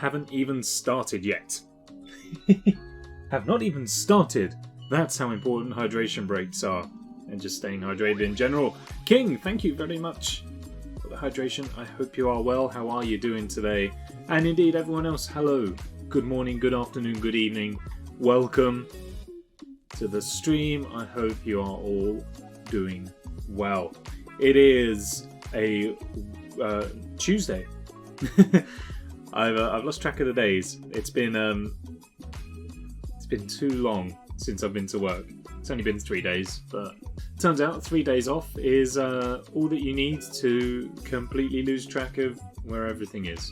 haven't even started yet. Have not even started. That's how important hydration breaks are. And just staying hydrated in general. King, thank you very much for the hydration. I hope you are well. How are you doing today? And indeed, everyone else, hello. Good morning, good afternoon, good evening. Welcome to the stream. I hope you are all doing well. It is a Tuesday. I've lost track of the days. It's been too long since I've been to work. It's only been 3 days, but turns out 3 days off is all that you need to completely lose track of where everything is.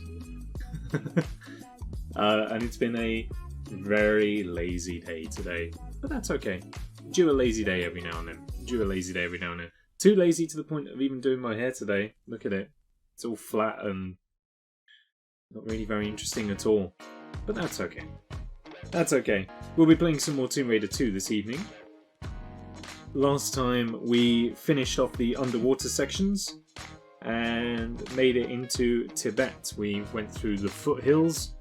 And it's been a very lazy day today, but that's okay. Do a lazy day every now and then. Do a lazy day every now and then. Too lazy to the point of even doing my hair today. Look at it. It's all flat and not really very interesting at all. But that's okay. That's okay. We'll be playing some more Tomb Raider 2 this evening. Last time we finished off the underwater sections and made it into Tibet. We went through the foothills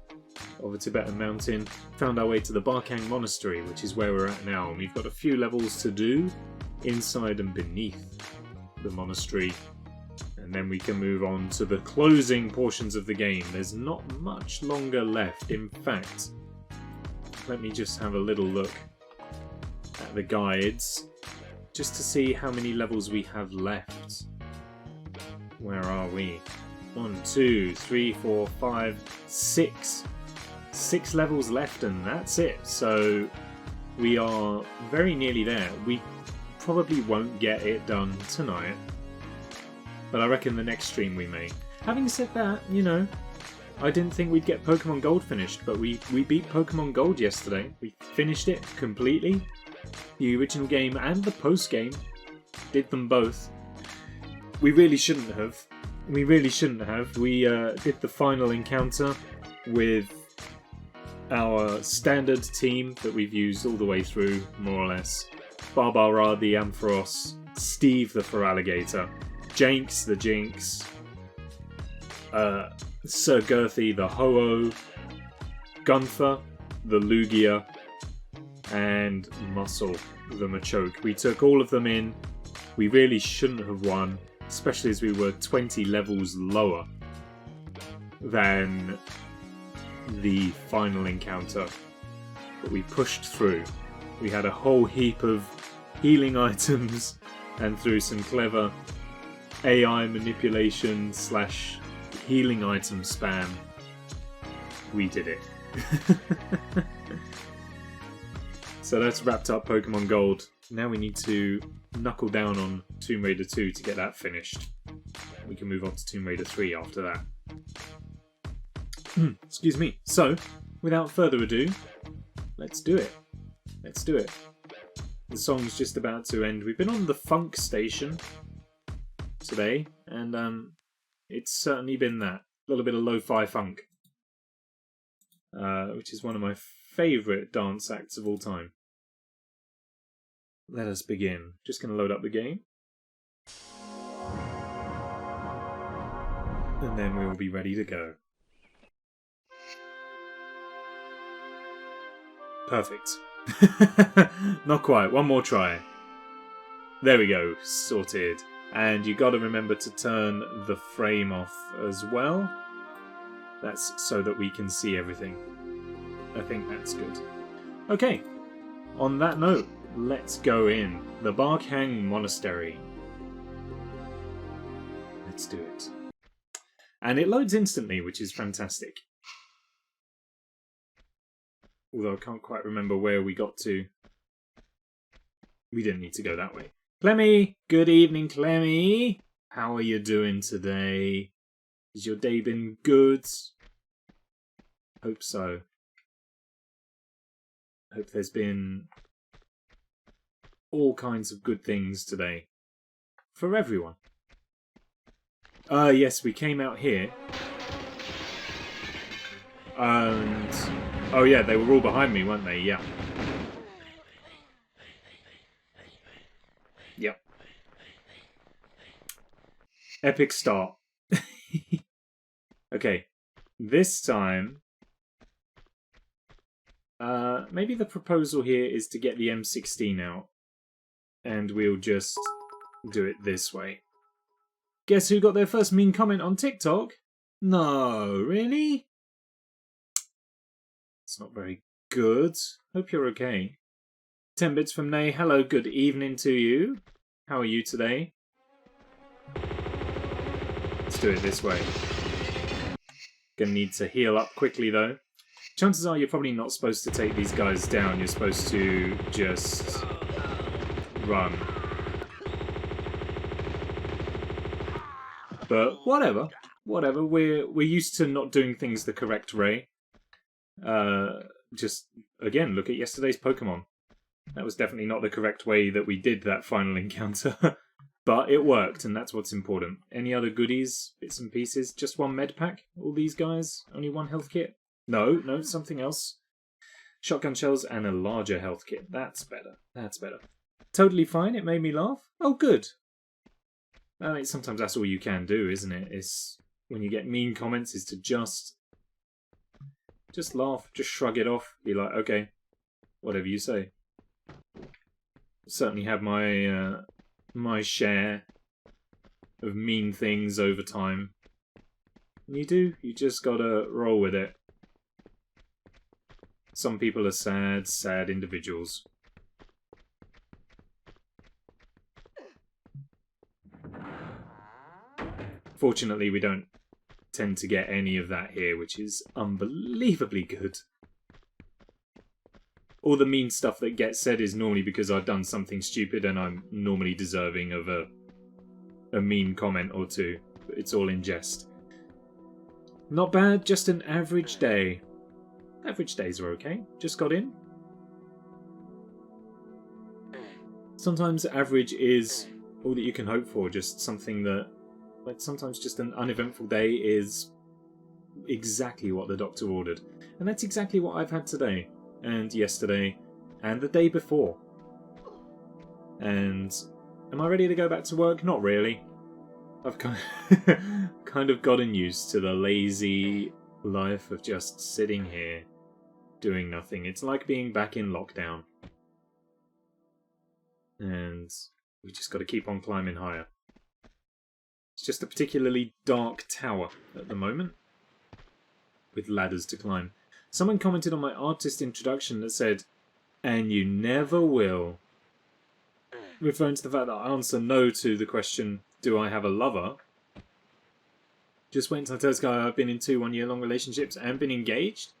of a Tibetan mountain, found our way to the Barkang Monastery, which is where we're at now, and we've got a few levels to do inside and beneath the monastery, and then we can move on to the closing portions of the game. There's not much longer left. In fact, let me just have a little look at the guides just to see how many levels we have left. Where are we? 1, 2, 3, 4, 5, 6. 6 levels left and that's it. So we are very nearly there. We probably won't get it done tonight, but I reckon the next stream we may. Having said that, you know, I didn't think we'd get Pokemon Gold finished, but we beat Pokemon Gold yesterday. We finished it completely. The original game and the post-game. Did them both. We really shouldn't have. We really shouldn't have. We did the final encounter with our standard team that we've used all the way through, more or less. Barbara the Ampharos, Steve the Feraligatr, Jenks the Jinx, Sir Girthy the Ho-Oh, Gunther the Lugia, and Muscle the Machoke. We took all of them in. We really shouldn't have won, especially as we were 20 levels lower than the final encounter. But we pushed through. We had a whole heap of healing items, and through some clever AI manipulation / healing item spam, we did it. So that's wrapped up Pokemon Gold. Now we need to knuckle down on Tomb Raider 2 to get that finished. We can move on to Tomb Raider 3 after that. Excuse me. So, without further ado, let's do it. Let's do it. The song's just about to end. We've been on the funk station today, and it's certainly been that. A little bit of lo-fi funk, which is one of my favourite dance acts of all time. Let us begin. Just going to load up the game. And then we will be ready to go. Perfect. Not quite. One more try. There we go. Sorted. And you got to remember to turn the frame off as well. That's so that we can see everything. I think that's good. Okay. On that note, let's go in. The Barkang Monastery. Let's do it. And it loads instantly, which is fantastic. Although I can't quite remember where we got to. We didn't need to go that way. Clemmy! Good evening, Clemmy! How are you doing today? Has your day been good? Hope so. Hope there's been all kinds of good things today. For everyone. Yes, we came out here. And... oh yeah, they were all behind me, weren't they? Yeah. Yep. Epic start. Okay. This time, Maybe the proposal here is to get the M16 out. And we'll just do it this way. Guess who got their first mean comment on TikTok? No, really? It's not very good. Hope you're okay. 10 bits from Nay. Hello, good evening to you. How are you today? Let's do it this way. Gonna need to heal up quickly though. Chances are you're probably not supposed to take these guys down. You're supposed to just run. But whatever. Whatever. We're used to not doing things the correct way. Just again, look at yesterday's Pokemon. That was definitely not the correct way that we did that final encounter. But it worked, and that's what's important. Any other goodies, bits and pieces? Just one med pack? All these guys? Only one health kit? No, something else. Shotgun shells and a larger health kit. That's better. That's better. Totally fine. It made me laugh. Oh, good. I mean, sometimes that's all you can do, isn't it? It's when you get mean comments, is to just laugh, just shrug it off. Be like, okay, whatever you say. Certainly have my my share of mean things over time. And you just gotta roll with it. Some people are sad individuals. Fortunately, we don't tend to get any of that here, which is unbelievably good. All the mean stuff that gets said is normally because I've done something stupid and I'm normally deserving of a mean comment or two. But it's all in jest. Not bad, just an average day. Average days are okay. Just got in. Sometimes average is all that you can hope for. Just something that, like sometimes just an uneventful day is exactly what the doctor ordered. And that's exactly what I've had today. And yesterday, and the day before. And am I ready to go back to work? Not really. I've kind of gotten used to the lazy life of just sitting here, doing nothing. It's like being back in lockdown. And we just got to keep on climbing higher. It's just a particularly dark tower at the moment, with ladders to climb. Someone commented on my artist introduction that said, "And you never will," referring to the fact that I answer no to the question, do I have a lover? Just wait until I tell this guy I've been in 2 one-year-long relationships and been engaged?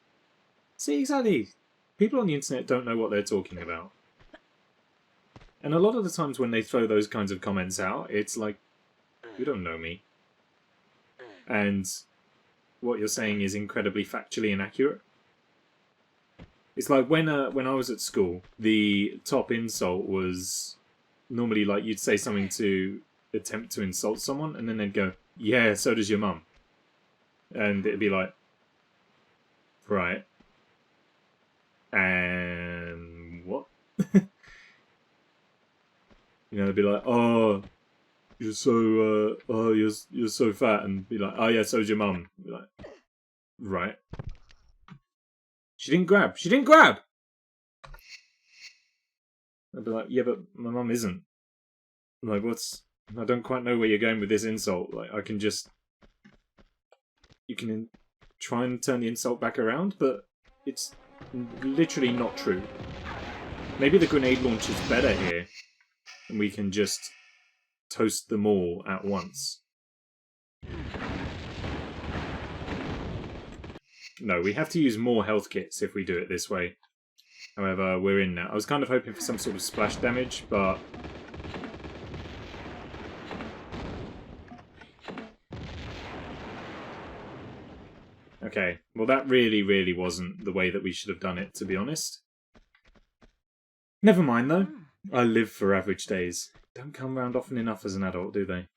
See, exactly. People on the internet don't know what they're talking about. And a lot of the times when they throw those kinds of comments out, it's like, you don't know me. And what you're saying is incredibly factually inaccurate. It's like when I was at school, the top insult was normally like you'd say something to attempt to insult someone, and then they'd go, "Yeah, so does your mum." And it'd be like, right. And what? They'd be like, "Oh, you're so you're so fat," and be like, "Oh yeah, so's your mum." Be like, right. She didn't grab. She didn't grab! I'd be like, yeah, but my mum isn't. Like, I don't quite know where you're going with this insult. Like, I can just... You can try and turn the insult back around, but it's literally not true. Maybe the grenade launch is better here, and we can just toast them all at once. No, we have to use more health kits if we do it this way. However, we're in now. I was kind of hoping for some sort of splash damage, but... Okay, well that really wasn't the way that we should have done it, to be honest. Never mind, though. I live for average days. Don't come round often enough as an adult, do they?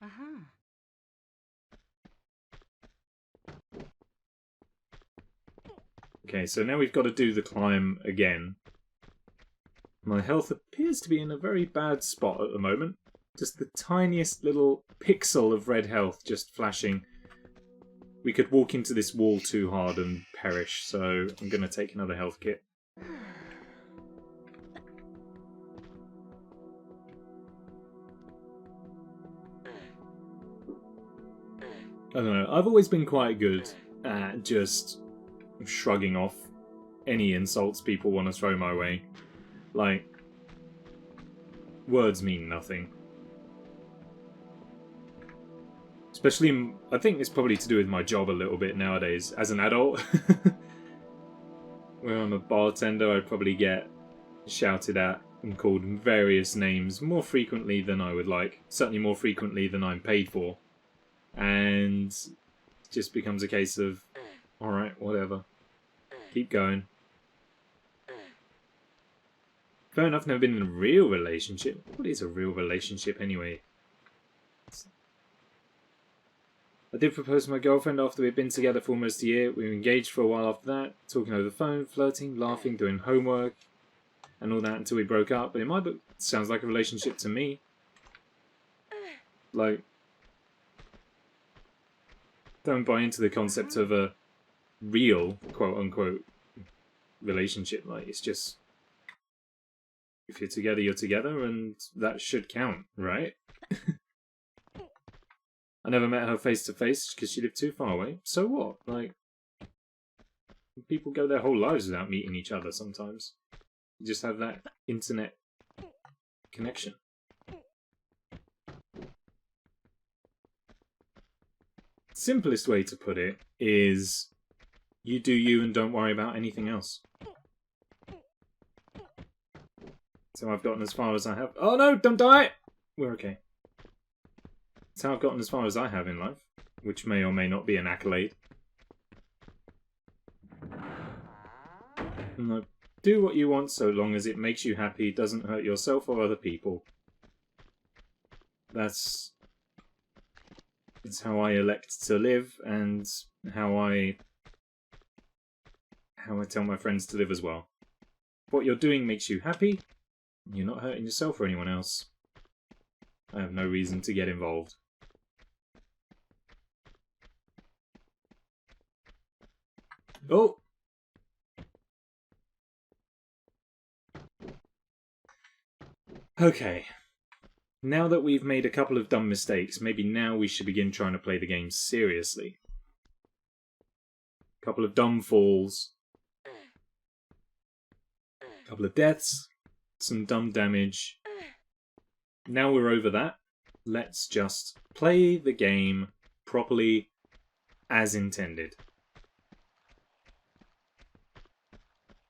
Okay, so now we've got to do the climb again. My health appears to be in a very bad spot at the moment. Just the tiniest little pixel of red health just flashing. We could walk into this wall too hard and perish, so I'm going to take another health kit. I don't know, I've always been quite good at just shrugging off any insults people want to throw my way. Like, words mean nothing. Especially, I think it's probably to do with my job a little bit nowadays, as an adult. When I'm a bartender, I probably get shouted at and called various names more frequently than I would like. Certainly more frequently than I'm paid for. And it just becomes a case of, alright, whatever. Keep going. Fair enough, never been in a real relationship. What is a real relationship anyway? I did propose to my girlfriend after we'd been together for almost a year. We were engaged for a while after that, talking over the phone, flirting, laughing, doing homework, and all that until we broke up. But in my book, it sounds like a relationship to me. Like, don't buy into the concept of a real, quote-unquote, relationship. Like, it's just, if you're together, you're together, and that should count, right? I never met her face to face because she lived too far away. So what? Like, people go their whole lives without meeting each other sometimes. You just have that internet connection. Simplest way to put it is, you do you and don't worry about anything else. So I've gotten as far as I have. Oh no, don't die! We're okay. That's how I've gotten as far as I have in life, which may or may not be an accolade. And like, do what you want so long as it makes you happy, doesn't hurt yourself or other people. That's how I elect to live, and how I tell my friends to live as well. If what you're doing makes you happy, you're not hurting yourself or anyone else. I have no reason to get involved. Oh! Okay. Now that we've made a couple of dumb mistakes, maybe now we should begin trying to play the game seriously. A couple of dumb falls. A couple of deaths. Some dumb damage. Now we're over that. Let's just play the game properly as intended.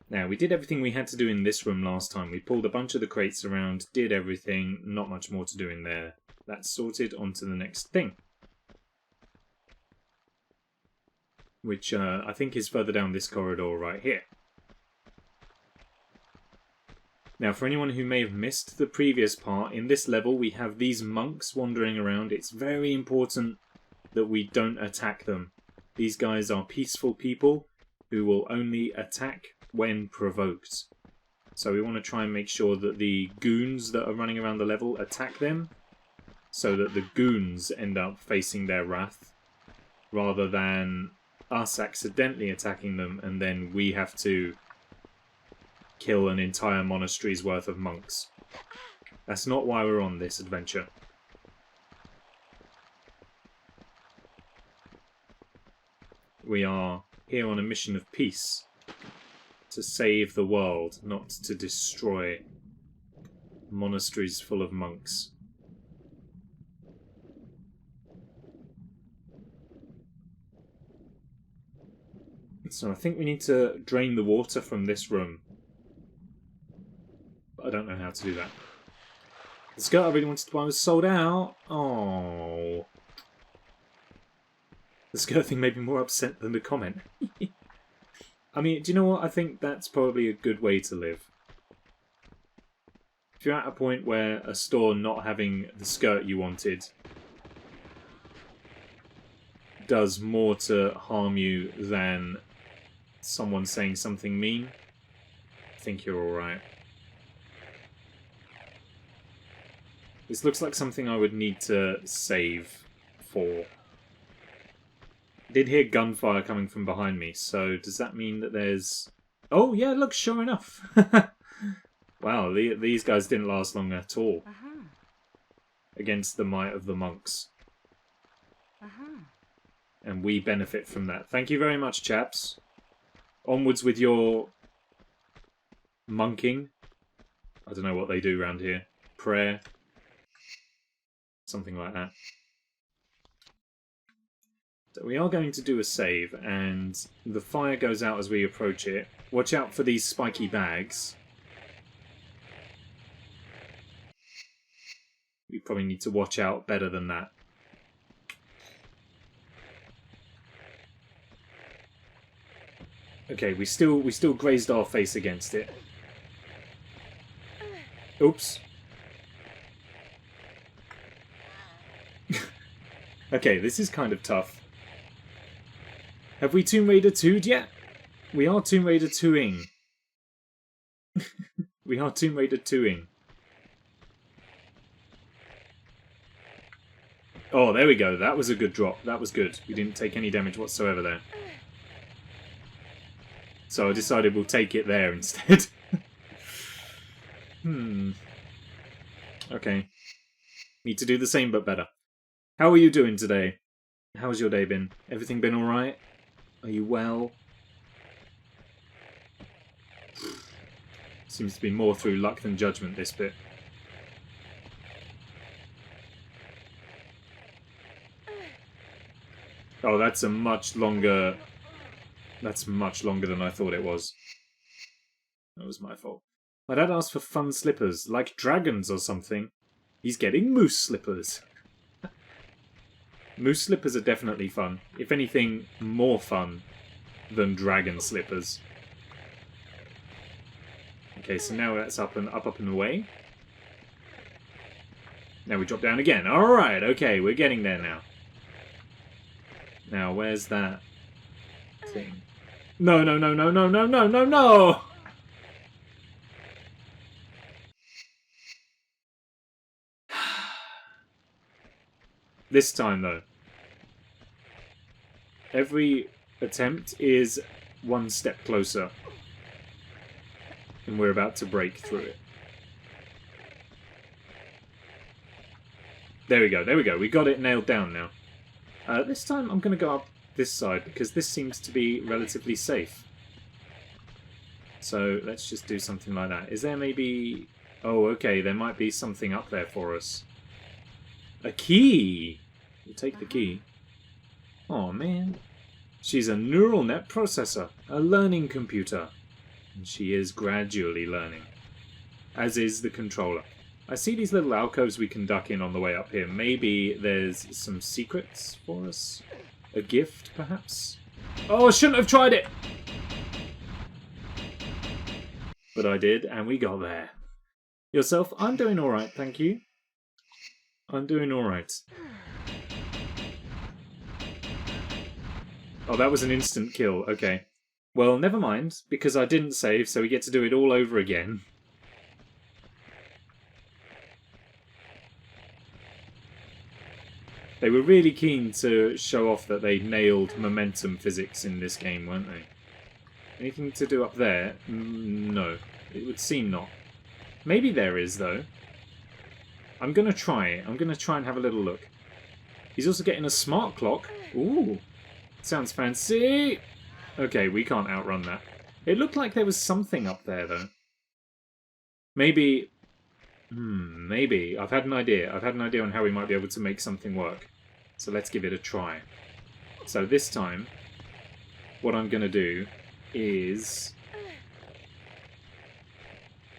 Now, we did everything we had to do in this room last time. We pulled a bunch of the crates around, did everything, not much more to do in there. That's sorted, on to the next thing. Which I think is further down this corridor right here. Now, for anyone who may have missed the previous part, in this level we have these monks wandering around. It's very important that we don't attack them. These guys are peaceful people who will only attack when provoked. So we want to try and make sure that the goons that are running around the level attack them, so that the goons end up facing their wrath, rather than us accidentally attacking them and then we have to kill an entire monastery's worth of monks. That's not why we're on this adventure. We are here on a mission of peace. To save the world, not to destroy monasteries full of monks. So I think we need to drain the water from this room. But I don't know how to do that. The skirt I really wanted to buy was sold out. Oh. The skirt thing made me more upset than the comment. I mean, do you know what? I think that's probably a good way to live. If you're at a point where a store not having the skirt you wanted does more to harm you than someone saying something mean, I think you're alright. This looks like something I would need to save for. I did hear gunfire coming from behind me, so does that mean that there's Oh, yeah, look, sure enough. Wow, these guys didn't last long at all. Against the might of the monks. And we benefit from that. Thank you very much, chaps. Onwards with your monking. I don't know what they do around here. Prayer. Something like that. So we are going to do a save, and the fire goes out as we approach it. Watch out for these spiky bags. We probably need to watch out better than that. Okay, we still grazed our face against it. Oops. Okay, this is kind of tough. Have we Tomb Raider 2'd yet? We are Tomb Raider 2'ing. We are Tomb Raider 2'ing. Oh, there we go. That was a good drop. That was good. We didn't take any damage whatsoever there. So I decided we'll take it there instead. Okay. Need to do the same but better. How are you doing today? How's your day been? Everything been alright? Are you well? Seems to be more through luck than judgment, this bit. Oh, that's a much longer... That's much longer than I thought it was. That was my fault. My dad asked for fun slippers, like dragons or something. He's getting moose slippers. Moose slippers are definitely fun. If anything, more fun than dragon slippers. Okay, so now that's up and away. Now we drop down again. Alright, okay, we're getting there now. Now, where's that thing? No, no, no, no, no, no, no, no, no! This time, though. Every attempt is one step closer. And we're about to break through it. There we go, there we go. We got it nailed down now. This time I'm going to go up this side because this seems to be relatively safe. So let's just do something like that. Is there maybe... Oh, okay, there might be something up there for us. A key! We'll take the key. Oh man. She's a neural net processor, a learning computer. And she is gradually learning. As is the controller. I see these little alcoves we can duck in on the way up here. Maybe there's some secrets for us? A gift, perhaps? Oh, I shouldn't have tried it! But I did, and we got there. Yourself? I'm doing alright, thank you. I'm doing alright. Oh, that was an instant kill. Okay. Well, never mind, because I didn't save, so we get to do it all over again. They were really keen to show off that they nailed momentum physics in this game, weren't they? Anything to do up there? No. It would seem not. Maybe there is, though. I'm going to try it. I'm going to try and have a little look. He's also getting a smart clock. Ooh. Sounds fancy. Okay, we can't outrun that. It looked like there was something up there, though. Maybe... maybe. I've had an idea. I've had an idea on how we might be able to make something work. So let's give it a try. So this time, what I'm going to do is...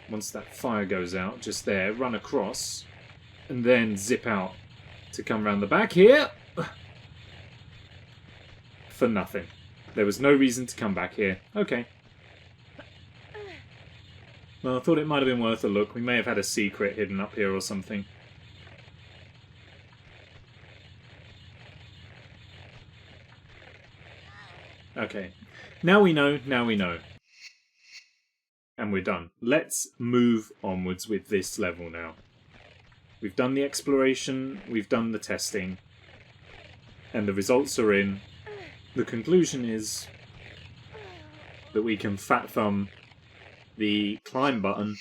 Once that fire goes out, just there, run across, and then zip out to come round the back here. For nothing. There was no reason to come back here. Okay. Well, I thought it might have been worth a look. We may have had a secret hidden up here or something. Okay. Now we know, now we know. And we're done. Let's move onwards with this level now. We've done the exploration, we've done the testing, and the results are in. The conclusion is... that we can fat thumb the climb button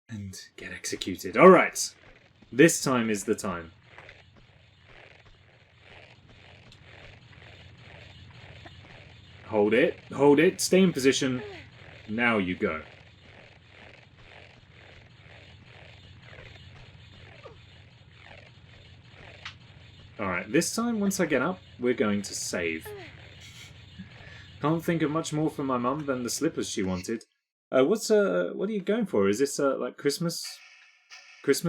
and get executed. Alright, this time is the time. Hold it, stay in position. Now you go. Alright, this time, once I get up, we're going to save. Can't think of much more from my mum than the slippers she wanted. What are you going for? Is this, like, Christmas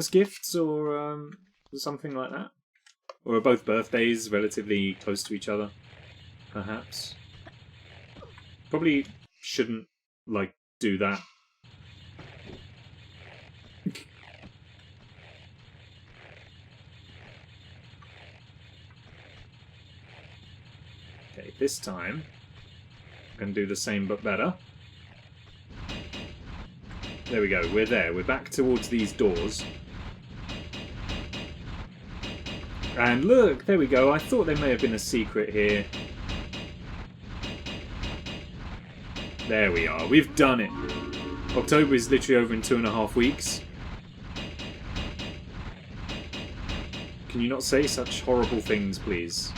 gifts, or, something like that? Or are both birthdays relatively close to each other, perhaps? Probably shouldn't, like, do that. Okay, this time I'm going to do the same but better. There we go, we're there. We're back towards these doors. And look, there we go. I thought there may have been a secret here. There we are. We've done it. October is literally over in 2.5 weeks. Can you not say such horrible things, please?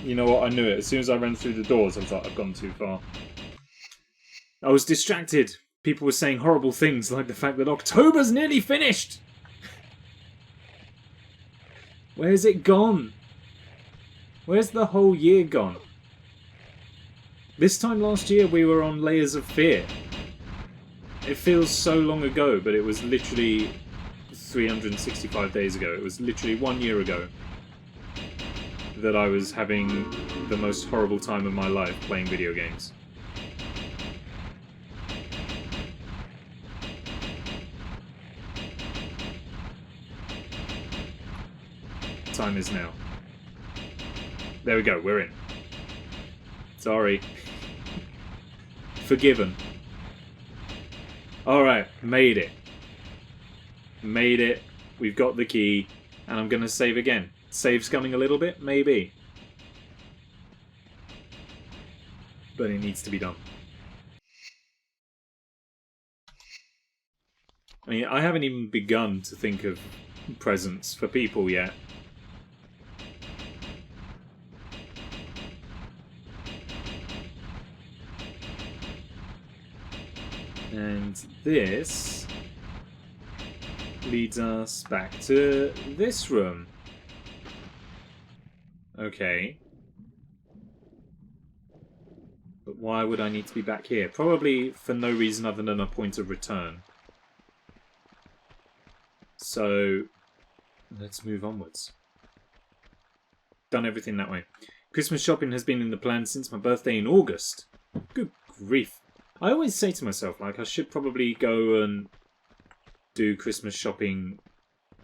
You know what? I knew it. As soon as I ran through the doors, I was like, I've gone too far. I was distracted. People were saying horrible things, like the fact that October's nearly finished! Where's it gone? Where's the whole year gone? This time last year we were on Layers of Fear. It feels so long ago, but it was literally 365 days ago. It was literally 1 year ago that I was having the most horrible time of my life playing video games. Time is now. There we go, we're in. Sorry. Forgiven. Alright, made it. Made it. We've got the key. And I'm going to save again. Save's coming a little bit? Maybe. But it needs to be done. I mean, I haven't even begun to think of presents for people yet. And this leads us back to this room. Okay. But why would I need to be back here? Probably for no reason other than a point of return. So, let's move onwards. Done everything that way. Christmas shopping has been in the plan since my birthday in August. Good grief. I always say to myself, like, I should probably go and do Christmas shopping,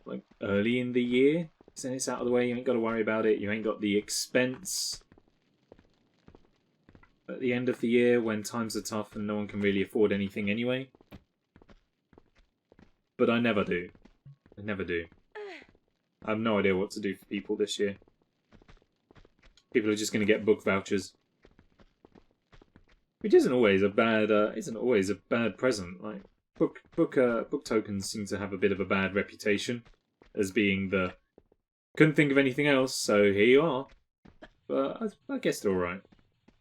like, early in the year. So it's out of the way, you ain't got to worry about it. You ain't got the expense at the end of the year when times are tough and no one can really afford anything anyway. But I never do. I never do. I have no idea what to do for people this year. People are just going to get book vouchers. Which isn't always a bad present. Like book tokens seem to have a bit of a bad reputation as being the couldn't think of anything else, so here you are. But I guess they're all right.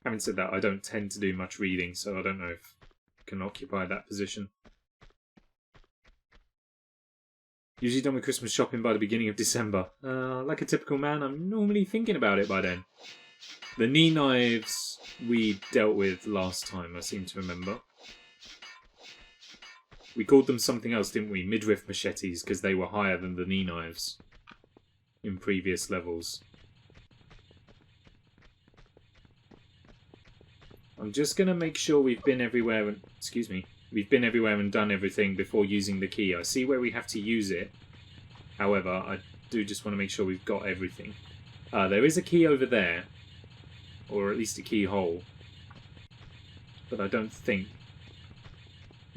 Having said that, I don't tend to do much reading, so I don't know if I can occupy that position. Usually done with Christmas shopping by the beginning of December. Like a typical man, I'm normally thinking about it by then. The knee knives we dealt with last time, I seem to remember. We called them something else, didn't we? Midriff machetes, because they were higher than the knee knives in previous levels. I'm just going to make sure we've been everywhere and... Excuse me. We've been everywhere and done everything before using the key. I see where we have to use it. However, I do just want to make sure we've got everything. There is a key over there. Or at least a keyhole. But I don't think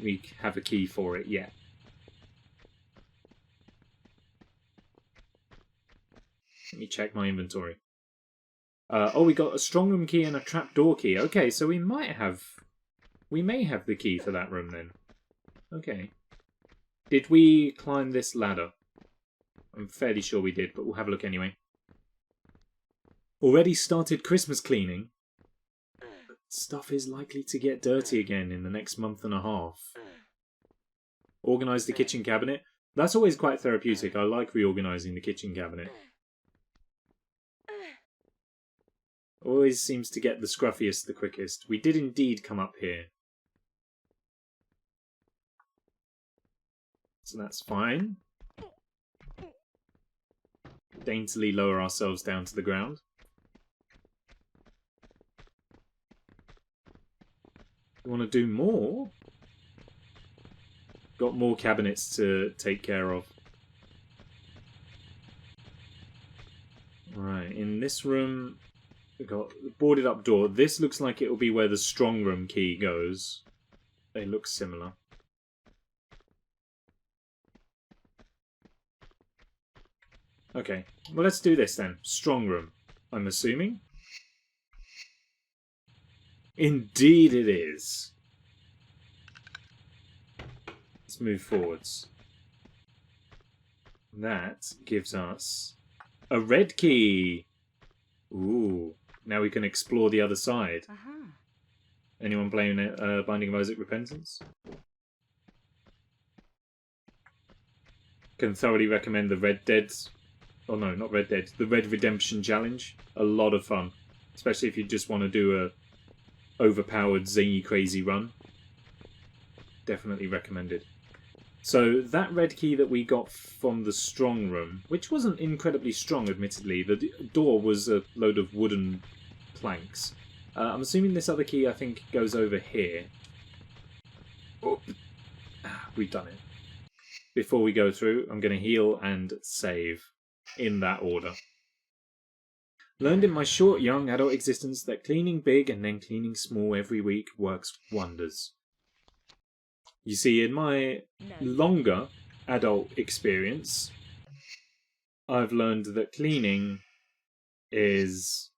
we have a key for it yet. Let me check my inventory. Oh, we got a strong room key and a trapdoor key. Okay, so we may have the key for that room then. Okay. Did we climb this ladder? I'm fairly sure we did, but we'll have a look anyway. Already started Christmas cleaning. But stuff is likely to get dirty again in the next month and a half. Organise the kitchen cabinet. That's always quite therapeutic. I like reorganising the kitchen cabinet. Always seems to get the scruffiest the quickest. We did indeed come up here. So that's fine. Daintily lower ourselves down to the ground. We want to do more. Got more cabinets to take care of. Right, in this room, we've got a boarded up door. This looks like it will be where the strong room key goes. They look similar. Okay, well let's do this then. Strong room, I'm assuming. Indeed it is. Let's move forwards. That gives us a red key. Ooh, now we can explore the other side. Anyone playing Binding of Isaac Repentance? Can thoroughly recommend the Red Dead. Oh no, not Red Dead. The Red Redemption Challenge. A lot of fun. Especially if you just want to do a overpowered, zany, crazy run. Definitely recommended. So, that red key that we got from the strong room, which wasn't incredibly strong, admittedly. The door was a load of wooden planks. I'm assuming this other key, I think, goes over here. Oh. We've done it. Before we go through, I'm going to heal and save. In that order. Learned in my short young adult existence that cleaning big and then cleaning small every week works wonders. You see, in my longer adult experience, I've learned that cleaning is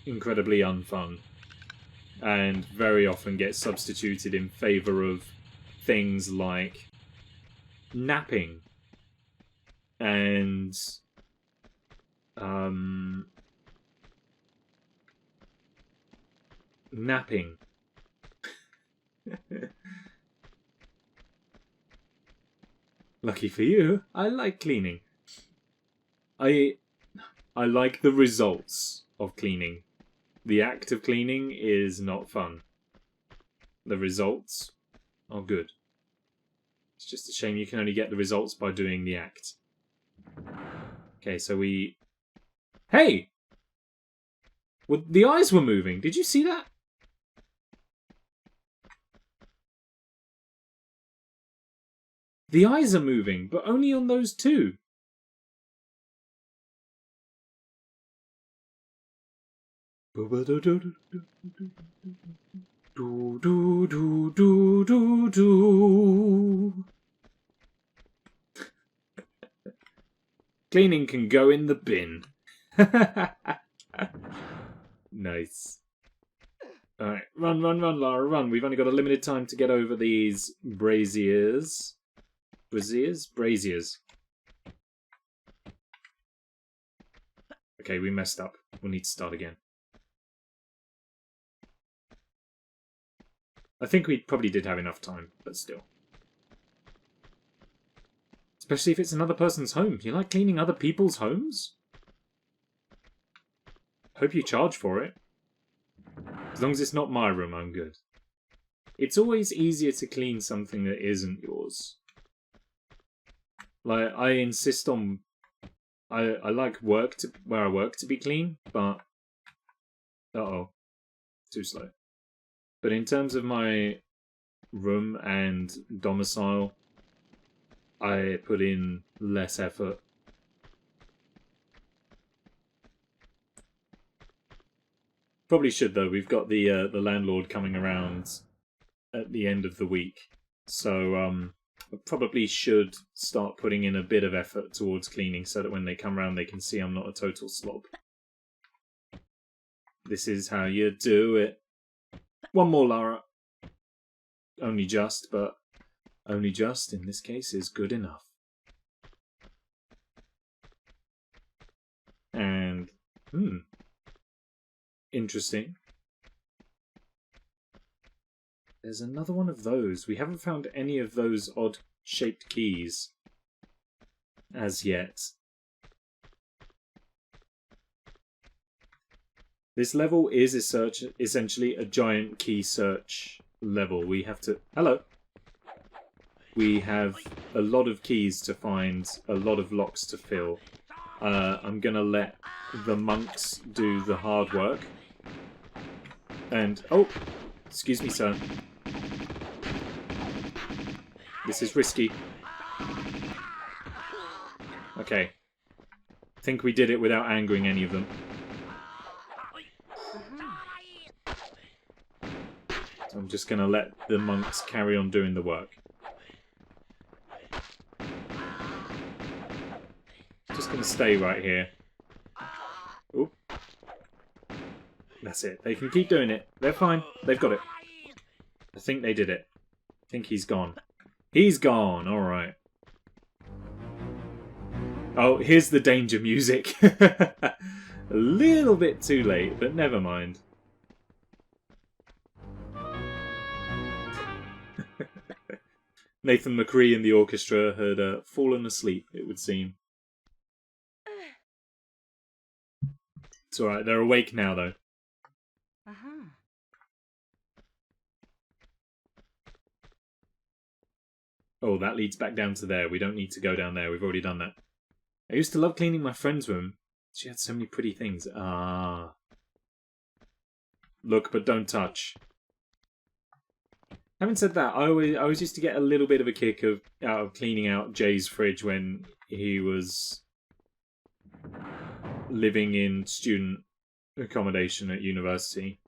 incredibly unfun and very often gets substituted in favour of things like napping and napping. Lucky for you, I like cleaning. I like the results of cleaning. The act of cleaning is not fun. The results are good. It's just a shame you can only get the results by doing the act. Okay, so we... Hey! Well, the eyes were moving. Did you see that? The eyes are moving, but only on those two. Cleaning can go in the bin. Nice. Alright, run, Lara, run. We've only got a limited time to get over these braziers. Braziers. Okay, we messed up. We'll need to start again. I think we probably did have enough time, but still. Especially if it's another person's home. You like cleaning other people's homes? Hope you charge for it. As long as it's not my room, I'm good. It's always easier to clean something that isn't yours. Like, I insist on... I like where I work to be clean, but... Uh-oh. Too slow. But in terms of my room and domicile, I put in less effort. Probably should, though. We've got the landlord coming around at the end of the week. So, I probably should start putting in a bit of effort towards cleaning so that when they come round they can see I'm not a total slob. This is how you do it. One more, Lara. Only just, but only just in this case is good enough. And, interesting. There's another one of those. We haven't found any of those odd-shaped keys as yet. This level is essentially a giant key search level. We have to... Hello! We have a lot of keys to find, a lot of locks to fill. I'm going to let the monks do the hard work. And... Oh! Excuse me, sir. This is risky. Okay. I think we did it without angering any of them. So I'm just going to let the monks carry on doing the work. Just going to stay right here. Oop. That's it. They can keep doing it. They're fine. They've got it. I think they did it. I think he's gone. He's gone. All right. Oh, here's the danger music. A little bit too late, but never mind. Nathan McCree in the orchestra had fallen asleep, it would seem. It's alright, they're awake now, though. Oh, that leads back down to there. We don't need to go down there. We've already done that. I used to love cleaning my friend's room. She had so many pretty things. Ah. Look, but don't touch. Having said that, I always used to get a little bit of a kick out of cleaning out Jay's fridge when he was living in student accommodation at university.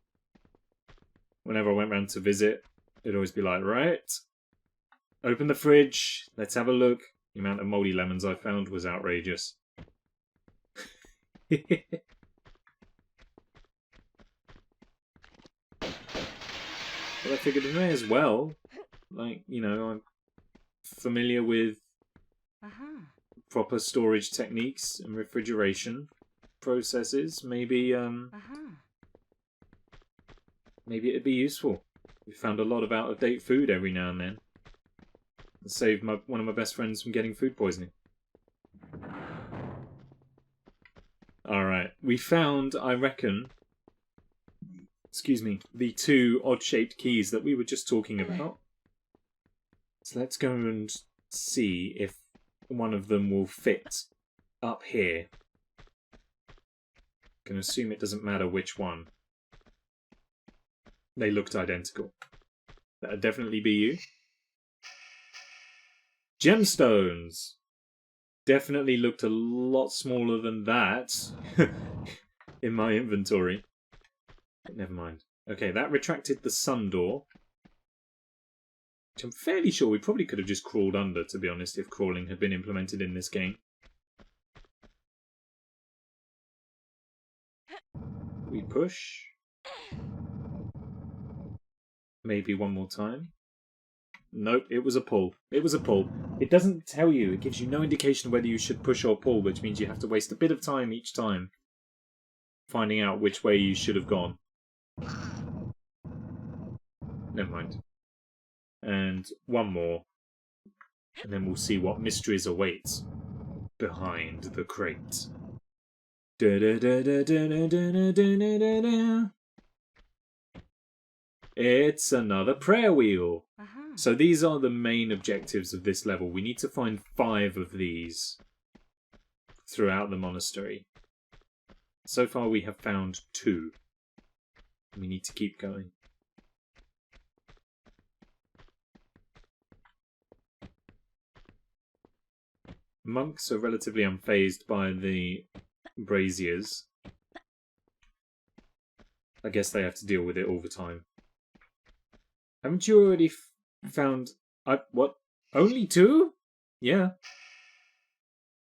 Whenever I went round to visit, it'd always be like, right, open the fridge, let's have a look. The amount of mouldy lemons I found was outrageous. But I figured I may as well. Like, you know, I'm familiar with proper storage techniques and refrigeration processes. Maybe, maybe it'd be useful. We found a lot of out-of-date food every now and then. It saved one of my best friends from getting food poisoning. Alright, we found, I reckon, excuse me, the two odd-shaped keys that we were just talking about. So let's go and see if one of them will fit up here. I can assume it doesn't matter which one. They looked identical. That'd definitely be you. Gemstones! Definitely looked a lot smaller than that in my inventory. But never mind. Okay, that retracted the sun door. Which I'm fairly sure we probably could have just crawled under, to be honest, if crawling had been implemented in this game. We push. Maybe one more time. Nope, it was a pull. It was a pull. It doesn't tell you. It gives you no indication whether you should push or pull, which means you have to waste a bit of time each time finding out which way you should have gone. Never mind. And one more. And then we'll see what mysteries await behind the crate. It's another prayer wheel. So these are the main objectives of this level. We need to find 5 of these throughout the monastery. So far we have found 2. We need to keep going. Monks are relatively unfazed by the braziers. I guess they have to deal with it all the time. Haven't you already found... What? Only 2? Yeah.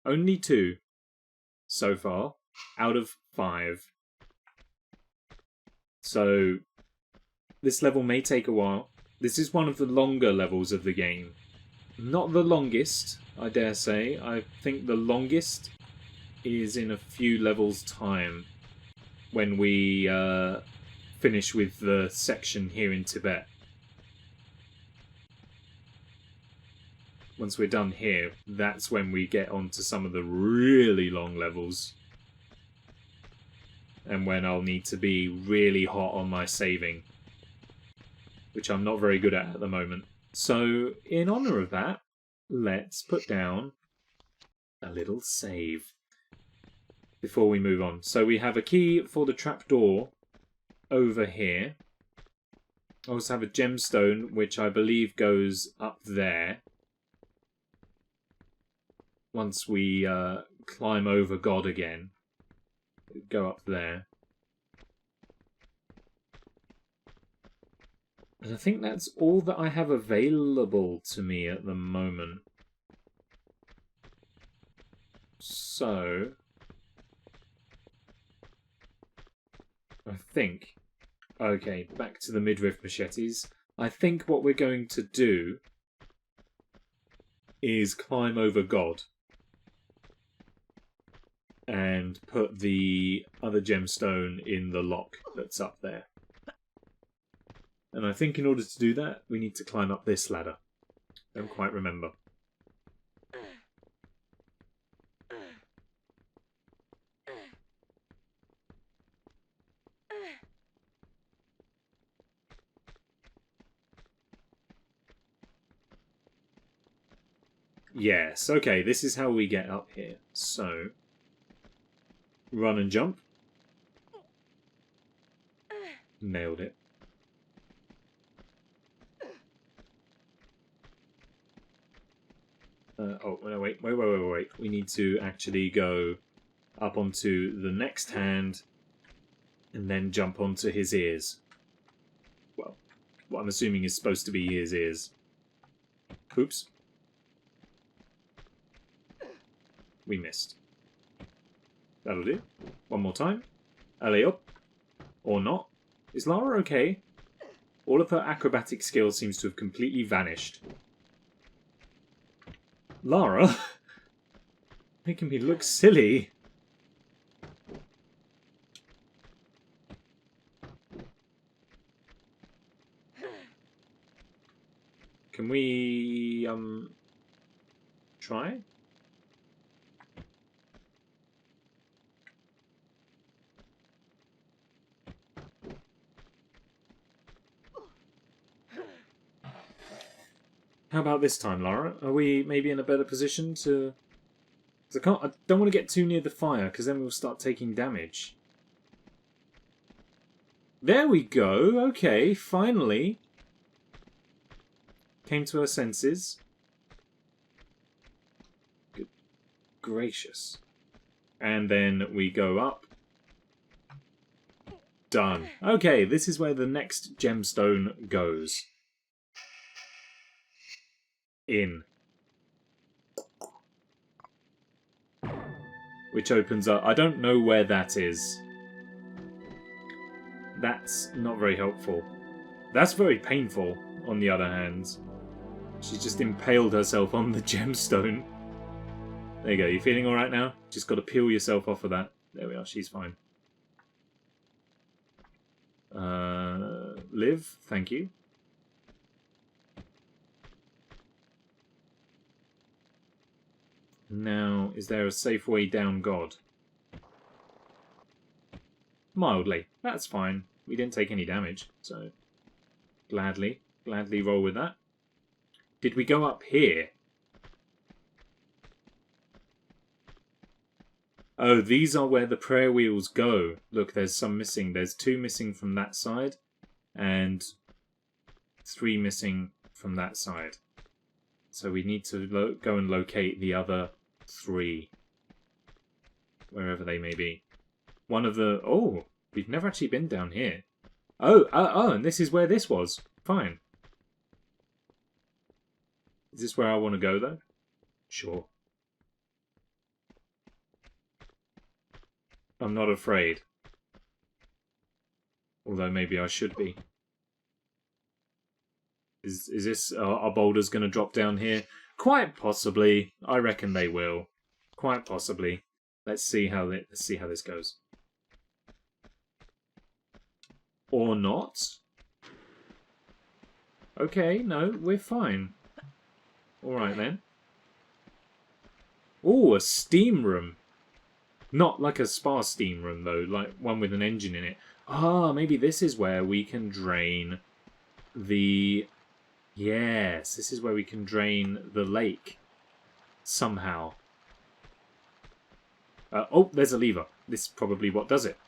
Only 2 so far out of 5. So this level may take a while. This is one of the longer levels of the game. Not the longest, I dare say. I think the longest is in a few levels' time when we finish with the section here in Tibet. Once we're done here, that's when we get onto some of the really long levels. And when I'll need to be really hot on my saving, which I'm not very good at the moment. So, in honour of that, let's put down a little save before we move on. So we have a key for the trapdoor over here. I also have a gemstone, which I believe goes up there. Once we climb over God again. Go up there. And I think that's all that I have available to me at the moment. So I think, okay, back to the midriff machetes. I think what we're going to do is climb over God and put the other gemstone in the lock that's up there. And I think in order to do that, we need to climb up this ladder. Don't quite remember. Yes, okay, this is how we get up here. So, run and jump. Nailed it. Oh, no, wait. We need to actually go up onto the next hand and then jump onto his ears. Well, what I'm assuming is supposed to be his ears. Oops. We missed. That'll do. One more time. Alley up. Or not. Is Lara okay? All of her acrobatic skill seems to have completely vanished. Lara? Making me look silly. Can we, try? How about this time, Lara? Are we maybe in a better position to... I don't want to get too near the fire, because then we'll start taking damage. There we go! Okay, finally. Came to her senses. Good gracious. And then we go up. Done. Okay, this is where the next gemstone goes. In. Which opens up... I don't know where that is. That's not very helpful. That's very painful, on the other hand. She just impaled herself on the gemstone. There you go. You feeling alright now? Just got to peel yourself off of that. There we are. She's fine. Liv, thank you. Now, is there a safe way down God? Mildly. That's fine. We didn't take any damage, so gladly roll with that. Did we go up here? Oh, these are where the prayer wheels go. Look, there's some missing. There's 2 missing from that side, and 3 missing from that side. So we need to go and locate the other 3. Wherever they may be. One of the... Oh, we've never actually been down here. Oh, and this is where this was. Fine. Is this where I want to go, though? Sure. I'm not afraid. Although maybe I should be. Is this... Are boulders going to drop down here? Quite possibly. I reckon they will. Quite possibly. Let's see how this goes. Or not. Okay, no, we're fine. Alright then. Oh, a steam room. Not like a spa steam room, though. Like one with an engine in it. Ah, maybe this is where we can drain the... Yes, this is where we can drain the lake. Somehow. Oh, there's a lever. This is probably what does it.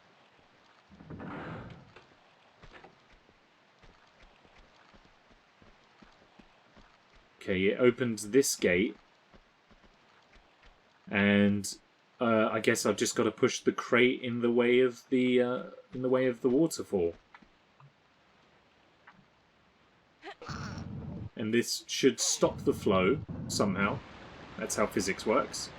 Okay, it opens this gate. And I guess I've just got to push the crate in the way of the waterfall. And this should stop the flow somehow. That's how physics works.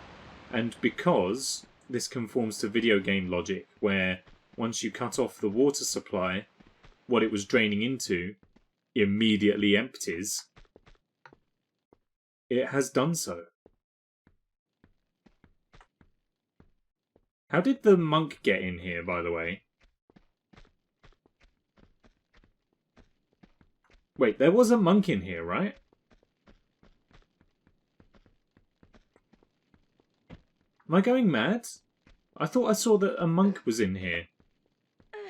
And because this conforms to video game logic, where once you cut off the water supply, what it was draining into immediately empties, it has done so. How did the monk get in here, by the way? Wait, there was a monk in here, right? Am I going mad? I thought I saw that a monk was in here.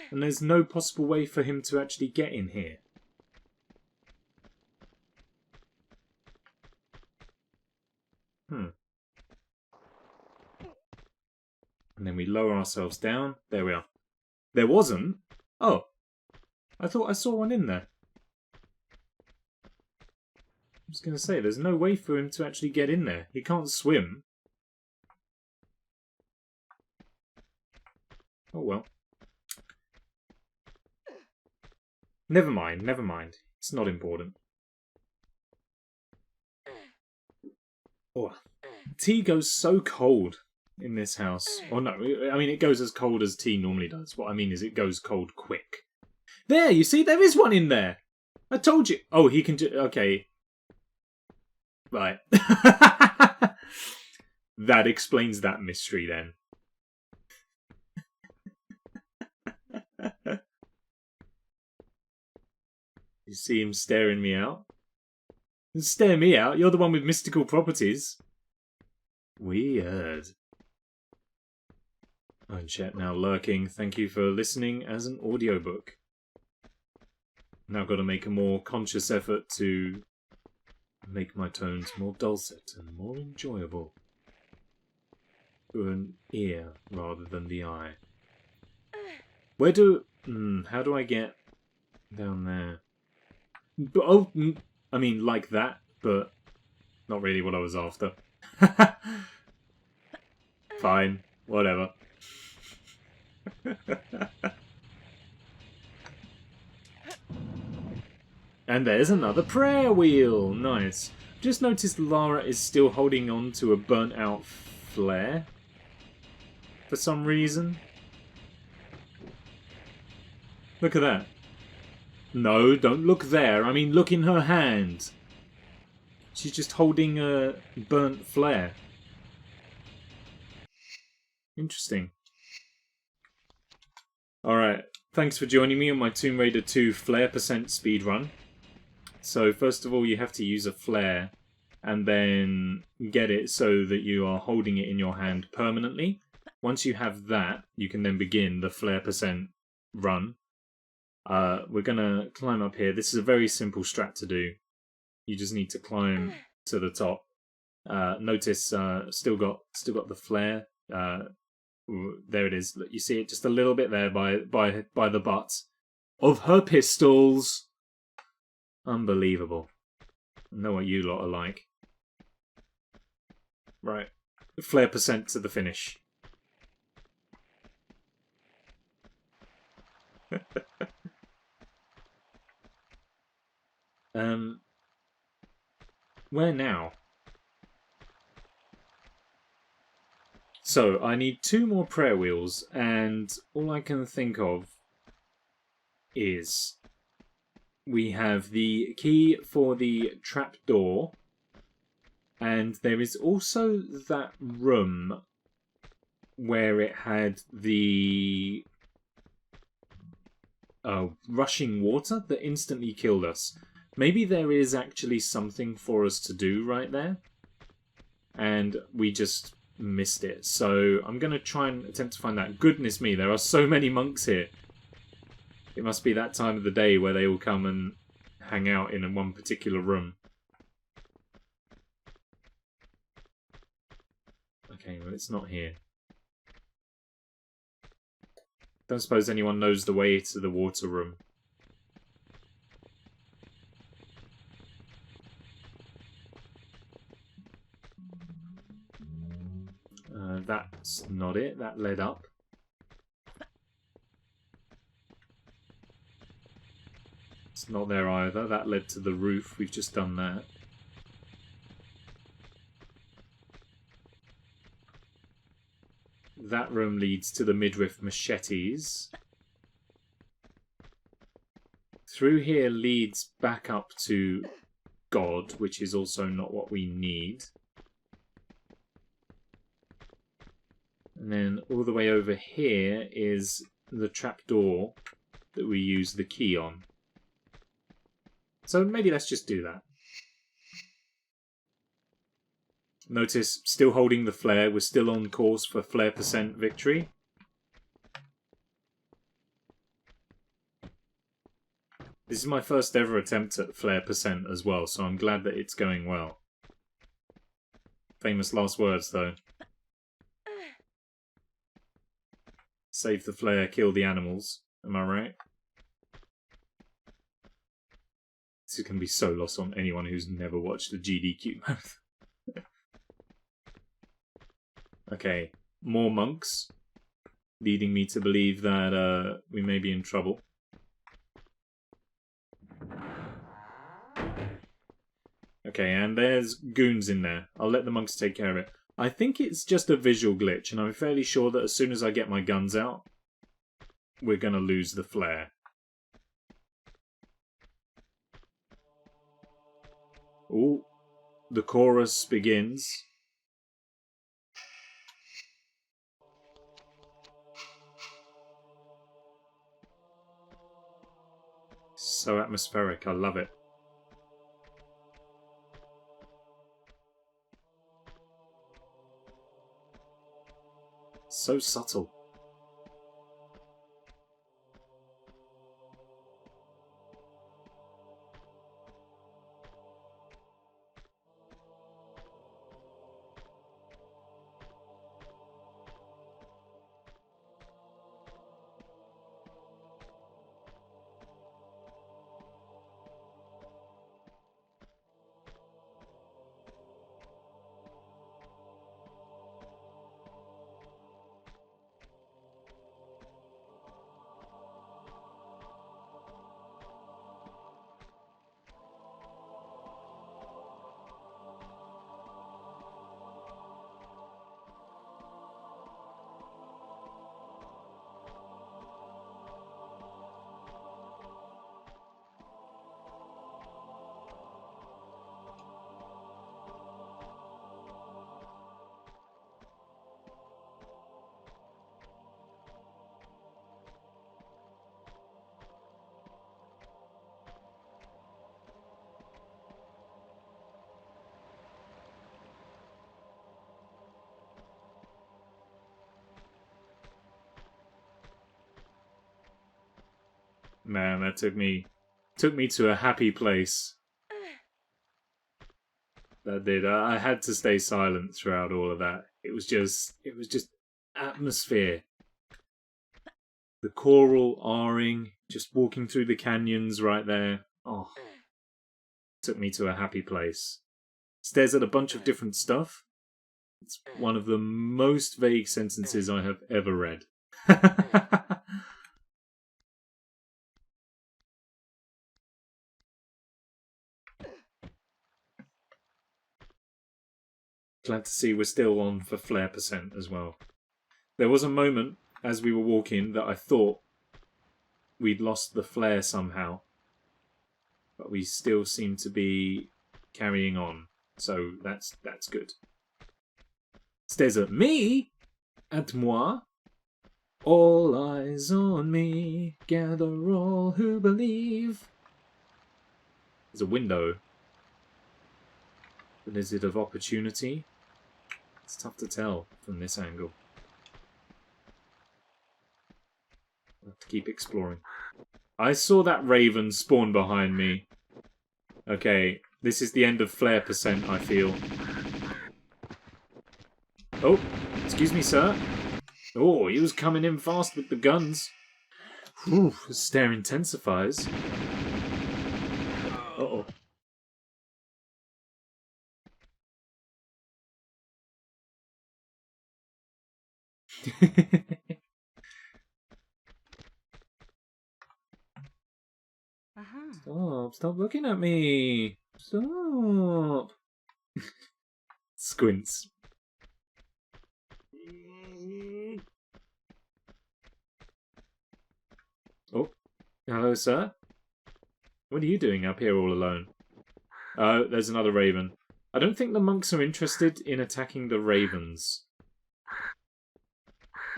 And there's no possible way for him to actually get in here. And then we lower ourselves down. There we are. There wasn't? Oh. I thought I saw one in there. I was going to say, there's no way for him to actually get in there. He can't swim. Oh well. Never mind, never mind. It's not important. Oh, tea goes so cold in this house. Or no, I mean it goes as cold as tea normally does. What I mean is it goes cold quick. There, you see, there is one in there. I told you. Oh, he can do... Okay. Right. That explains that mystery then. You see him staring me out? Stare me out? You're the one with mystical properties. Weird. Oh, in chat now lurking. Thank you for listening as an audiobook. Now got to make a more conscious effort to make my tones more dulcet and more enjoyable to an ear rather than the eye. Where do... how do I get down there? Oh, I mean, like that, but not really what I was after. Fine, whatever. And there's another prayer wheel. Nice. Just noticed Lara is still holding on to a burnt out flare. For some reason. Look at that. No, don't look there. I mean, look in her hand. She's just holding a burnt flare. Interesting. Alright, thanks for joining me on my Tomb Raider 2 flare percent speedrun. So first of all you have to use a flare and then get it so that you are holding it in your hand permanently. Once you have that, you can then begin the flare percent run. We're gonna climb up here. This is a very simple strat to do. You just need to climb to the top. Notice still got the flare. There it is. Look, you see it just a little bit there by the butt of her pistols. Unbelievable. I know what you lot are like. Right. Flare percent to the finish. Where now? So, I need 2 more prayer wheels, and all I can think of is we have the key for the trapdoor, and there is also that room where it had the rushing water that instantly killed us. Maybe there is actually something for us to do right there, and we just missed it. So I'm going to try and attempt to find that. Goodness me, there are so many monks here. It must be that time of the day where they all come and hang out in one particular room. Okay, well, it's not here. Don't suppose anyone knows the way to the water room. That's not it. That led up. It's not there either. That led to the roof. We've just done that. That room leads to the midriff machetes. Through here leads back up to God, which is also not what we need. And then all the way over here is the trapdoor that we use the key on. So maybe let's just do that. Notice, still holding the flare. We're still on course for flare % victory. This is my first ever attempt at flare % as well, so I'm glad that it's going well. Famous last words, though. Save the flare, kill the animals. Am I right? This is going to be so lost on anyone who's never watched the GDQ mode. Okay, more monks, leading me to believe that we may be in trouble. Okay, and there's goons in there. I'll let the monks take care of it. I think it's just a visual glitch, and I'm fairly sure that as soon as I get my guns out, we're going to lose the flare. Ooh, the chorus begins. So atmospheric, I love it. So subtle. Man, that took me to a happy place. That did. I had to stay silent throughout all of that. It was just atmosphere. The choral R-ing, just walking through the canyons right there. Oh, took me to a happy place. Stares at a bunch of different stuff. It's one of the most vague sentences I have ever read. Glad to see we're still on for flare percent as well. There was a moment as we were walking that I thought we'd lost the flare somehow. But we still seem to be carrying on. So that's good. Stares at me? At moi? All eyes on me. Gather all who believe. There's a window. But is it of opportunity? It's tough to tell from this angle. I'll have to keep exploring. I saw that raven spawn behind me. Okay, this is the end of flare percent, I feel. Oh, excuse me, sir. Oh, he was coming in fast with the guns. Ooh, the stare intensifies. Uh-oh. Stop looking at me. Stop. Squints. Oh, hello, sir. What are you doing up here all alone? Oh, there's another raven. I don't think the monks are interested in attacking the ravens.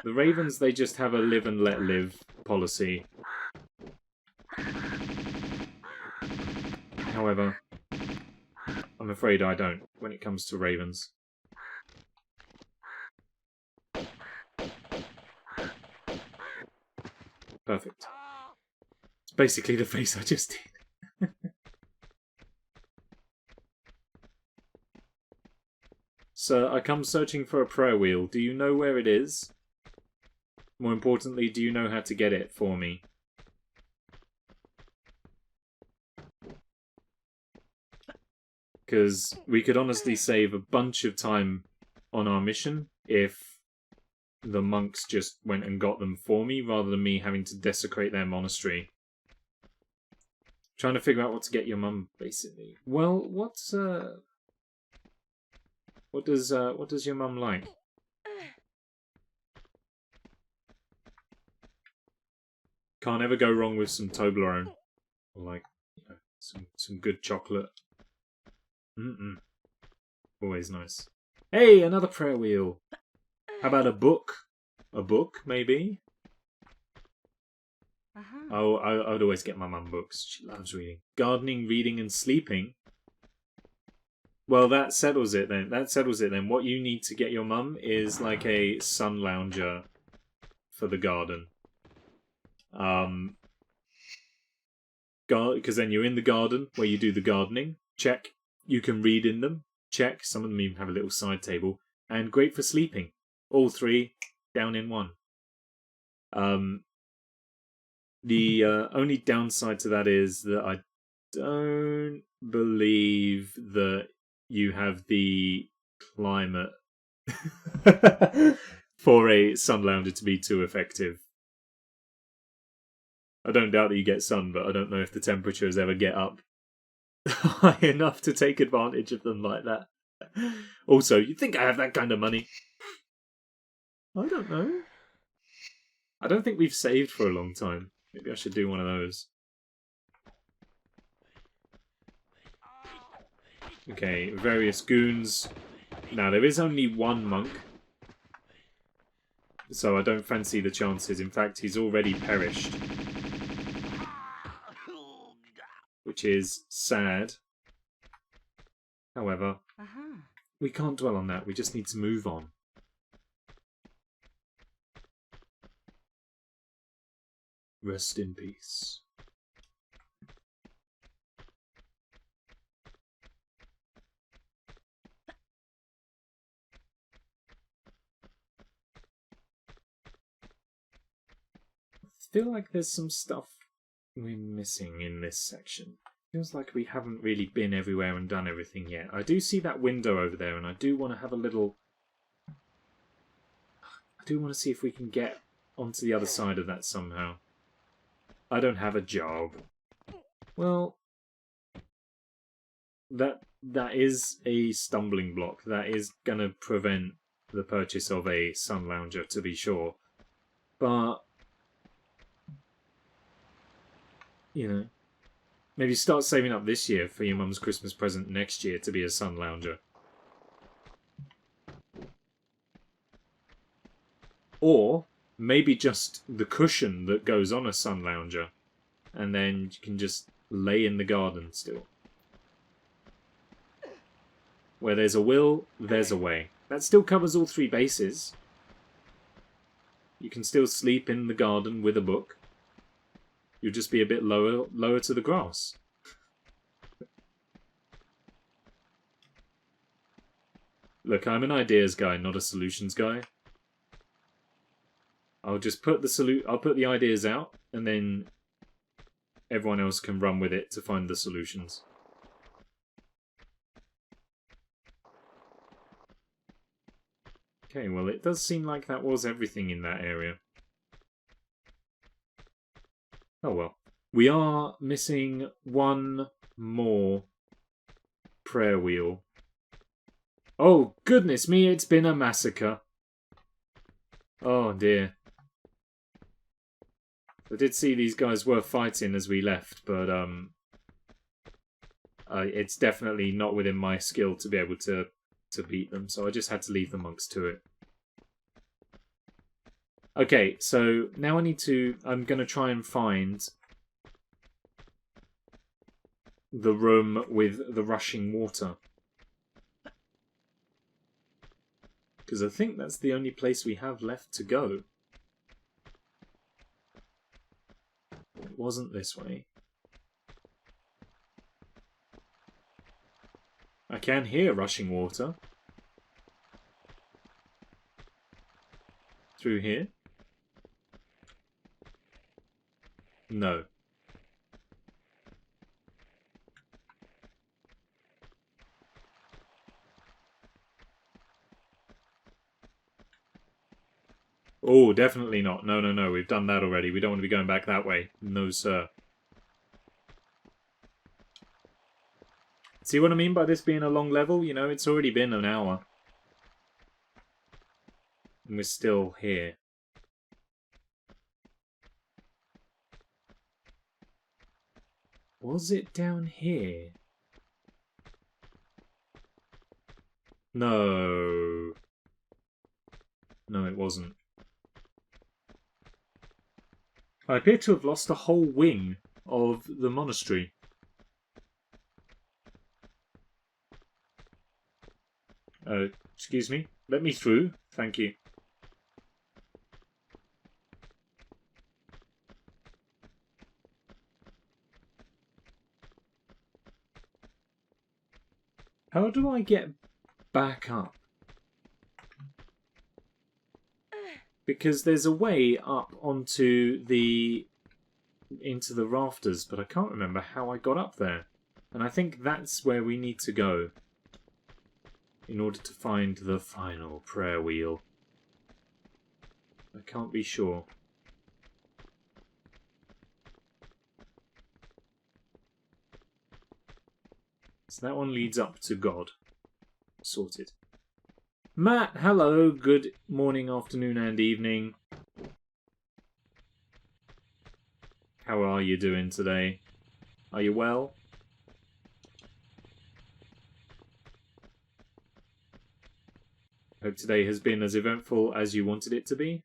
The ravens, they just have a live and let live policy. However, I'm afraid I don't when it comes to ravens. Perfect. It's basically the face I just did. Sir, I come searching for a prayer wheel. Do you know where it is? More importantly, do you know how to get it for me? Because we could honestly save a bunch of time on our mission if the monks just went and got them for me, rather than me having to desecrate their monastery. Trying to figure out what to get your mum, basically. Well, what does your mum like? Can't ever go wrong with some Toblerone. Or like, you know, some good chocolate. Always nice. Hey, another prayer wheel. How about a book? A book, maybe? Oh, I would always get my mum books. She loves reading. Gardening, reading, and sleeping. Well, that settles it then. What you need to get your mum is like a sun lounger for the garden. Because then you're in the garden where you do the gardening. Check. You can read in them. Check. Some of them even have a little side table. And great for sleeping. All three down in one. The only downside to that is that I don't believe that you have the climate for a sun lounger to be too effective. I don't doubt that you get sun, but I don't know if the temperatures ever get up high enough to take advantage of them like that. Also, you'd think I have that kind of money. I don't know. I don't think we've saved for a long time. Maybe I should do one of those. Okay, various goons. Now, there is only one monk. So I don't fancy the chances. In fact, he's already perished. Which is sad. However, we can't dwell on that. We just need to move on. Rest in peace. I feel like there's some stuff we're missing in this section. Feels like we haven't really been everywhere and done everything yet. I do see that window over there, and I do want to have a little... I do want to see if we can get onto the other side of that somehow. I don't have a job. Well, that that is a stumbling block. That is going to prevent the purchase of a sun lounger, to be sure. But, you know, maybe start saving up this year for your mum's Christmas present next year to be a sun lounger. Or maybe just the cushion that goes on a sun lounger, and then you can just lay in the garden still. Where there's a will, there's a way. That still covers all three bases. You can still sleep in the garden with a book. You'll just be a bit lower to the grass. Look, I'm an ideas guy, not a solutions guy. I'll just put the ideas out, and then everyone else can run with it to find the solutions. Okay, well, it does seem like that was everything in that area. Oh well. We are missing one more prayer wheel. Oh, goodness me, it's been a massacre. Oh, dear. I did see these guys were fighting as we left, but it's definitely not within my skill to be able to beat them, so I just had to leave the monks to it. Okay, so now I'm going to try and find the room with the rushing water. Because I think that's the only place we have left to go. It wasn't this way. I can hear rushing water. Through here? No. Oh, definitely not. No, no, no. We've done that already. We don't want to be going back that way. No, sir. See what I mean by this being a long level? You know, it's already been an hour. And we're still here. Was it down here? No. No, it wasn't. I appear to have lost a whole wing of the monastery. Excuse me? Let me through. Thank you. How do I get back up? Because there's a way up into the rafters, but I can't remember how I got up there. And I think that's where we need to go in order to find the final prayer wheel. I can't be sure. So that one leads up to God. Sorted. Matt, hello. Good morning, afternoon, and evening. How are you doing today? Are you well? Hope today has been as eventful as you wanted it to be.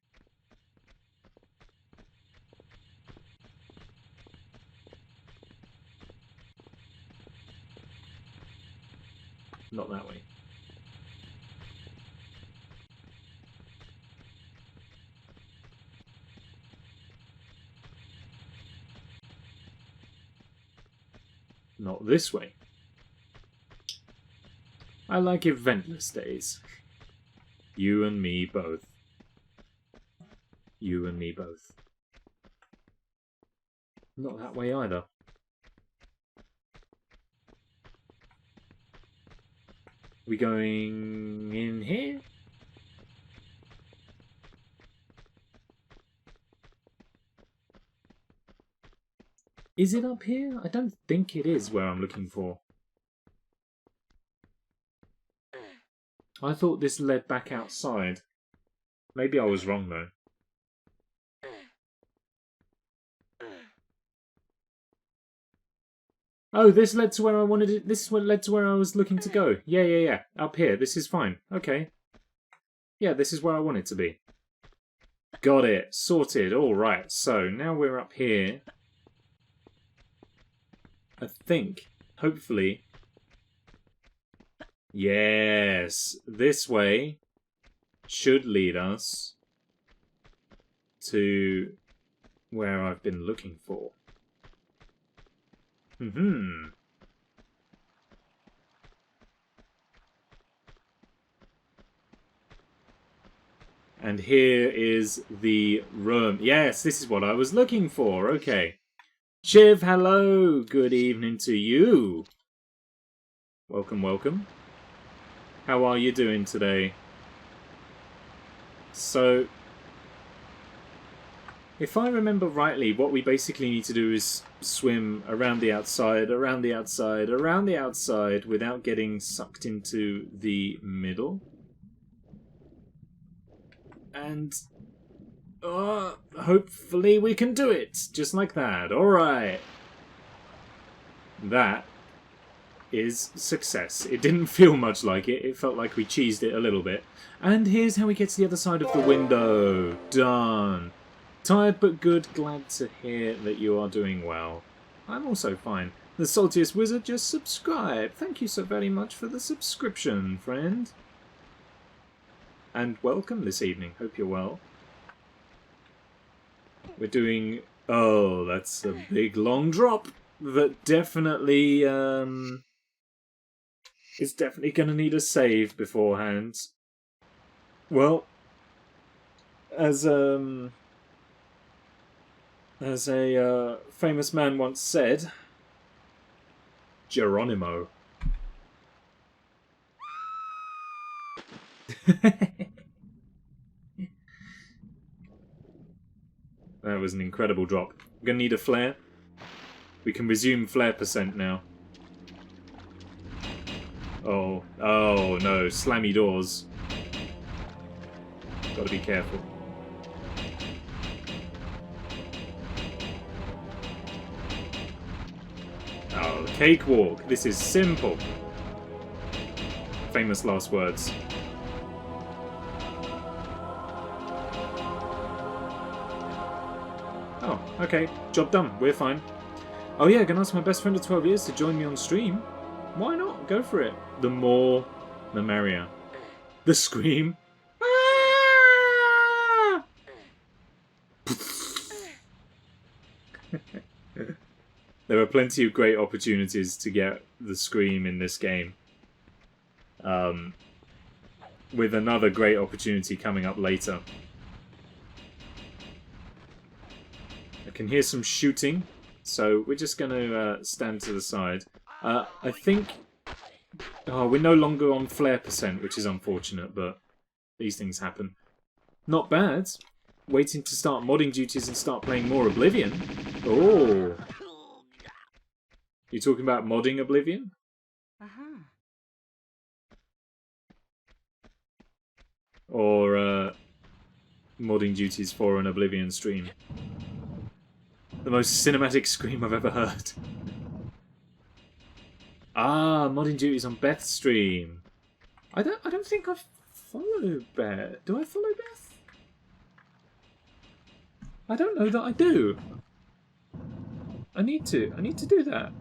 Not that way. Not this way. I like eventless days. You and me both. You and me both. Not that way either. We going in here? Is it up here? I don't think it is where I'm looking for. I thought this led back outside. Maybe I was wrong, though. Oh, this led to where I wanted it. This is what led to where I was looking to go. Yeah. Up here. This is fine. Okay. Yeah, this is where I want it to be. Got it. Sorted. All right. So, now we're up here. I think, hopefully... Yes. This way should lead us to where I've been looking for. And here is the room. Yes, this is what I was looking for. Okay. Shiv, hello. Good evening to you. Welcome, welcome. How are you doing today? So, if I remember rightly, what we basically need to do is swim around the outside, around the outside, around the outside, without getting sucked into the middle. And hopefully we can do it, just like that. Alright. That is success. It didn't feel much like it. It felt like we cheesed it a little bit. And here's how we get to the other side of the window. Done. Tired but good. Glad to hear that you are doing well. I'm also fine. The Saltiest Wizard just subscribed. Thank you so very much for the subscription, friend. And welcome this evening. Hope you're well. We're doing... Oh, that's a big long drop. That definitely... is definitely going to need a save beforehand. Well, as a famous man once said, Geronimo. That was an incredible drop. I'm going to need a flare. We can resume flare percent now. Oh no, slammy doors. Gotta be careful. Oh, cakewalk. This is simple. Famous last words. Oh, okay. Job done. We're fine. Oh yeah, gonna ask my best friend of 12 years to join me on stream. Why not? Go for it. The more, the merrier. The scream. Ah! There are plenty of great opportunities to get the scream in this game. With another great opportunity coming up later. I can hear some shooting, so we're just going to stand to the side. I think... Oh, we're no longer on flare percent, which is unfortunate, but these things happen. Not bad. Waiting to start modding duties and start playing more Oblivion. Oh. You talking about modding Oblivion? Or modding duties for an Oblivion stream? The most cinematic scream I've ever heard. Ah, modding duties on Beth's stream. I don't think I follow Beth. Do I follow Beth? I don't know that I do. I need to do that.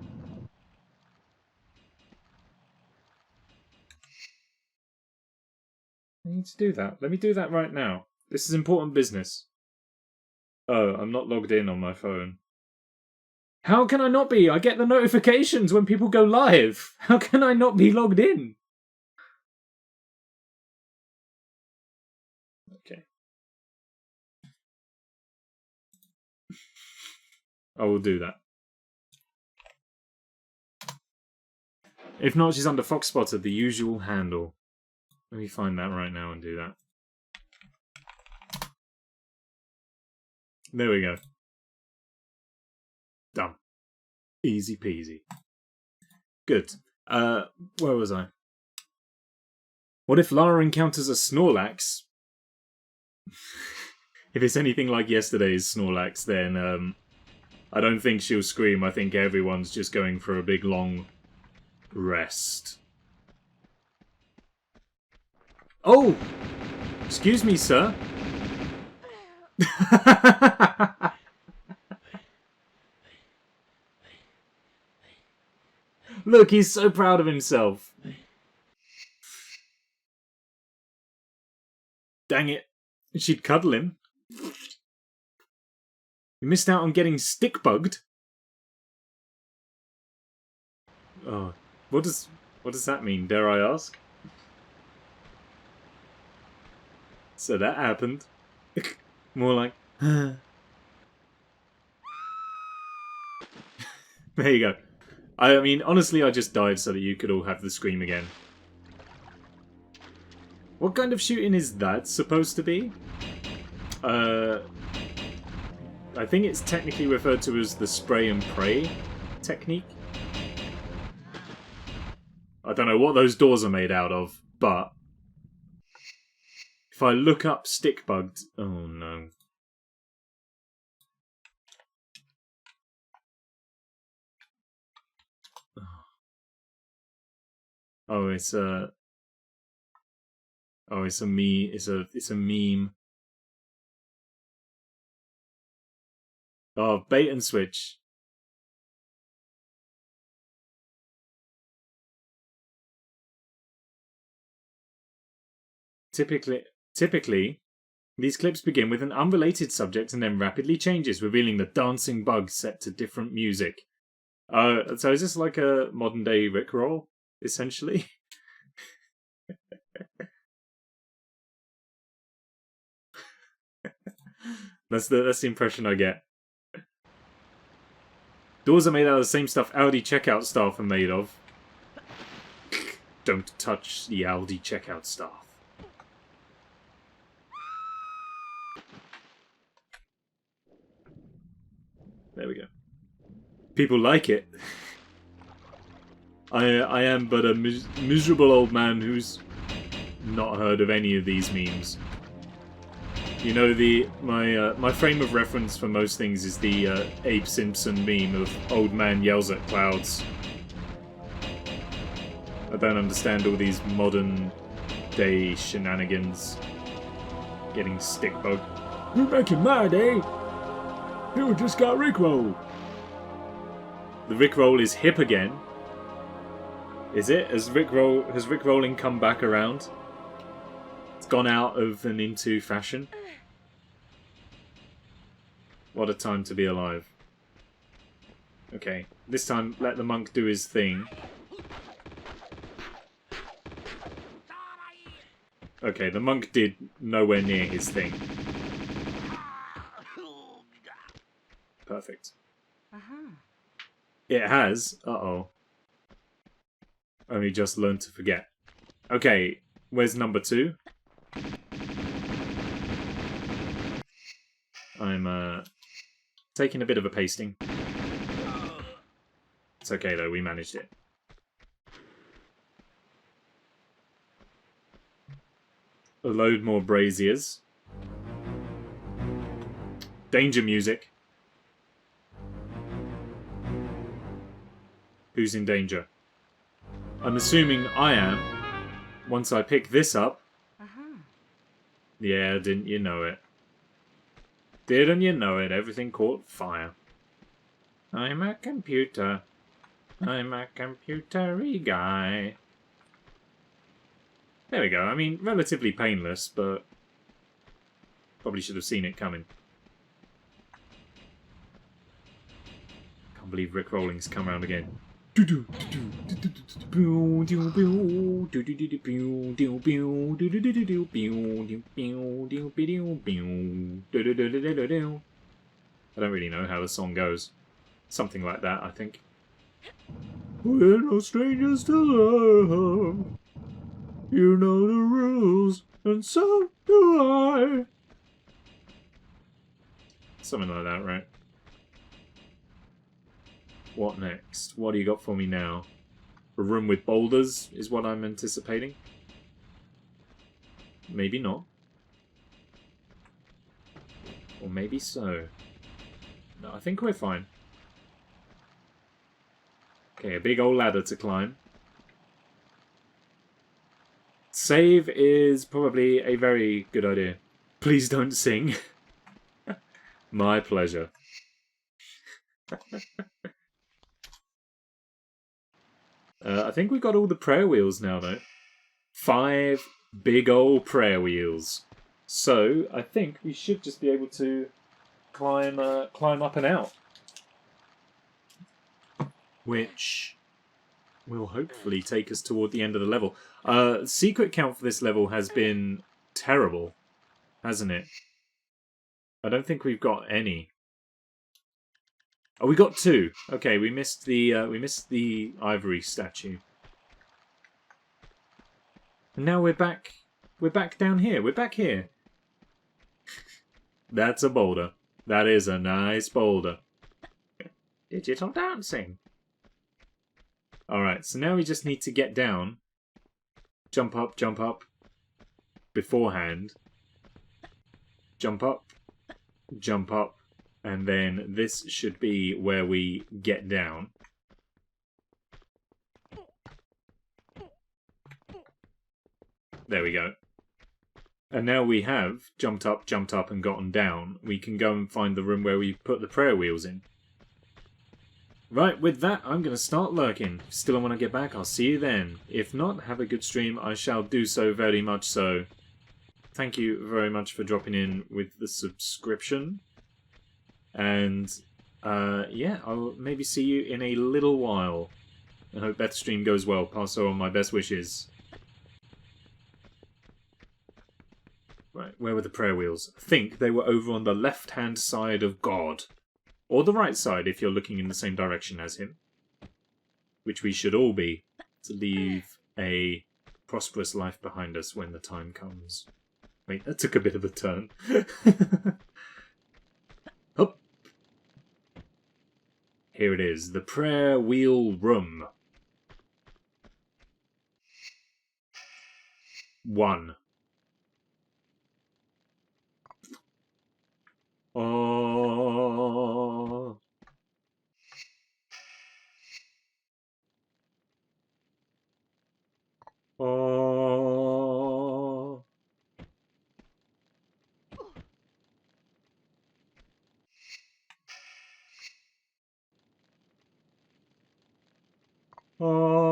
I need to do that. Let me do that right now. This is important business. Oh, I'm not logged in on my phone. How can I not be? I get the notifications when people go live. How can I not be logged in? Okay. I will do that. If not, she's under Foxspotter, the usual handle. Let me find that right now and do that. There we go. Done. Easy peasy. Good. Where was I? What if Lara encounters a Snorlax? If it's anything like yesterday's Snorlax, then I don't think she'll scream. I think everyone's just going for a big long rest. Oh! Excuse me, sir. Look, he's so proud of himself. Dang it. She'd cuddle him. You missed out on getting stick-bugged. Oh, what does that mean, dare I ask? So that happened. More like... There you go. I mean, honestly, I just died so that you could all have the scream again. What kind of shooting is that supposed to be? I think it's technically referred to as the spray and pray technique. I don't know what those doors are made out of, but if I look up stick bugged... Oh no. Oh, it's a... Oh, it's a meme. Oh, bait and switch. Typically, these clips begin with an unrelated subject and then rapidly changes, revealing the dancing bug set to different music. So is this like a modern day Rickroll, essentially? That's the impression I get. Doors are made out of the same stuff Aldi checkout staff are made of. Don't touch the Aldi checkout staff. There we go. People like it. I am but a miserable old man who's not heard of any of these memes. You know, my frame of reference for most things is the Abe Simpson meme of old man yells at clouds. I don't understand all these modern day shenanigans. Getting stick bugged. You're making mad, eh? You just got Rickrolled. The Rickroll is hip again. Is it? Has Rickrolling come back around? It's gone out of and into fashion. What a time to be alive. Okay, this time let the monk do his thing. Okay, the monk did nowhere near his thing. Perfect. It has. Uh-oh. Only just learned to forget. Okay, where's number 2? I'm taking a bit of a pasting. It's okay though, we managed it. A load more braziers. Danger music. Who's in danger? I'm assuming I am. Once I pick this up. Yeah, didn't you know it? Didn't you know it? Everything caught fire. I'm a computer. I'm a computery guy. There we go. I mean, relatively painless, but probably should have seen it coming. Can't believe Rickrolling's come around again. I don't really know how the song goes. Something like that, I think. We're no strangers to love. You know the rules, and so do I. Something like that, right? What next? What do you got for me now? A room with boulders is what I'm anticipating. Maybe not. Or maybe so. No, I think we're fine. Okay, a big old ladder to climb. Save is probably a very good idea. Please don't sing. My pleasure. I think we got all the prayer wheels now, though. 5 big old prayer wheels. So, I think we should just be able to climb up and out. Which will hopefully take us toward the end of the level. Secret count for this level has been terrible, hasn't it? I don't think we've got any. Oh, we got 2. Okay, we missed the ivory statue. And now we're back down here. We're back here. That's a boulder. That is a nice boulder. Digital dancing. Alright, so now we just need to get down. Jump up. Beforehand. Jump up. And then this should be where we get down. There we go. And now we have jumped up, and gotten down. We can go and find the room where we put the prayer wheels in. Right, with that, I'm going to start lurking. Still, when I get back, I'll see you then. If not, have a good stream. I shall do so very much so. Thank you very much for dropping in with the subscription. And, yeah, I'll maybe see you in a little while. I hope that stream goes well. Pass on my best wishes. Right, where were the prayer wheels? I think they were over on the left-hand side of God. Or the right side, if you're looking in the same direction as him. Which we should all be, to leave a prosperous life behind us when the time comes. Wait, that took a bit of a turn. Up. Here it is, the prayer wheel room. 1. Oh. Oh. Oh.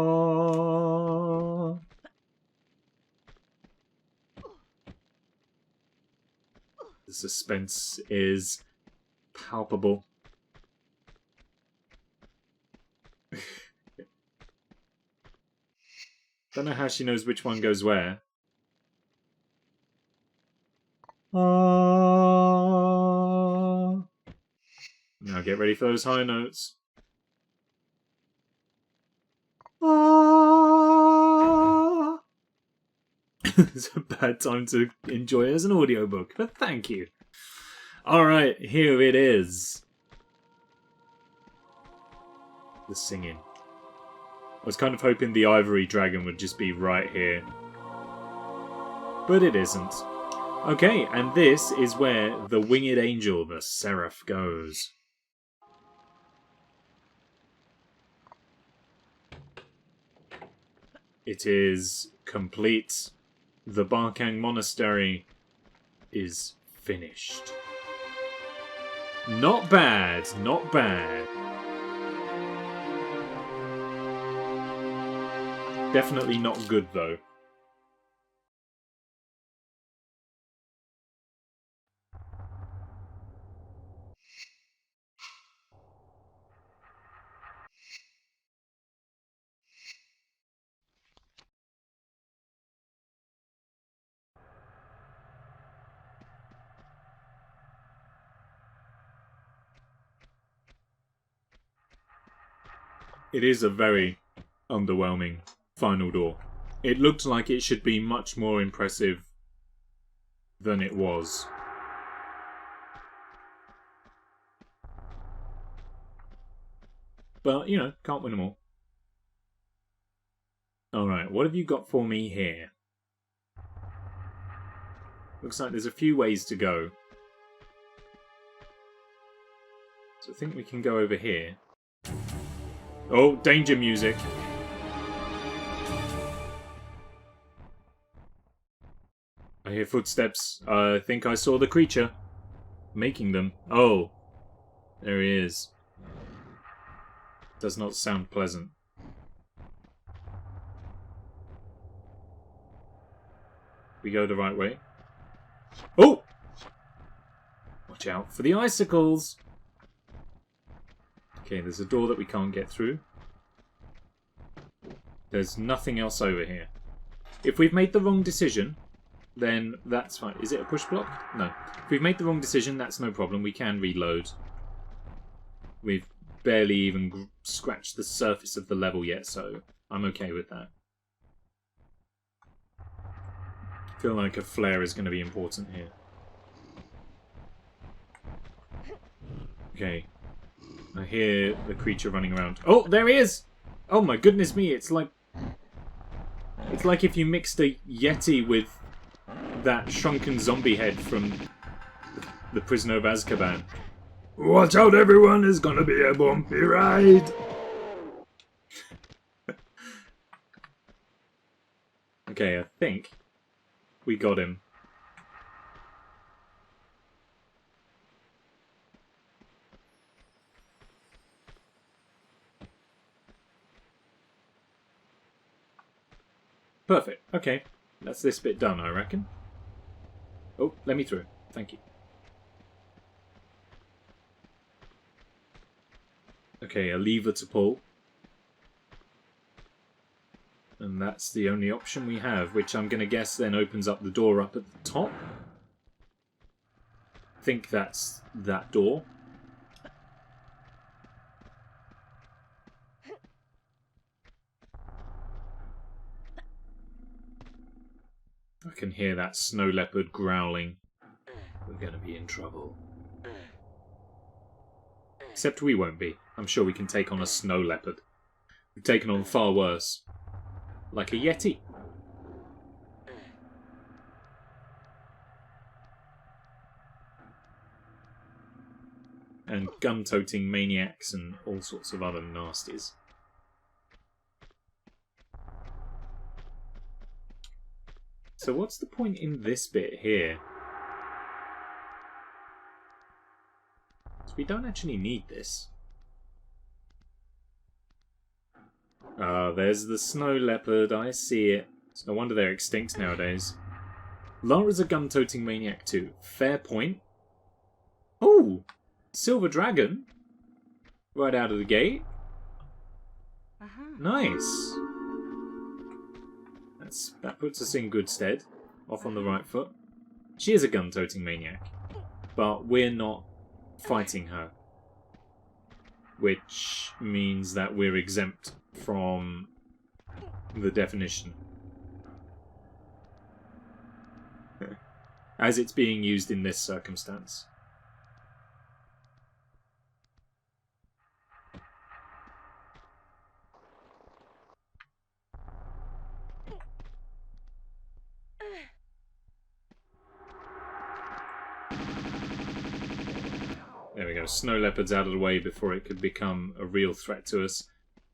The suspense is palpable. Don't know how she knows which one goes where. Now get ready for those high notes. It's a bad time to enjoy it as an audiobook, but thank you. Alright, here it is. The singing. I was kind of hoping the ivory dragon would just be right here. But it isn't. Okay, and this is where the winged angel, the seraph, goes. It is complete. The Barkang monastery is finished. Not bad, not bad. Definitely not good, though. It is a very underwhelming final door. It looked like it should be much more impressive than it was. But, you know, can't win them all. Alright, what have you got for me here? Looks like there's a few ways to go. So I think we can go over here. Oh, danger music. I hear footsteps. I think I saw the creature. Making them. Oh. There he is. Does not sound pleasant. We go the right way. Oh! Watch out for the icicles! Okay, there's a door that we can't get through. There's nothing else over here. If we've made the wrong decision, then that's fine. Is it a push block? No. If we've made the wrong decision, that's no problem. We can reload. We've barely even scratched the surface of the level yet, so I'm okay with that. I feel like a flare is going to be important here. Okay. I hear the creature running around. Oh, there he is! Oh my goodness me, it's like if you mixed a Yeti with that shrunken zombie head from The Prisoner of Azkaban. Watch out everyone, it's gonna be a bumpy ride! Okay, I think we got him. Perfect. Okay. That's this bit done, I reckon. Oh, let me through. Thank you. Okay, a lever to pull. And that's the only option we have, which I'm going to guess then opens up the door up at the top. I think that's that door. I can hear that snow leopard growling. We're going to be in trouble. Except we won't be. I'm sure we can take on a snow leopard. We've taken on far worse. Like a Yeti. And gun-toting maniacs and all sorts of other nasties. So what's the point in this bit here? So we don't actually need this. Ah, there's the snow leopard. I see it. It's no wonder they're extinct nowadays. Lara's a gun-toting maniac too. Fair point. Oh! Silver dragon? Right out of the gate. Nice. That puts us in good stead. Off on the right foot. She is a gun-toting maniac. But we're not fighting her. Which means that we're exempt from the definition. As it's being used in this circumstance. There we go, snow leopard's out of the way before it could become a real threat to us.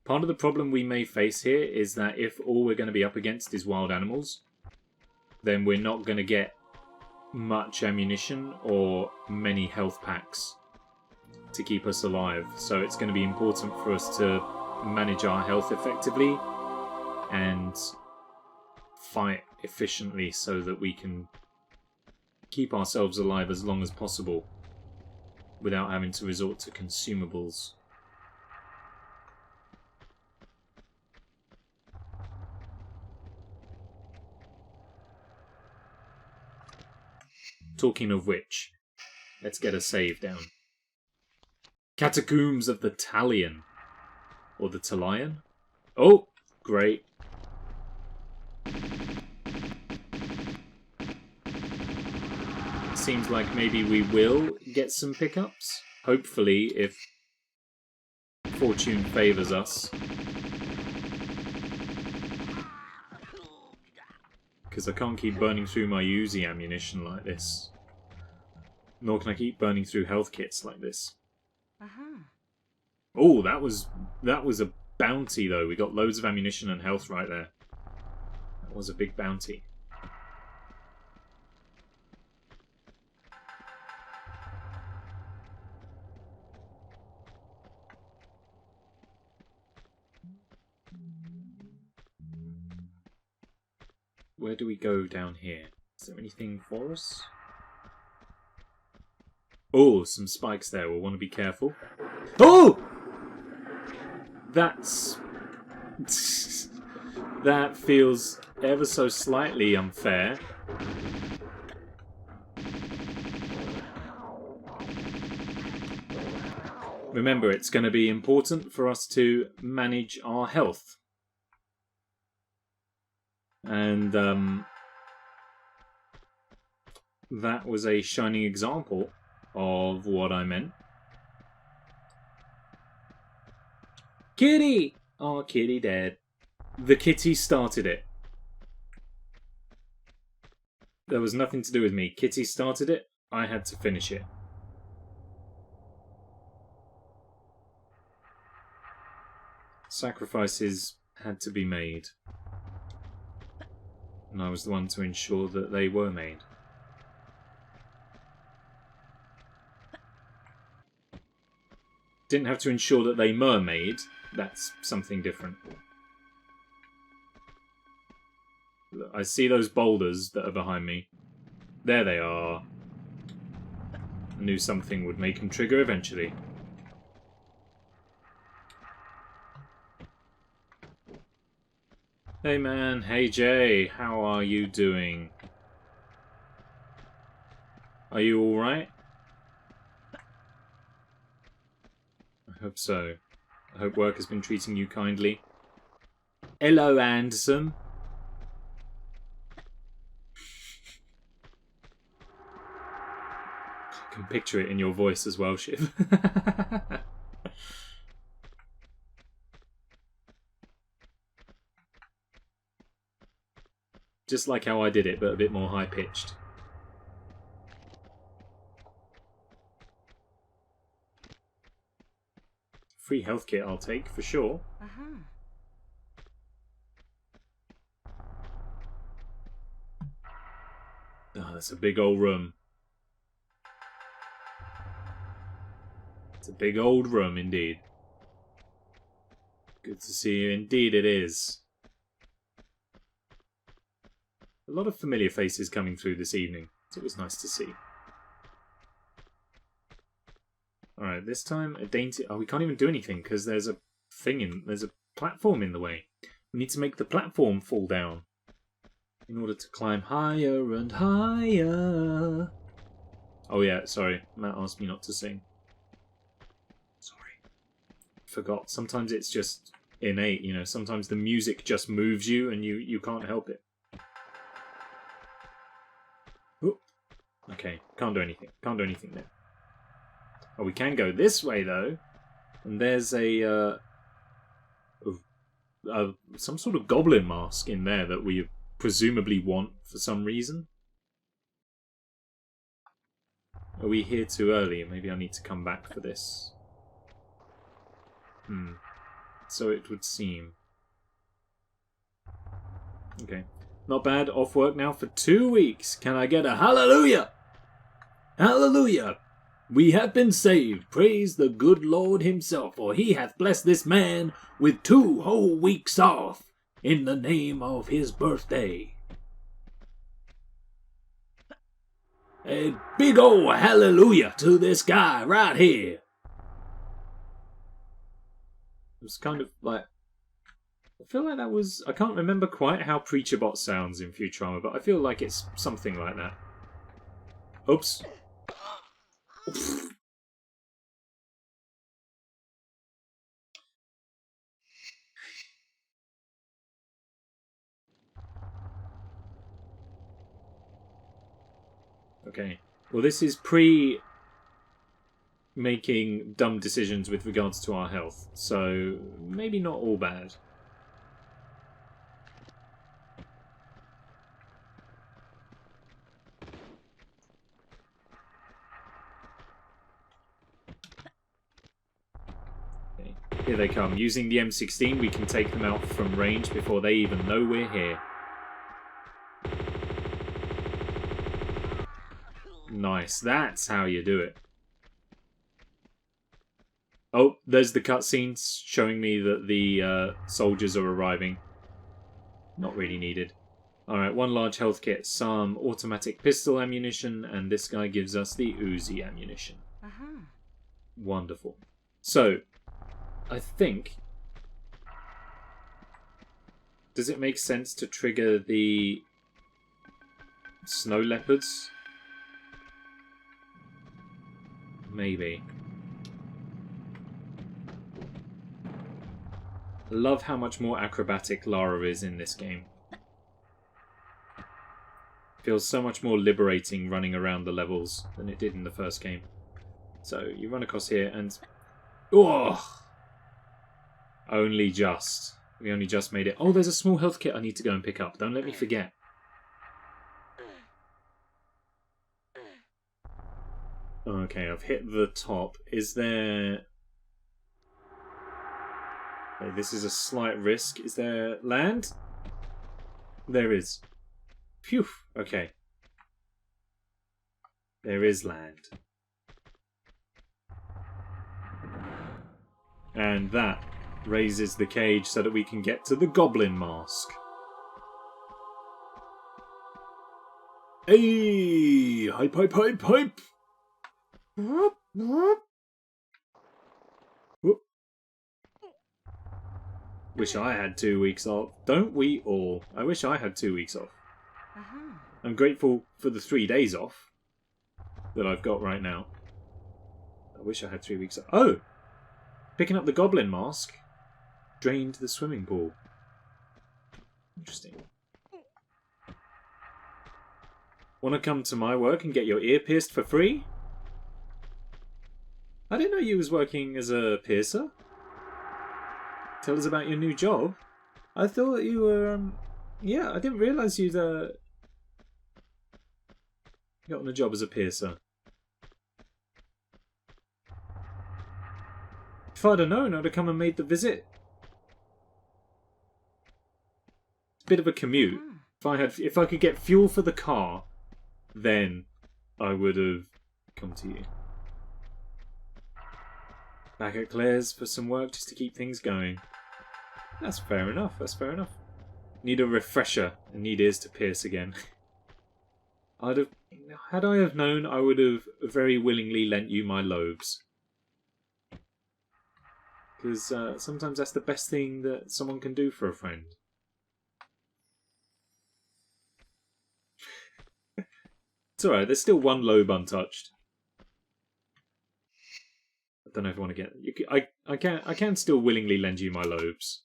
Part of the problem we may face here is that if all we're going to be up against is wild animals, then we're not going to get much ammunition or many health packs to keep us alive. So it's going to be important for us to manage our health effectively and fight efficiently so that we can keep ourselves alive as long as possible without having to resort to consumables. Talking of which, let's get a save down. Catacombs of the Talion. Or the Talion? Oh, great. Seems like maybe we will get some pickups. Hopefully, if fortune favours us. because I can't keep burning through my Uzi ammunition like this. Nor can I keep burning through health kits like this. Oh, that was a bounty though. We got loads of ammunition and health right there. That was a big bounty. Where do we go down here? Is there anything for us? Oh, some spikes there. We'll want to be careful. Oh! That's... that feels ever so slightly unfair. Remember, it's going to be important for us to manage our health. And that was a shining example of what I meant. Kitty! Oh, Kitty dead. The kitty started it. There was nothing to do with me. Kitty started it. I had to finish it. Sacrifices had to be made. And I was the one to ensure that they were made. Didn't have to ensure that they were made. That's something different. Look, I see those boulders that are behind me. There they are. I knew something would make them trigger eventually. Hey man, hey Jay, how are you doing? Are you alright? I hope so. I hope work has been treating you kindly. Hello, Anderson. I can picture it in your voice as well, Shiv. Just like how I did it, but a bit more high-pitched. Free health kit I'll take, for sure. Oh, that's a big old room. It's a big old room, indeed. Good to see you. Indeed it is. A lot of familiar faces coming through this evening. It's always nice to see. Alright, this time a dainty... Oh, we can't even do anything because there's a thing in... There's a platform in the way. We need to make the platform fall down in order to climb higher and higher. Oh yeah, sorry. Matt asked me not to sing. Sorry. Forgot. Sometimes it's just innate, you know. Sometimes the music just moves you and you can't help it. Okay, can't do anything. Can't do anything there. Oh, we can go this way though, and there's some sort of goblin mask in there that we presumably want for some reason. Are we here too early? Maybe I need to come back for this. So it would seem. Okay. Not bad. Off work now for 2 weeks. Can I get a hallelujah? Hallelujah! We have been saved. Praise the good Lord himself, for he hath blessed this man with 2 whole weeks off in the name of his birthday. A big old hallelujah to this guy right here. It was kind of like... I feel like that was... I can't remember quite how PreacherBot sounds in Futurama, but I feel like it's something like that. Oops. Okay. Well, this is pre-making dumb decisions with regards to our health, so maybe not all bad. Here they come. Using the M16, we can take them out from range before they even know we're here. Nice. That's how you do it. Oh, there's the cutscene showing me that the soldiers are arriving. Not really needed. Alright, one large health kit, some automatic pistol ammunition, and this guy gives us the Uzi ammunition. Wonderful. So, I think... Does it make sense to trigger the snow leopards? Maybe. Love how much more acrobatic Lara is in this game. Feels so much more liberating running around the levels than it did in the first game. So you run across here and... Oh! Only just. We only just made it. Oh, there's a small health kit I need to go and pick up. Don't let me forget. Okay, I've hit the top. Is there... Okay, this is a slight risk. Is there land? There is. Phew. Okay. There is land. And that raises the cage so that we can get to the goblin mask. Hey! Hype, hype, hype, hype! Whoop, whoop. Whoop. Wish I had 2 weeks off. Don't we all? I wish I had 2 weeks off. I'm grateful for the 3 days off that I've got right now. I wish I had 3 weeks off. Oh! Picking up the goblin mask. Drained the swimming pool. Interesting. Want to come to my work and get your ear pierced for free? I didn't know you was working as a piercer. Tell us about your new job. I thought you were, yeah, I didn't realise you'd, gotten a job as a piercer. If I'd have known, I'd have come and made the visit. It's a bit of a commute. If I could get fuel for the car, then I would have come to you. Back at Claire's for some work just to keep things going. That's fair enough, that's fair enough. Need a refresher and need ears to pierce again. Had I have known, I would have very willingly lent you my loaves. Because sometimes that's the best thing that someone can do for a friend. It's alright, there's still one lobe untouched. I don't know if I want to get... I can still willingly lend you my lobes.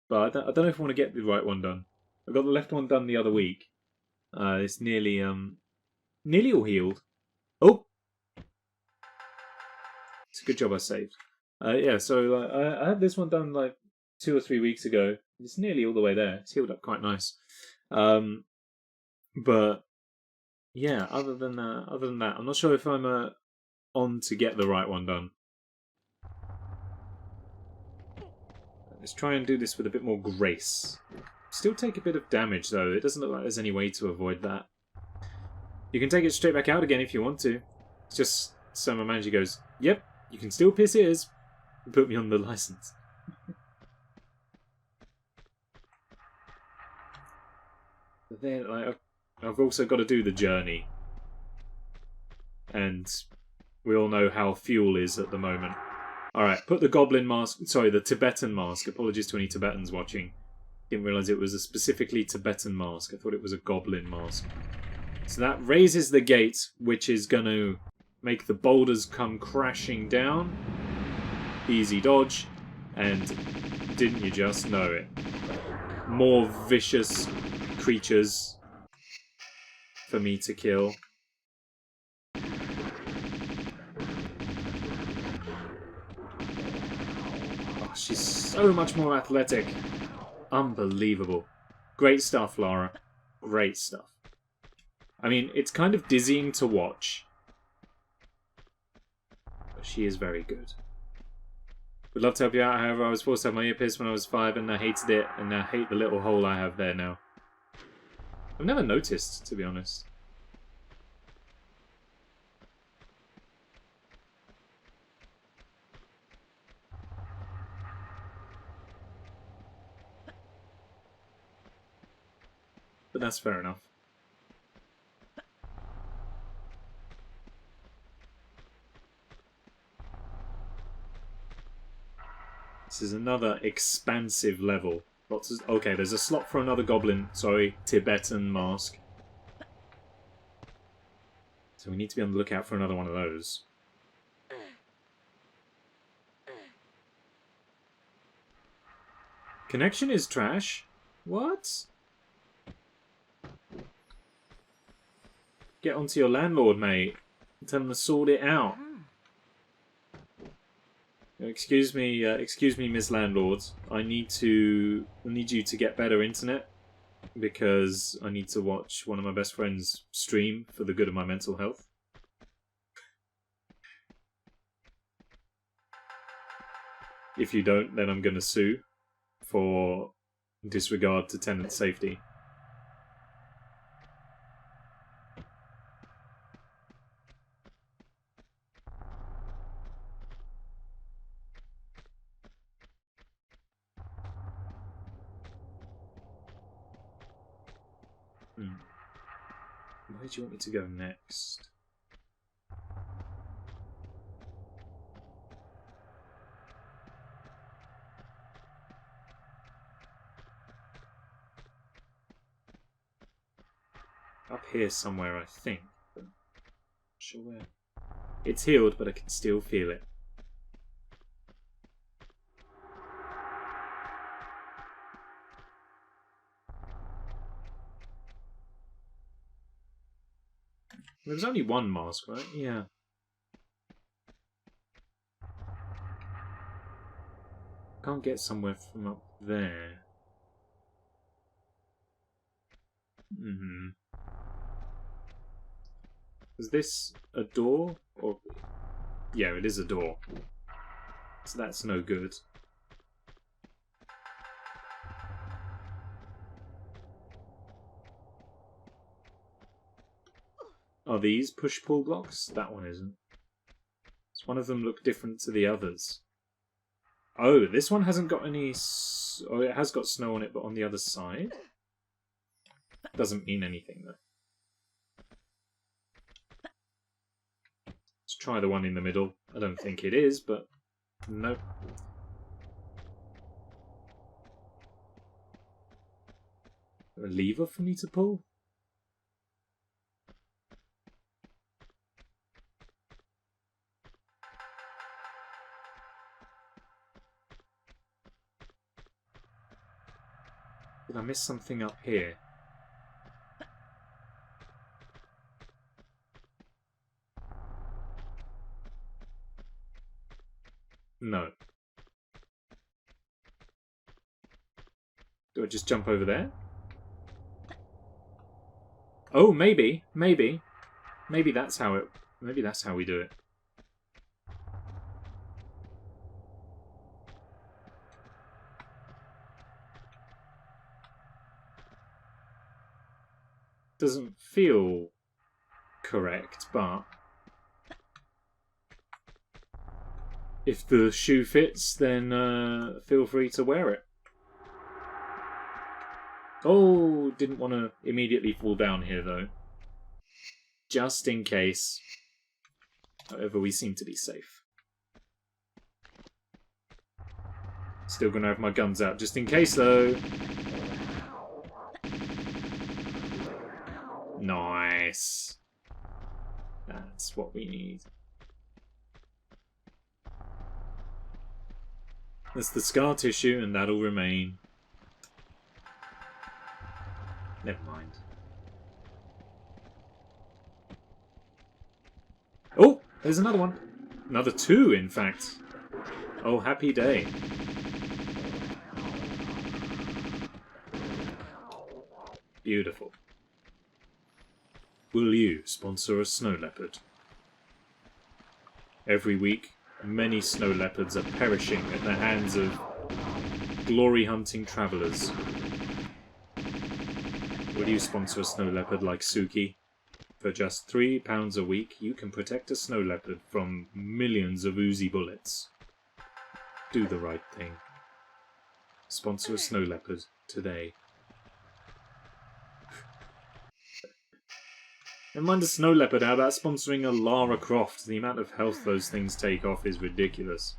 But I don't know if I want to get the right one done. I got the left one done the other week. It's nearly all healed. Oh! It's a good job I saved. Yeah, so I had this one done like 2 or 3 weeks ago. It's nearly all the way there. It's healed up quite nice. But yeah, other than that, I'm not sure if I'm on to get the right one done. Let's try and do this with a bit more grace. Still take a bit of damage though. It doesn't look like there's any way to avoid that. You can take it straight back out again if you want to. It's just so my manager goes, "Yep, you can still pierce ears." And put me on the license. But then I've also got to do the journey. And we all know how fuel is at the moment. Alright, put the goblin mask... Sorry, the Tibetan mask. Apologies to any Tibetans watching. Didn't realise it was a specifically Tibetan mask. I thought it was a goblin mask. So that raises the gate, which is going to make the boulders come crashing down. Easy dodge. And didn't you just know it? More vicious creatures for me to kill. She's so much more athletic. Unbelievable. Great stuff, Lara. Great stuff. I mean, it's kind of dizzying to watch. But she is very good. Would love to help you out, however, I was forced to have my ear pierced when I was 5 and I hated it, and I hate the little hole I have there now. I've never noticed, to be honest. But that's fair enough. This is another expansive level. Lots of, okay, there's a slot for another goblin, sorry, Tibetan mask. So we need to be on the lookout for another one of those. Connection is trash? What? Get onto your landlord, mate. Tell him to sort it out. Excuse me, Miss Landlord. I need you to get better internet because I need to watch one of my best friends stream for the good of my mental health. If you don't, then I'm going to sue for disregard to tenant safety. Where do you want me to go next? Up here somewhere, I think. But not sure where. It's healed, but I can still feel it. There was only one mask, right? Yeah. Can't get somewhere from up there. Is this a door? Or yeah, it is a door. So that's no good. Are these push-pull blocks? That one isn't. Does one of them look different to the others? Oh, this one hasn't got any... Oh, it has got snow on it, but on the other side? Doesn't mean anything, though. Let's try the one in the middle. I don't think it is, but... Nope. Is there a lever for me to pull? Did I miss something up here? No. Do I just jump over there? Oh, maybe. Maybe that's how it... Maybe that's how we do it. Doesn't feel correct, but if the shoe fits, then feel free to wear it. Oh, didn't want to immediately fall down here, though. Just in case. However, we seem to be safe. Still going to have my guns out just in case, though. Nice. That's what we need. That's the scar tissue, and that'll remain. Never mind. Oh, there's another one. Another two, in fact. Oh, happy day. Beautiful. Will you sponsor a snow leopard? Every week, many snow leopards are perishing at the hands of glory-hunting travellers. Will you sponsor a snow leopard like Suki? For just £3 a week, you can protect a snow leopard from millions of Uzi bullets. Do the right thing. Sponsor a snow leopard today. Never mind a snow leopard, how about sponsoring a Lara Croft? The amount of health those things take off is ridiculous.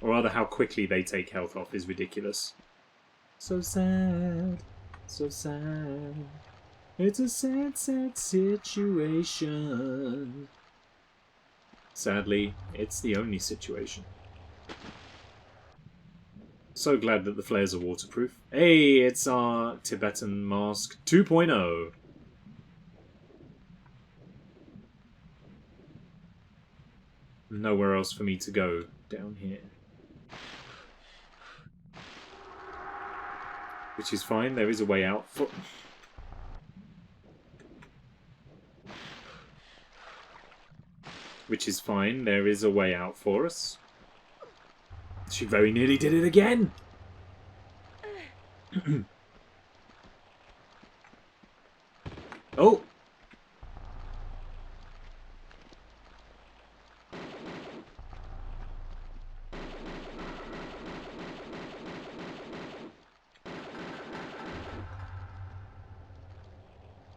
Or rather, how quickly they take health off is ridiculous. So sad. So sad. It's a sad, sad situation. Sadly, it's the only situation. So glad that the flares are waterproof. Hey, it's our Tibetan Mask 2.0. Nowhere else for me to go down here. Which is fine, there is a way out for... Which is fine, there is a way out for us. She very nearly did it again! Oh!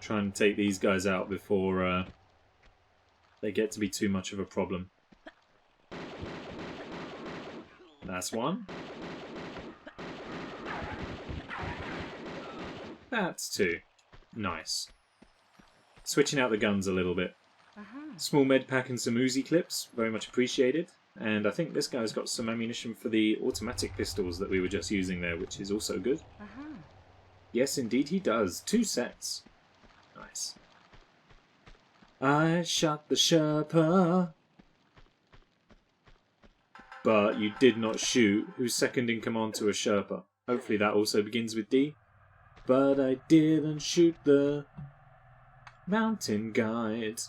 Trying to take these guys out before they get to be too much of a problem. That's one. That's two. Nice. Switching out the guns a little bit. Small med pack and some Uzi clips, very much appreciated. And I think this guy's got some ammunition for the automatic pistols that we were just using there, which is also good. Yes, indeed he does. 2 sets. Nice. I shot the Sherpa. But you did not shoot. Who's second in command to a Sherpa? Hopefully that also begins with D. But I didn't shoot the mountain guide.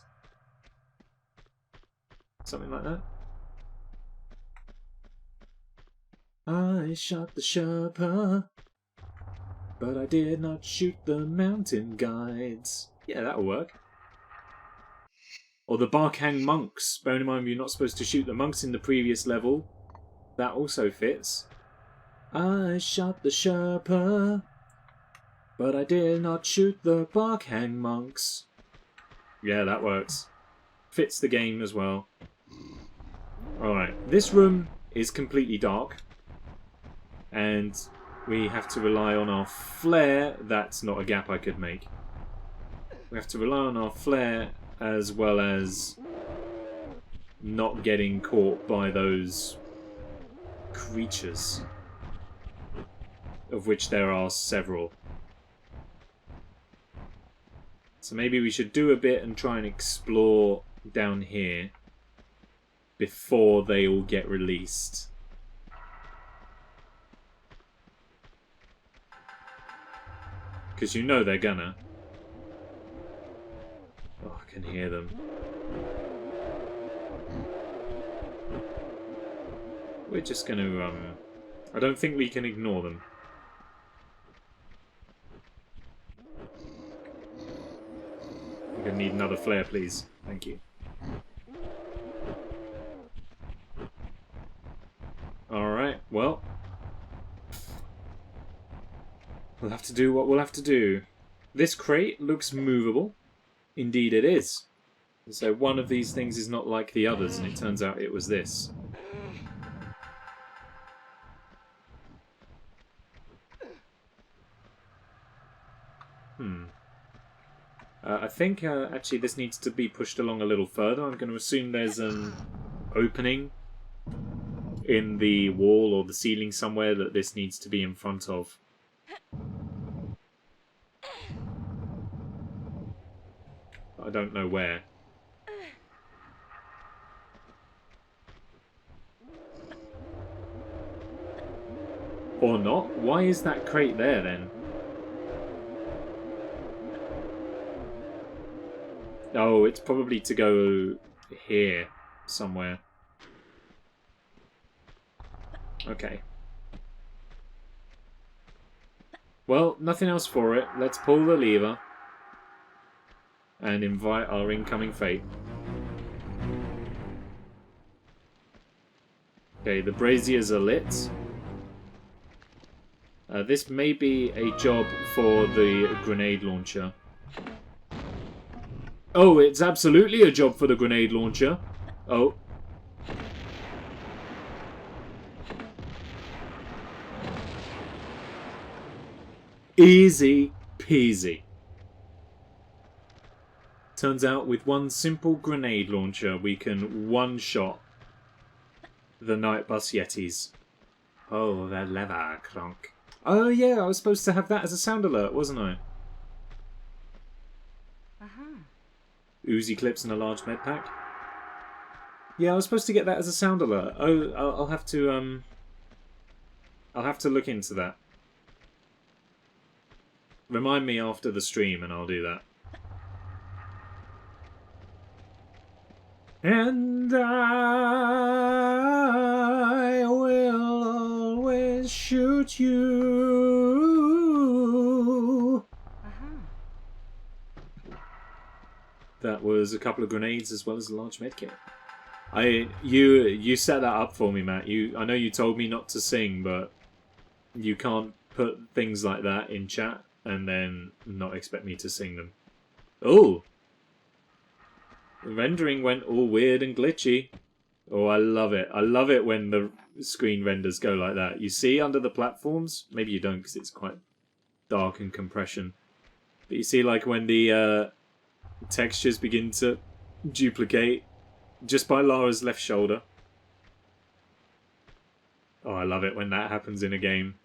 Something like that. I shot the Sherpa. But I did not shoot the mountain guides. Yeah, that'll work. Or the Barkhang monks. Bearing in mind you're not supposed to shoot the monks in the previous level. That also fits. I shot the Sherpa. But I did not shoot the Barkhang monks. Yeah, that works. Fits the game as well. Alright, this room is completely dark. And we have to rely on our flare. That's not a gap I could make. We have to rely on our flare as well as not getting caught by those creatures, of which there are several. So maybe we should do a bit and try and explore down here before they all get released. Because you know they're gonna. Oh, I can hear them. We're just gonna, I don't think we can ignore them. We're gonna need another flare, please. Thank you. Alright, well. We'll have to do what we'll have to do. This crate looks movable. Indeed it is. So one of these things is not like the others, and it turns out it was this. I think actually this needs to be pushed along a little further. I'm going to assume there's an opening in the wall or the ceiling somewhere that this needs to be in front of. I don't know where. Or not? Why is that crate there then? Oh, it's probably to go here somewhere. Okay. Well, nothing else for it. Let's pull the lever and invite our incoming fate. Okay, the braziers are lit. This may be a job for the grenade launcher. Oh, it's absolutely a job for the grenade launcher. Oh. Easy peasy. Turns out with one simple grenade launcher we can one-shot the Night Bus Yetis. Oh, the lever cronk. Oh yeah, I was supposed to have that as a sound alert, wasn't I? Uzi clips and a large med pack. Yeah, I was supposed to get that as a sound alert. Oh, I'll have to look into that. Remind me after the stream and I'll do that. And I will always shoot you. That was a couple of grenades as well as a large medkit. You set that up for me, Matt. I know you told me not to sing, but you can't put things like that in chat and then not expect me to sing them. Oh! The rendering went all weird and glitchy. Oh, I love it. I love it when the screen renders go like that. You see under the platforms? Maybe you don't because it's quite dark and compression. But you see like when the textures begin to duplicate just by Lara's left shoulder. Oh, I love it when that happens in a game.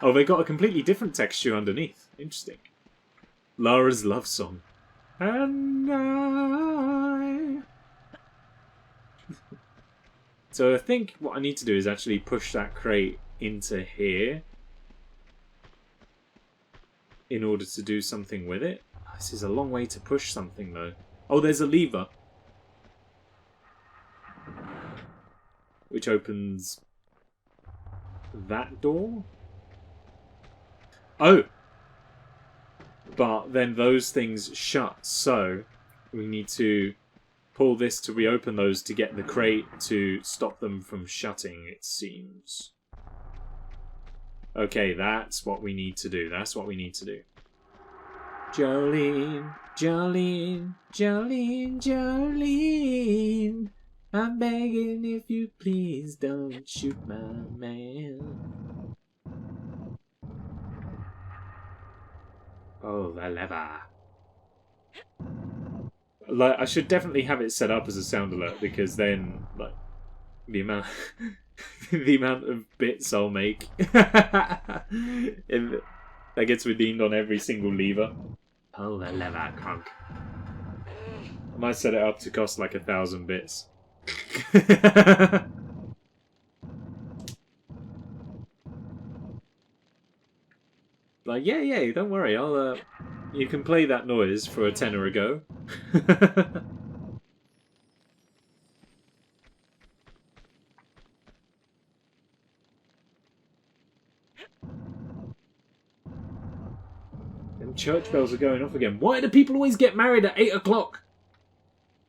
Oh, they got a completely different texture underneath. Interesting. Lara's love song. And I... So I think what I need to do is actually push that crate into here in order to do something with it. This is a long way to push something though. Oh, there's a lever. Which opens that door? Oh! But then those things shut, so we need to pull this to reopen those to get the crate to stop them from shutting, it seems. Okay, that's what we need to do. That's what we need to do. Jolene, Jolene, Jolene, Jolene. I'm begging if you please don't shoot my man. Oh, the lever. Like, I should definitely have it set up as a sound alert because then, like, the amount, the amount of bits I'll make, that gets redeemed on every single lever. Oh, the lever, conk. I might set it up to cost like 1,000 bits. Like, yeah, don't worry, I'll, you can play that noise for a tenner a go. And church bells are going off again. Why do people always get married at 8 o'clock?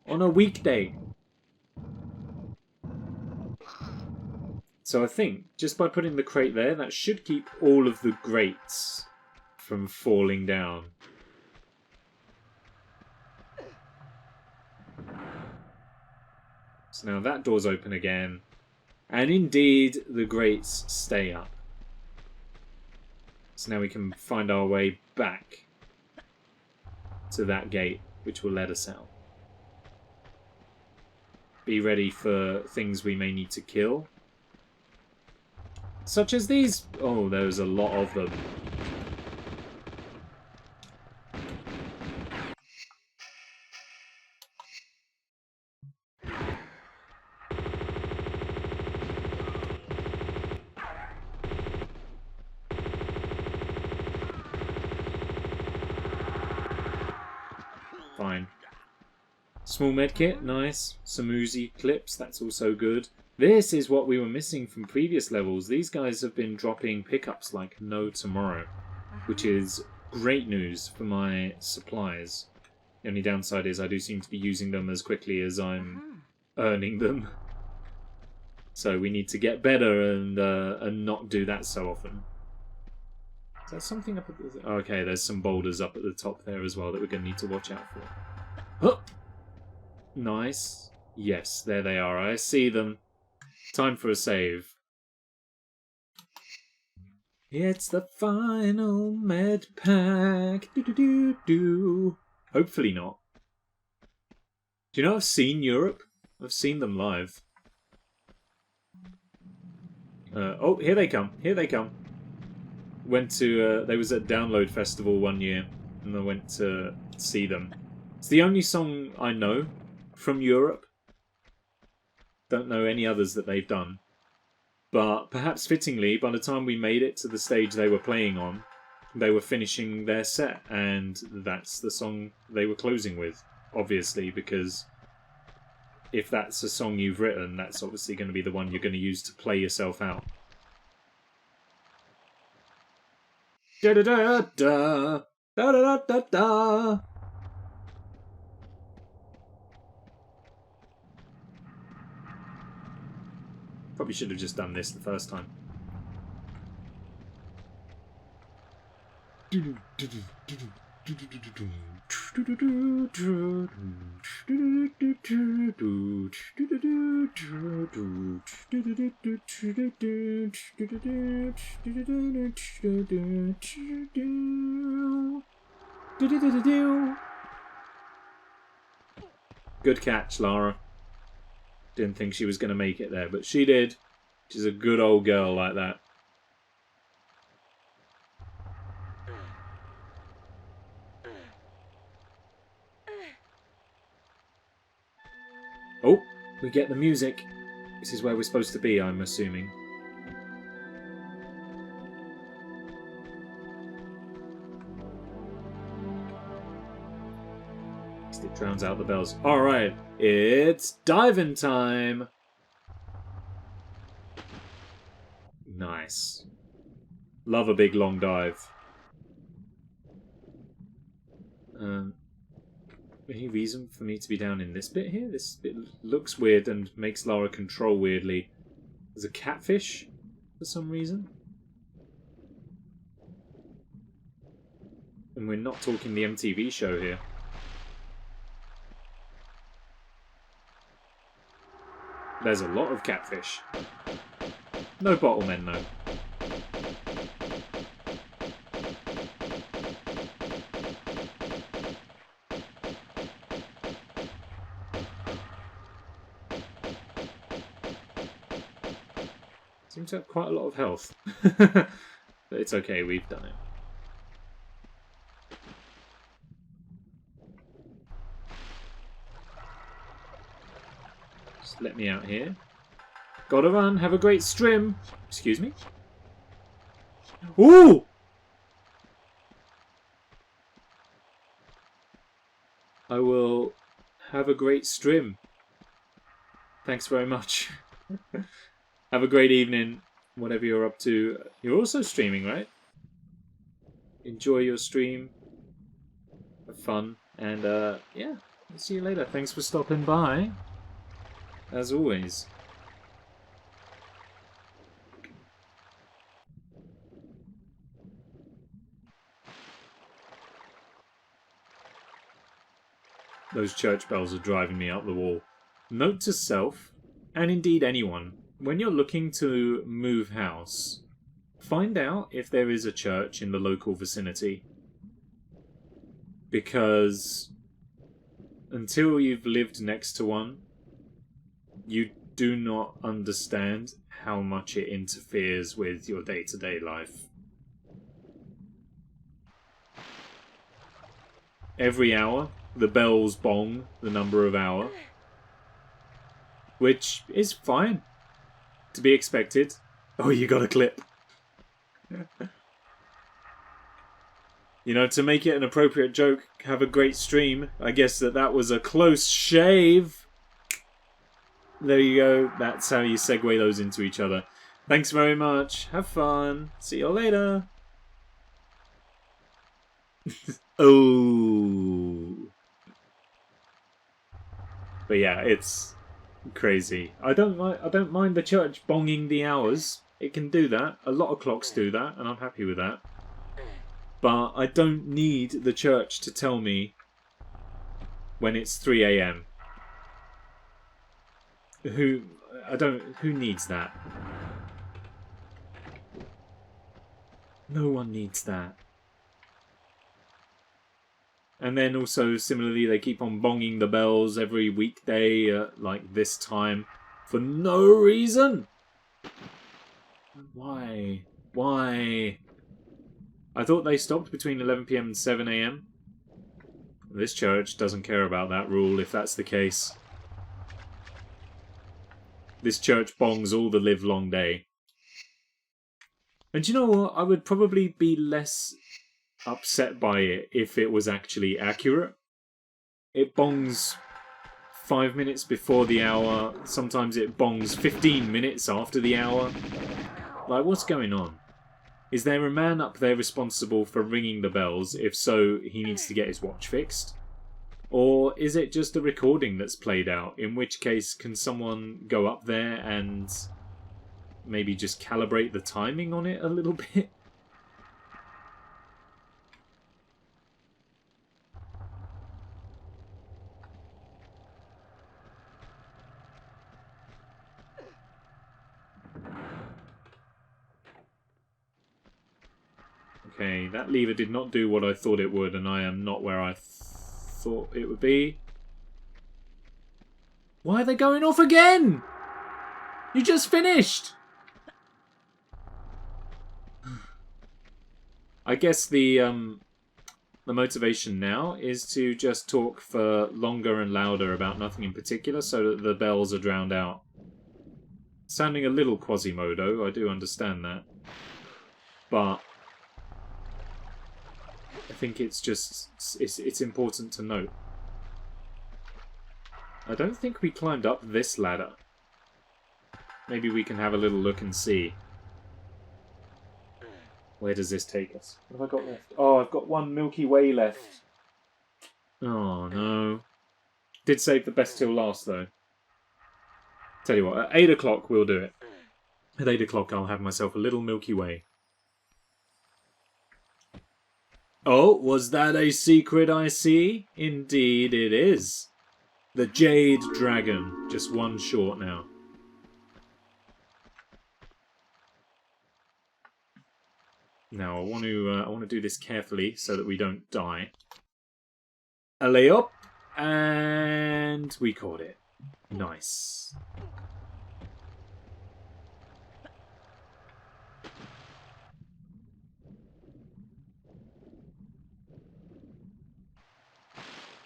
On a weekday? So I think, just by putting the crate there, that should keep all of the grates from falling down. So now that door's open again. And indeed, the grates stay up. So now we can find our way back to that gate, which will let us out. Be ready for things we may need to kill. Such as these. Oh, there's a lot of them. Small medkit, nice. Some Uzi clips, that's also good. This is what we were missing from previous levels. These guys have been dropping pickups like no tomorrow, which is great news for my supplies. The only downside is I do seem to be using them as quickly as I'm earning them. So we need to get better and not do that so often. Is there something up at the... Okay, there's some boulders up at the top there as well that we're going to need to watch out for. Oh! Nice. Yes, there they are. I see them. Time for a save. It's the final med pack. Do-do-do-do. Hopefully not. Do you know I've seen Europe? I've seen them live. Oh, here they come. Here they come. Went to... they was at Download Festival one year. And I went to see them. It's the only song I know from Europe. Don't know any others that they've done. But perhaps fittingly, by the time we made it to the stage they were playing on, they were finishing their set, and that's the song they were closing with, obviously, because if that's a song you've written, that's obviously going to be the one you're going to use to play yourself out. Da da da da da da da da. Probably should have just done this the first time. Good catch, Lara. Didn't think she was going to make it there, but she did. She's a good old girl like that. Oh, we get the music. This is where we're supposed to be, I'm assuming. It drowns out the bells. Alright, it's diving time! Nice. Love a big long dive. Any reason for me to be down in this bit here? This bit looks weird and makes Lara control weirdly. There's a catfish for some reason. And we're not talking the MTV show here. There's a lot of catfish. No bottlemen, though. Seem to have quite a lot of health. But it's okay, we've done it. Just let me out here. Gotta run, have a great stream. Excuse me? Ooh! I will have a great stream. Thanks very much. Have a great evening, whatever you're up to. You're also streaming, right? Enjoy your stream. Have fun. And, yeah. I'll see you later. Thanks for stopping by. As always. Those church bells are driving me up the wall. Note to self, and indeed anyone, when you're looking to move house, find out if there is a church in the local vicinity. Because until you've lived next to one, you do not understand how much it interferes with your day-to-day life. Every hour, the bells bong the number of hour, which is fine. To be expected. Oh, you got a clip. You know, to make it an appropriate joke, have a great stream. I guess that was a close shave. There you go. That's how you segue those into each other. Thanks very much. Have fun. See you later. Oh. But yeah, it's crazy. I don't mind the church bonging the hours. It can do that. A lot of clocks do that, and I'm happy with that. But I don't need the church to tell me when it's 3 a.m. Who needs that? No one needs that. And then also, similarly, they keep on bonging the bells every weekday at, like, this time. For no reason! Why? Why? I thought they stopped between 11 p.m. and 7 a.m. This church doesn't care about that rule, if that's the case. This church bongs all the live long day. And do you know what? I would probably be less upset by it if it was actually accurate. It bongs 5 minutes before the hour. Sometimes it bongs 15 minutes after the hour. Like, what's going on? Is there a man up there responsible for ringing the bells? If so, he needs to get his watch fixed. Or is it just a recording that's played out? In which case, can someone go up there and maybe just calibrate the timing on it a little bit? Okay, that lever did not do what I thought it would, and I am not where I thought it would be. Why are they going off again? You just finished! I guess the motivation now is to just talk for longer and louder about nothing in particular so that the bells are drowned out. Sounding a little Quasimodo, I do understand that. But I think it's just, it's important to note. I don't think we climbed up this ladder. Maybe we can have a little look and see. Where does this take us? What have I got left? Oh, I've got one Milky Way left. Oh, no. Did save the best till last, though. Tell you what, at 8 o'clock we'll do it. At 8 o'clock I'll have myself a little Milky Way. Oh, was that a secret I see? Indeed it is. The Jade Dragon. Just one short now. Now I want to do this carefully so that we don't die. Alley up, and we caught it. Nice.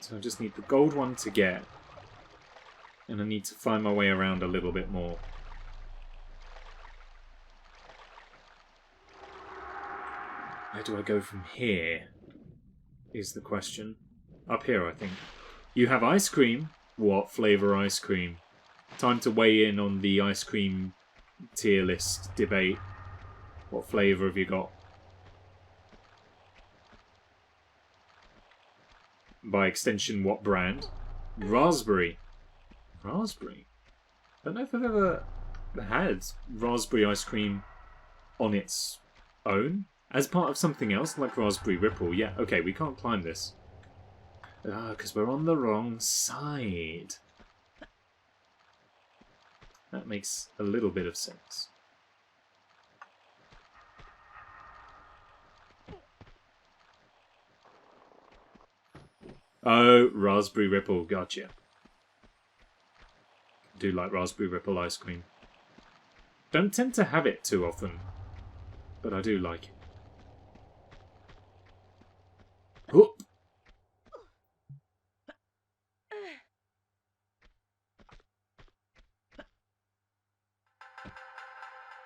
So I just need the gold one to get, and I need to find my way around a little bit more. Where do I go from here, is the question. Up here, I think. You have ice cream. What flavour ice cream? Time to weigh in on the ice cream tier list debate. What flavour have you got? By extension, what brand? Raspberry. Raspberry? I don't know if I've ever had raspberry ice cream on its own. As part of something else, like Raspberry Ripple. Yeah, okay, we can't climb this. Ah, because we're on the wrong side. That makes a little bit of sense. Oh, Raspberry Ripple, gotcha. Do like Raspberry Ripple ice cream. Don't tend to have it too often, but I do like it. Whoop.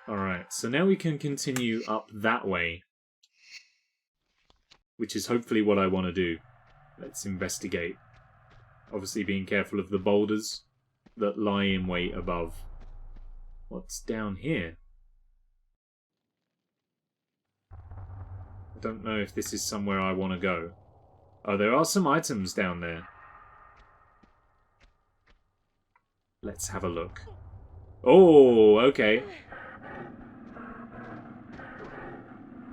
Alright, so now we can continue up that way. which is hopefully what I want to do. Let's investigate. Obviously being careful of the boulders that lie in wait above. What's down here? I don't know if this is somewhere I want to go. Oh, there are some items down there. Let's have a look. Oh, okay.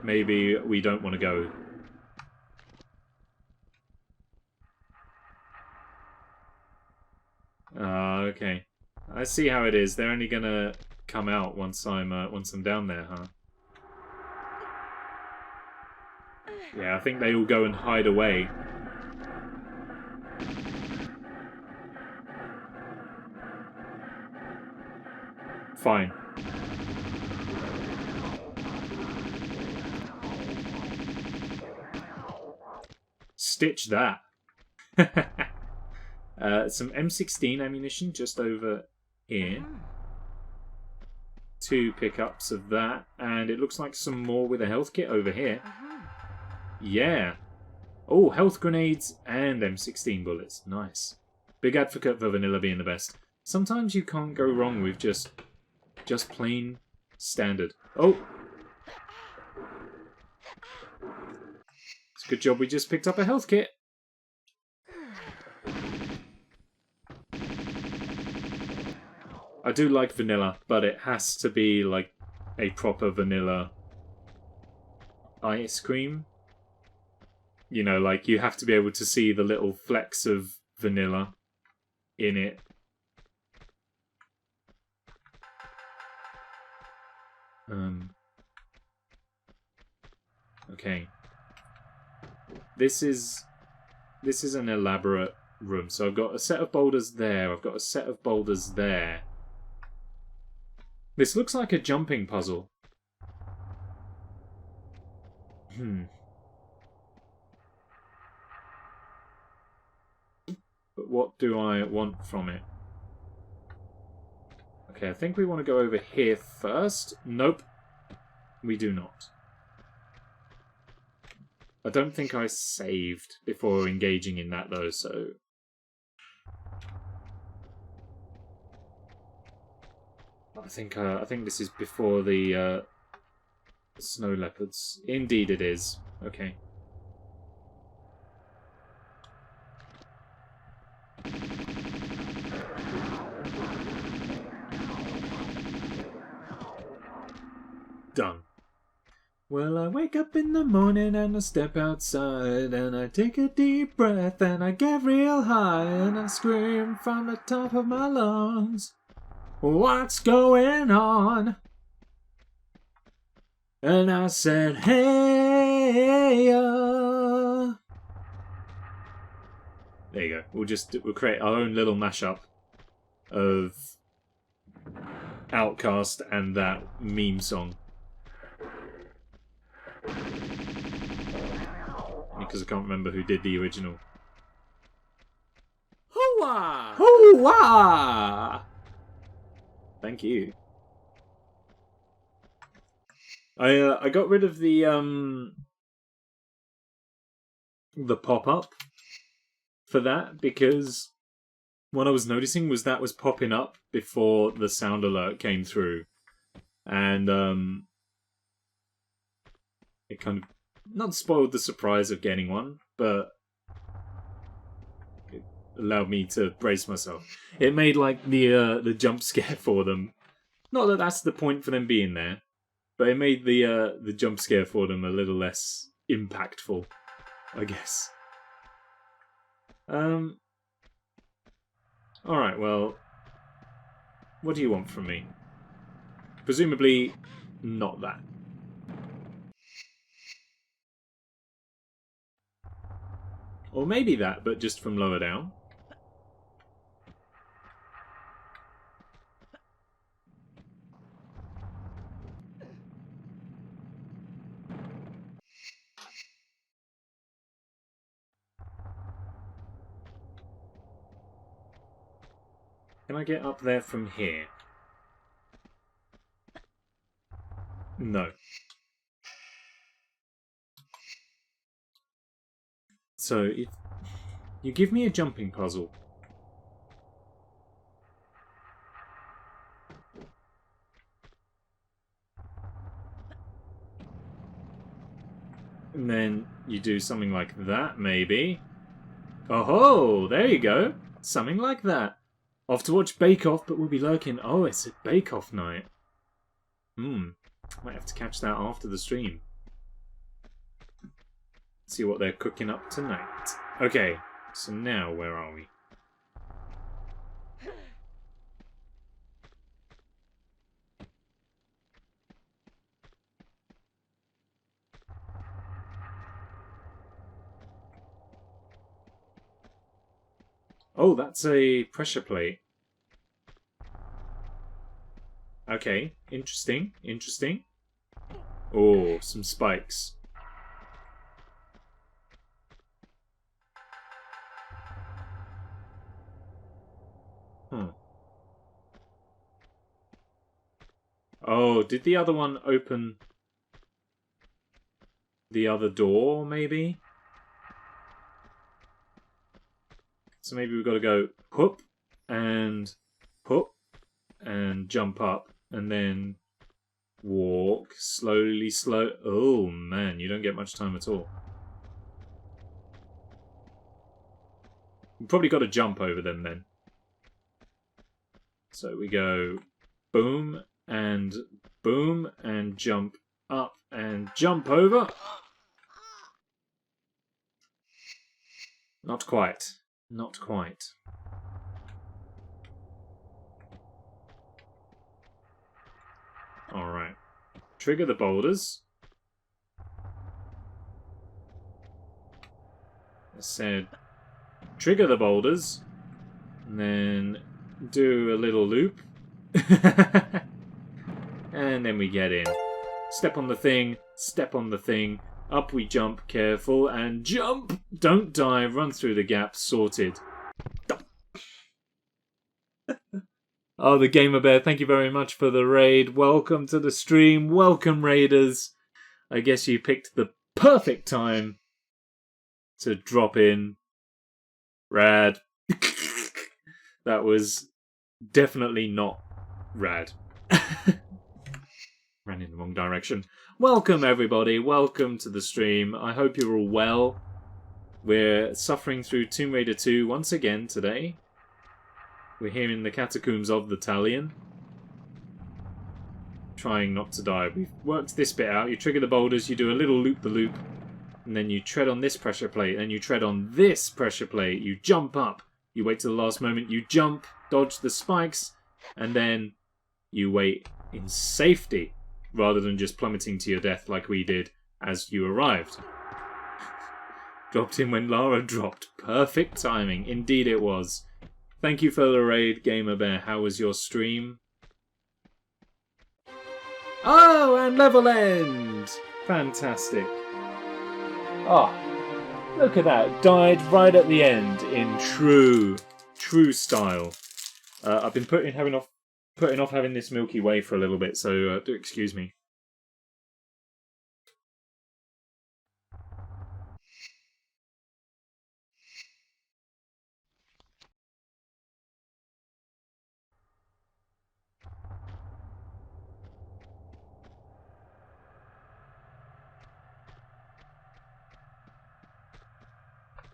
Maybe we don't want to go. Okay. I see how it is. They're only gonna come out once I'm down there, huh? Yeah, I think they all go and hide away. Fine. Stitch that. Some M16 ammunition just over here. 2 pickups of that, and it looks like some more with a health kit over here. Yeah. Oh, health grenades and M16 bullets. Nice. Big advocate for vanilla being the best. Sometimes you can't go wrong with just plain standard. Oh! It's a good job we just picked up a health kit. I do like vanilla, but it has to be like a proper vanilla ice cream. You know, like you have to be able to see the little flecks of vanilla in it. Okay. This is an elaborate room. So I've got a set of boulders there. I've got a set of boulders there. This looks like a jumping puzzle. But what do I want from it? Okay, I think we want to go over here first. Nope. We do not. I don't think I saved before engaging in that though, so... I think this is before the snow leopards. Indeed it is. Okay. Done. Well, I wake up in the morning and I step outside and I take a deep breath and I get real high and I scream from the top of my lungs. What's going on? And I said, hey, There you go. We'll create our own little mashup of Outcast and that meme song. Because I can't remember who did the original. Hoo-wah! Hoo-wah! Thank you. I got rid of the pop-up for that because what I was noticing was that was popping up before the sound alert came through. And it kind of not spoiled the surprise of getting one, but it allowed me to brace myself. It made like the jump scare for them. Not that that's the point for them being there, but it made the jump scare for them a little less impactful, I guess. Alright, well, what do you want from me? Presumably not that. Or maybe that, but just from lower down. Can I get up there from here? No. So, if you give me a jumping puzzle. And then you do something like that, maybe. Oh-ho! There you go. Something like that. Off to watch Bake Off, but we'll be lurking. Oh, it's a Bake Off night. Might have to catch that after the stream. See what they're cooking up tonight. Okay, so now where are we? Oh, that's a pressure plate. Okay, interesting, interesting. Oh, some spikes. Oh, did the other one open the other door, maybe? So maybe we've got to go whoop and jump up and then walk slowly, Oh man, you don't get much time at all. We've probably got to jump over them then. So we go boom and jump up and jump over. Not quite. Not quite. Alright. Trigger the boulders. I said trigger the boulders. And then do a little loop. And then we get in. Step on the thing, step on the thing. Up we jump, careful, and jump! Don't die, run through the gap, sorted. Oh, the Gamer Bear, thank you very much for the raid. Welcome to the stream. Welcome, raiders. I guess you picked the perfect time to drop in. Rad. That was definitely not rad. Ran in the wrong direction. Welcome, everybody. Welcome to the stream. I hope you're all well. We're suffering through Tomb Raider 2 once again today. We're here in the catacombs of the Talion. Trying not to die. We've worked this bit out. You trigger the boulders, you do a little loop-the-loop, and then you tread on this pressure plate, then you tread on this pressure plate, you jump up, you wait till the last moment, you jump, dodge the spikes, and then you wait in safety, rather than just plummeting to your death like we did as you arrived. Dropped in when Lara dropped. Perfect timing. Indeed it was. Thank you for the raid, Gamer Bear. How was your stream? Oh, and level end! Fantastic. Oh, look at that. Died right at the end in true style. I've been putting off having this Milky Way for a little bit, so do excuse me.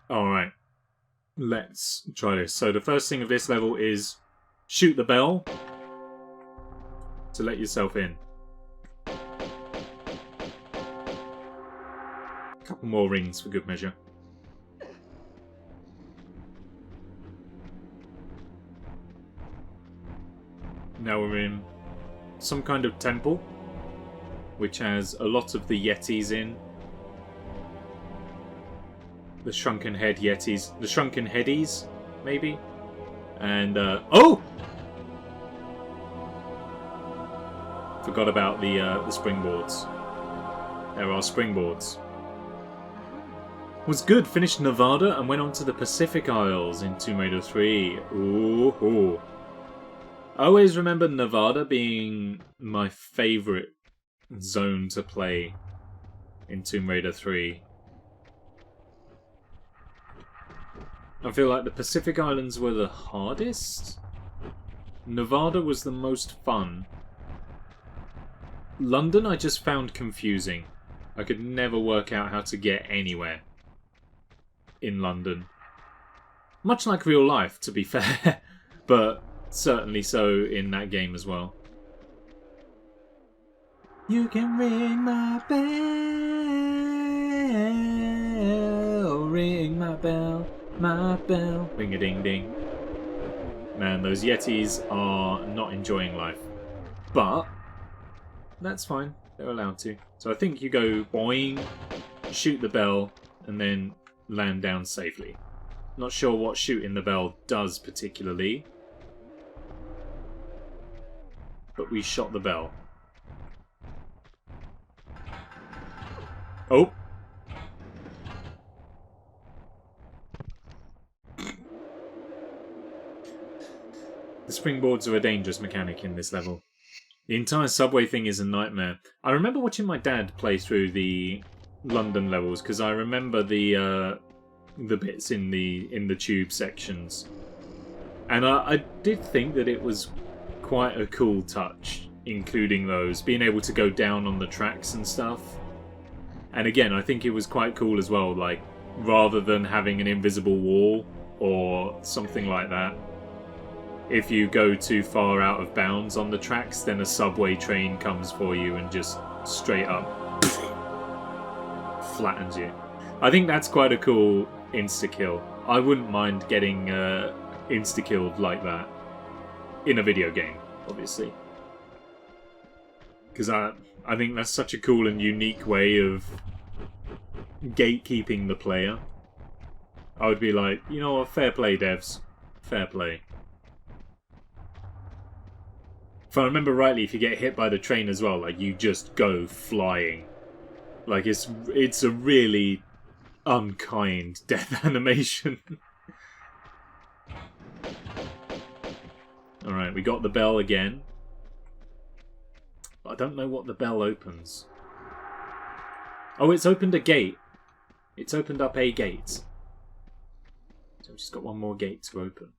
Alright, let's try this. So the first thing of this level is shoot the bell to let yourself in. A couple more rings for good measure. Now we're in some kind of temple, which has a lot of the Yetis in. The shrunken head Yetis. The shrunken headies, maybe? And, oh! Forgot about the springboards. There are springboards. Was good. Finished Nevada and went on to the Pacific Isles in Tomb Raider 3. Ooh. I always remember Nevada being my favourite zone to play in Tomb Raider 3. I feel like the Pacific Islands were the hardest. Nevada was the most fun. London I just found confusing. I could never work out how to get anywhere in London. Much like real life, to be fair. But certainly so in that game as well. You can ring my bell, ring my bell, ring-a-ding-ding. Man, those Yetis are not enjoying life. But that's fine, they're allowed to. So I think you go boing, shoot the bell, and then land down safely. Not sure what shooting the bell does particularly. But we shot the bell. Oh! The springboards are a dangerous mechanic in this level. The entire subway thing is a nightmare. I remember watching my dad play through the London levels because I remember the bits in the tube sections, and I did think that it was quite a cool touch, including those being able to go down on the tracks and stuff. And again, I think it was quite cool as well. Like rather than having an invisible wall or something like that. If you go too far out of bounds on the tracks, then a subway train comes for you and just straight up flattens you. I think that's quite a cool insta-kill. I wouldn't mind getting insta-killed like that in a video game, obviously. Because I think that's such a cool and unique way of gatekeeping the player. I would be like, you know what, fair play, devs. Fair play. If I remember rightly, if you get hit by the train as well, like you just go flying. Like it's a really unkind death animation. Alright, we got the bell again. I don't know what the bell opens. Oh, it's opened a gate. It's opened up a gate. So we've just got one more gate to open.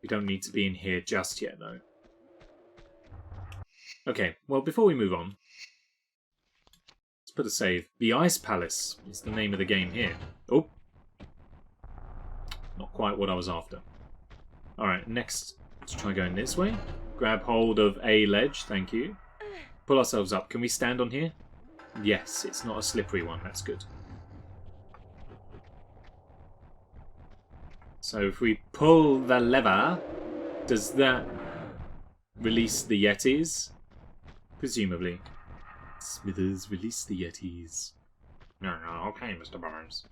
We don't need to be in here just yet, though. Okay, well, before we move on, let's put a save. The Ice Palace is the name of the game here. Oh. Not quite what I was after. Alright, next, let's try going this way. Grab hold of a ledge, thank you. Pull ourselves up. Can we stand on here? Yes, it's not a slippery one, that's good. So if we pull the lever, does that release the Yetis? Presumably. Smithers, release the Yetis. No, okay, Mr. Barnes.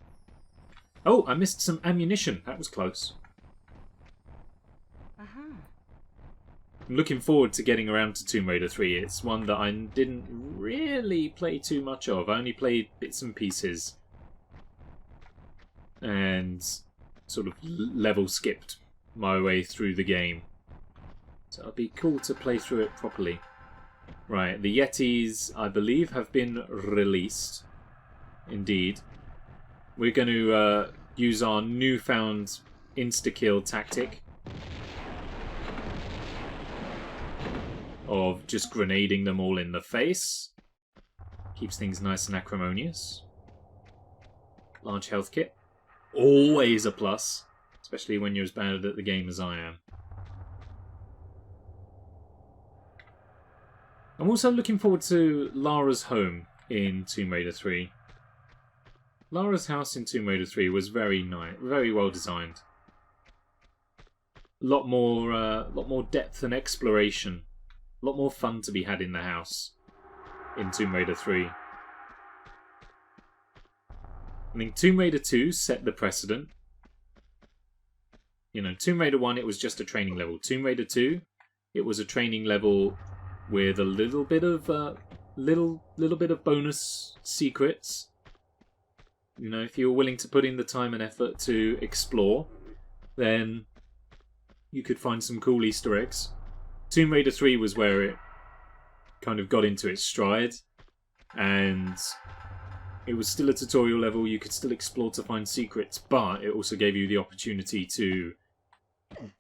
Oh, I missed some ammunition. That was close. I'm looking forward to getting around to Tomb Raider 3. It's one that I didn't really play too much of. I only played bits and pieces. And sort of level skipped my way through the game. So it'll be cool to play through it properly. Right, the Yetis, I believe, have been released. Indeed. We're going to use our newfound insta-kill tactic of just grenading them all in the face. Keeps things nice and acrimonious. Large health kit. Always a plus. Especially when you're as bad at the game as I am. I'm also looking forward to Lara's home in Tomb Raider 3. Lara's house in Tomb Raider 3 was very nice, very well designed. A lot more depth and exploration. A lot more fun to be had in the house in Tomb Raider 3. I think Tomb Raider 2 set the precedent. You know, Tomb Raider 1, it was just a training level. Tomb Raider 2, it was a training level with a little bit of bonus secrets. You know, if you were willing to put in the time and effort to explore, then you could find some cool Easter eggs. Tomb Raider 3 was where it kind of got into its stride, and It was still a tutorial level, you could still explore to find secrets, but it also gave you the opportunity to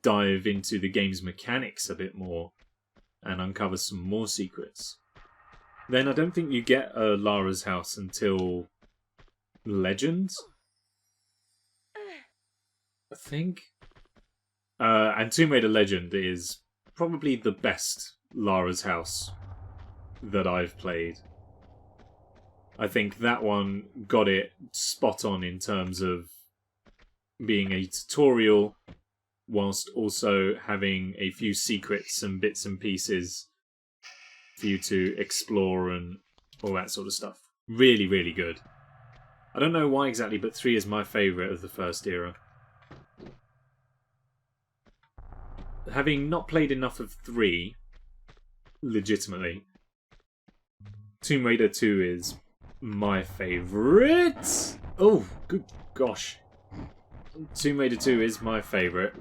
dive into the game's mechanics a bit more and uncover some more secrets. Then I don't think you get Lara's house until Legends, I think. And Tomb Raider Legend is probably the best Lara's house that I've played. I think that one got it spot on in terms of being a tutorial whilst also having a few secrets and bits and pieces for you to explore and all that sort of stuff. Really, really good. I don't know why exactly, but 3 is my favourite of the first era. Having not played enough of 3, legitimately, Tomb Raider 2 is my favourite. Oh, good gosh. Tomb Raider 2 is my favourite.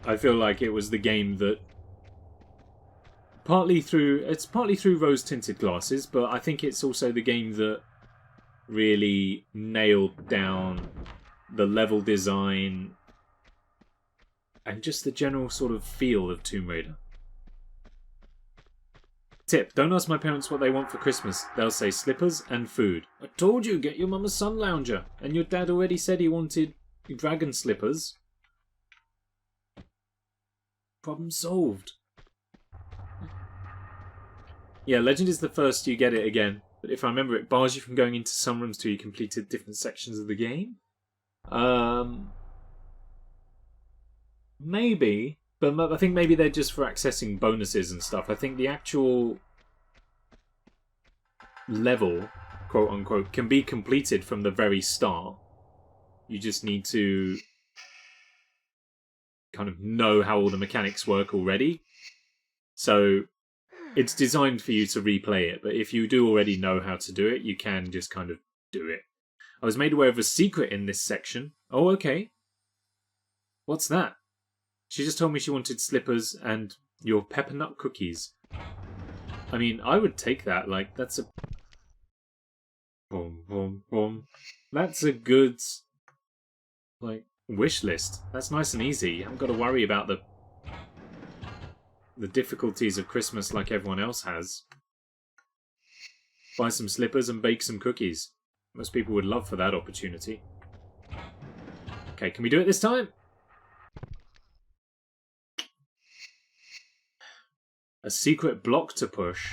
I feel like it was the game that partly through rose-tinted glasses, but I think it's also the game that really nailed down the level design and just the general sort of feel of Tomb Raider. Tip, don't ask my parents what they want for Christmas. They'll say slippers and food. I told you, get your mum a sun lounger. And your dad already said he wanted dragon slippers. Problem solved. Yeah, Legend is the first you get it again. But if I remember, it bars you from going into some rooms till you completed different sections of the game. Maybe. But I think maybe they're just for accessing bonuses and stuff. I think the actual level, quote-unquote, can be completed from the very start. You just need to kind of know how all the mechanics work already. So it's designed for you to replay it, but if you do already know how to do it, you can just kind of do it. I was made aware of a secret in this section. Oh, okay. What's that? She just told me she wanted slippers and your peppermint cookies. I mean, I would take that. Like, that's a... Boom, boom, boom. That's a good, like, wish list. That's nice and easy. You haven't got to worry about the difficulties of Christmas like everyone else has. Buy some slippers and bake some cookies. Most people would love for that opportunity. Okay, can we do it this time? A secret block to push.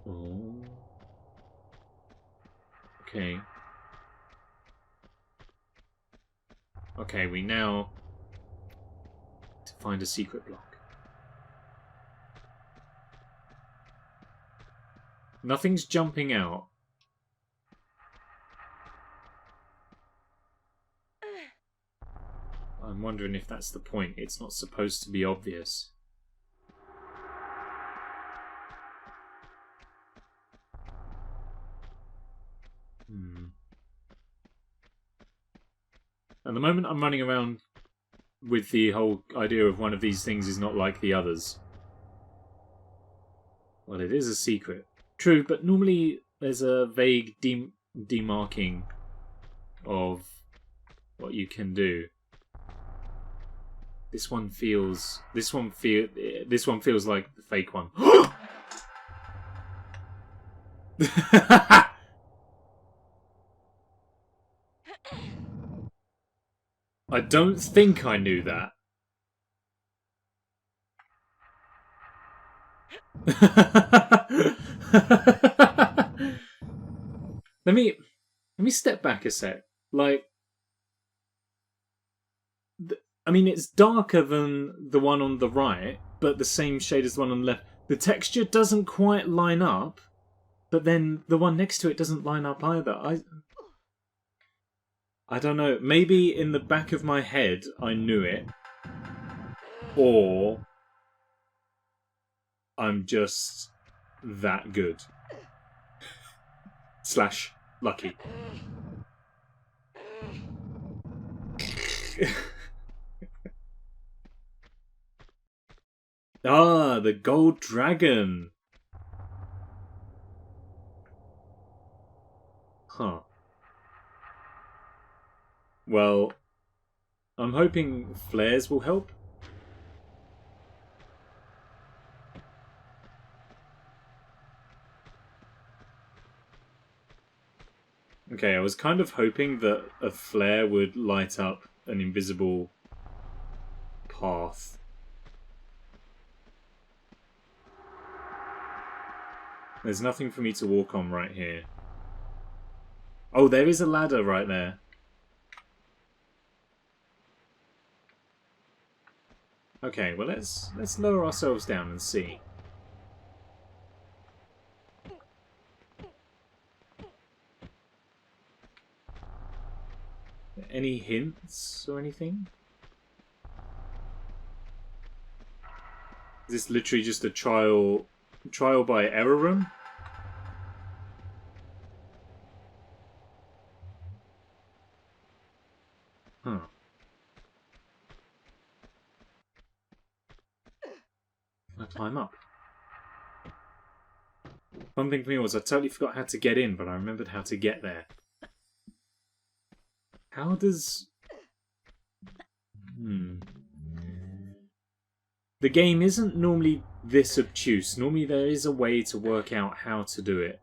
Oh. Okay. Okay, we now to find a secret block. Nothing's jumping out. I'm wondering if that's the point. It's not supposed to be obvious. At the moment I'm running around with the whole idea of one of these things is not like the others. Well, it is a secret. True, but normally there's a vague demarking of what you can do. This one feels like the fake one. I don't think I knew that. Let me step back a sec. Like, I mean, it's darker than the one on the right, but the same shade as the one on the left. The texture doesn't quite line up, but then the one next to it doesn't line up either. I don't know. Maybe in the back of my head I knew it, or I'm just that good. / lucky. Ah, the gold dragon. Huh. Well, I'm hoping flares will help. Okay, I was kind of hoping that a flare would light up an invisible path. There's nothing for me to walk on right here. Oh, there is a ladder right there. Okay, well let's lower ourselves down and see. Any hints or anything? Is this literally just a trial by error room? Huh. I climb up. One thing for me was I totally forgot how to get in, but I remembered how to get there. How does... The game isn't normally this obtuse. Normally there is a way to work out how to do it.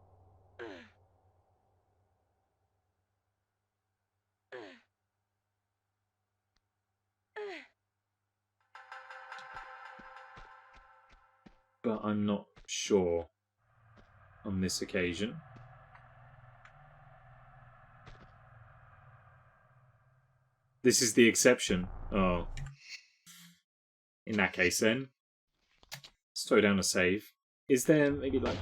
But I'm not sure on this occasion. This is the exception. Oh. In that case then, let's throw down a save. Is there maybe like...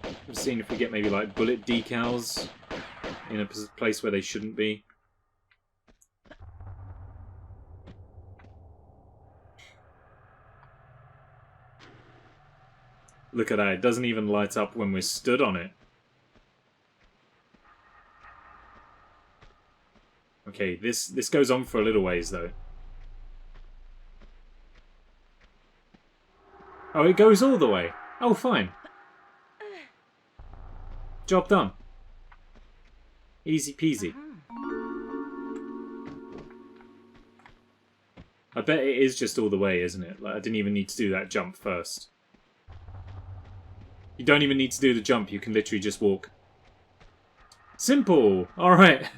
I'm seeing if we get maybe like bullet decals in a place where they shouldn't be. Look at that, it doesn't even light up when we're stood on it. Okay, this goes on for a little ways though. Oh, it goes all the way. Oh, fine. Job done. Easy peasy. I bet it is just all the way, isn't it? Like, I didn't even need to do that jump first. You don't even need to do the jump, you can literally just walk. Simple! Alright.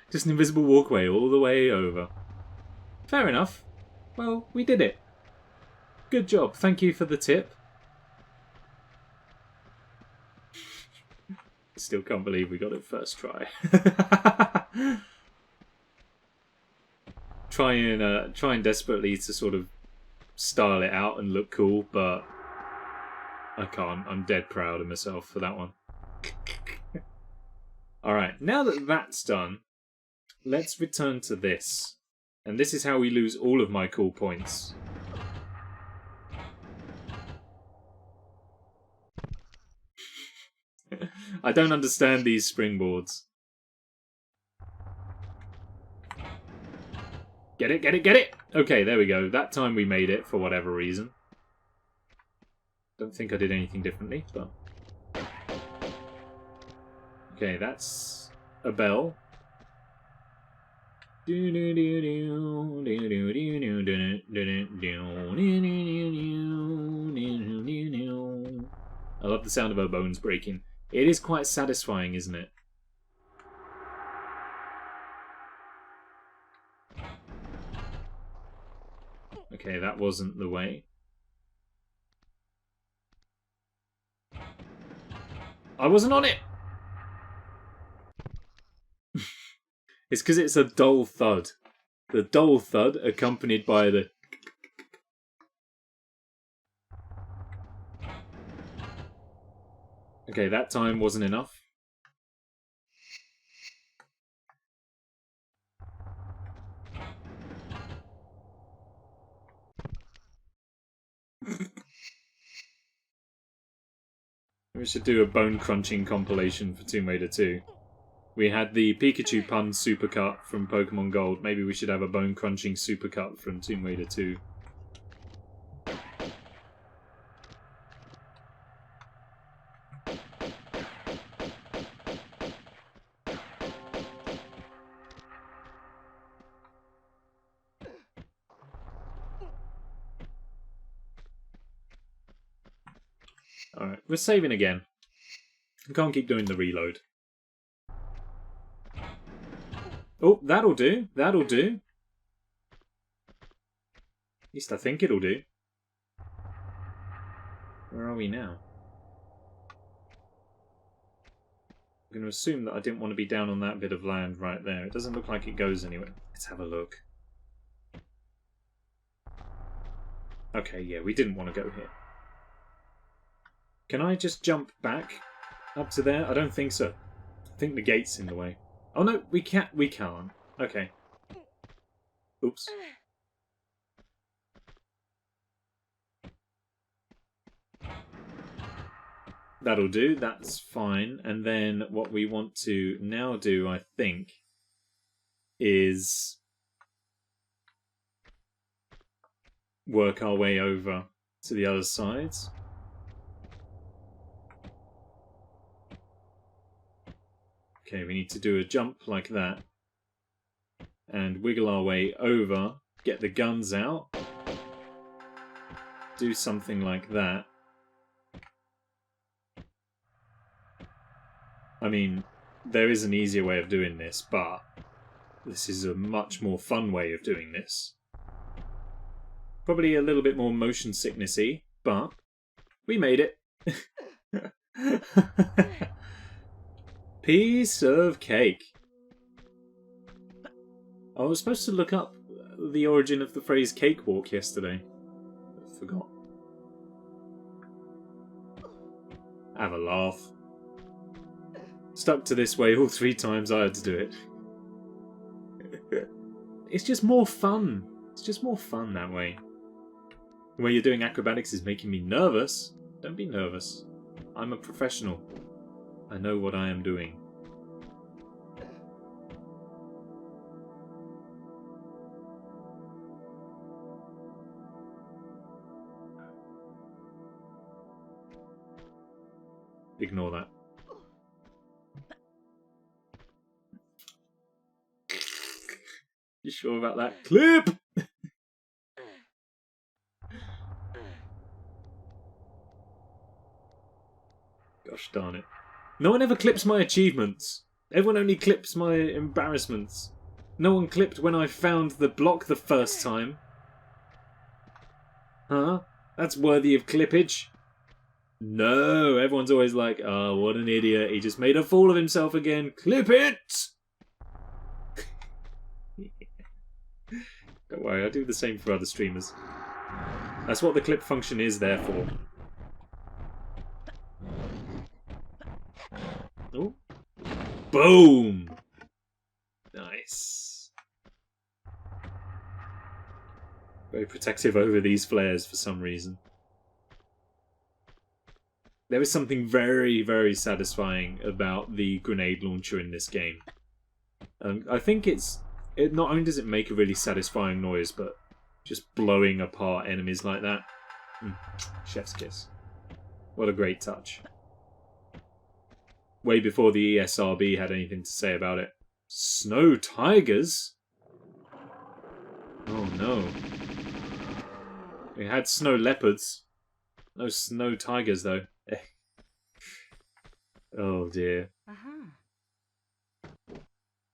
Just an invisible walkway all the way over. Fair enough. Well, we did it. Good job. Thank you for the tip. Still can't believe we got it first try. Trying desperately to sort of style it out and look cool, but I can't. I'm dead proud of myself for that one. Alright, now that that's done, let's return to this. And this is how we lose all of my cool points. I don't understand these springboards. Get it, get it, get it! Okay, there we go. That time we made it for whatever reason. Don't think I did anything differently, but... Okay, that's a bell. I love the sound of her bones breaking. It is quite satisfying, isn't it? Okay, that wasn't the way. I wasn't on it! It's because it's a dull thud. The dull thud accompanied by the... Okay, that time wasn't enough. We should do a bone crunching compilation for Tomb Raider 2. We had the Pikachu pun supercut from Pokemon Gold. Maybe we should have a bone crunching supercut from Tomb Raider 2. Alright, we're saving again. We can't keep doing the reload. Oh, that'll do. That'll do. At least I think it'll do. Where are we now? I'm going to assume that I didn't want to be down on that bit of land right there. It doesn't look like it goes anywhere. Let's have a look. Okay, yeah, we didn't want to go here. Can I just jump back up to there? I don't think so. I think the gate's in the way. Oh no, we can't. We can't. Okay. Oops. That'll do. That's fine. And then what we want to now do, I think, is work our way over to the other side. Okay, we need to do a jump like that. And wiggle our way over. Get the guns out. Do something like that. I mean, there is an easier way of doing this, but this is a much more fun way of doing this. Probably a little bit more motion sicknessy, but we made it. Piece of cake. I was supposed to look up the origin of the phrase cakewalk yesterday. I forgot. Have a laugh. Stuck to this way all 3 times I had to do it. It's just more fun. It's just more fun that way. The way you're doing acrobatics is making me nervous. Don't be nervous. I'm a professional. I know what I am doing. Ignore that. You sure about that? Clip! Gosh darn it. No one ever clips my achievements. Everyone only clips my embarrassments. No one clipped when I found the block the first time. Huh? That's worthy of clippage. No, everyone's always like, oh, what an idiot. He just made a fool of himself again. Clip it! Don't worry, I do the same for other streamers. That's what the clip function is there for. Oh. Boom! Nice. Very protective over these flares for some reason. There is something very, very satisfying about the grenade launcher in this game. I think it not only does it make a really satisfying noise, but just blowing apart enemies like that. Chef's kiss. What a great touch. Way before the ESRB had anything to say about it. Snow tigers? Oh no. We had snow leopards. No snow tigers though. Oh dear.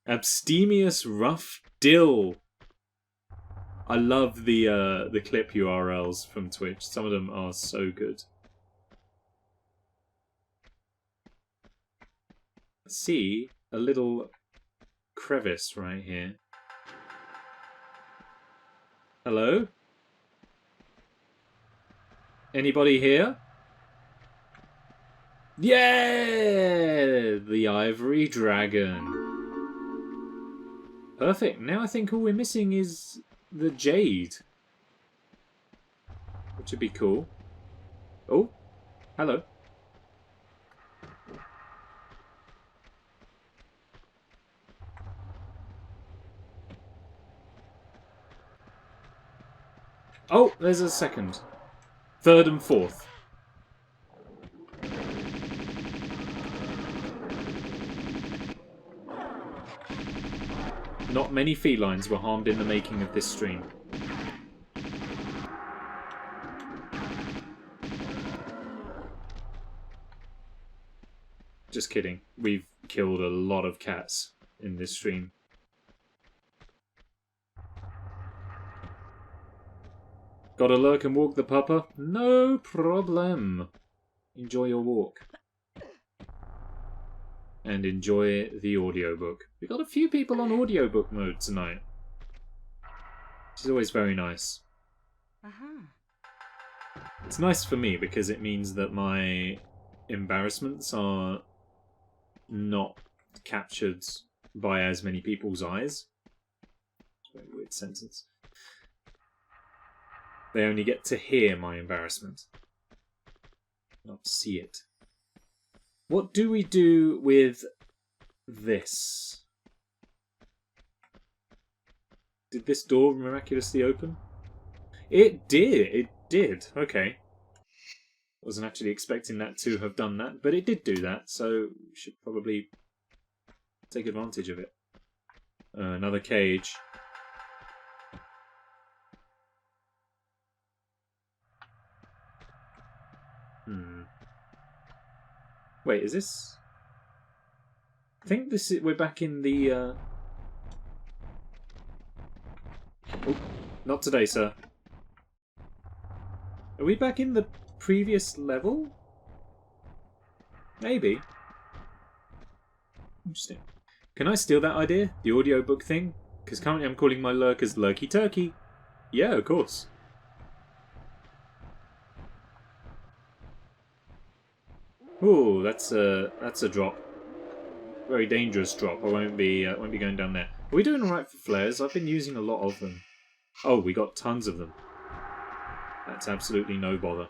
Abstemious rough dill. I love the clip URLs from Twitch. Some of them are so good. See a little crevice right here. Hello? Anybody here? Yeah! The ivory dragon. Perfect. Now I think all we're missing is the jade. Which would be cool. Oh, hello. Oh, there's a second. Third and fourth. Not many felines were harmed in the making of this stream. Just kidding. We've killed a lot of cats in this stream. Gotta lurk and walk the pupper? No problem. Enjoy your walk. And enjoy the audiobook. We got a few people on audiobook mode tonight. Which is always very nice. It's nice for me because it means that my embarrassments are not captured by as many people's eyes. It's a very weird sentence. They only get to hear my embarrassment, not see it. What do we do with this? Did this door miraculously open? It did! It did. Okay. Wasn't actually expecting that to have done that, but it did do that, so we should probably take advantage of it. Another cage. Wait, is this... I think this is... We're back in the... Oh, not today, sir. Are we back in the previous level? Maybe. Interesting. Can I steal that idea? The audiobook thing? Because currently I'm calling my lurkers Lurky Turkey. Yeah, of course. Ooh, that's a drop. Very dangerous drop. I won't be going down there. Are we doing alright for flares? I've been using a lot of them. Oh, we got tons of them. That's absolutely no bother.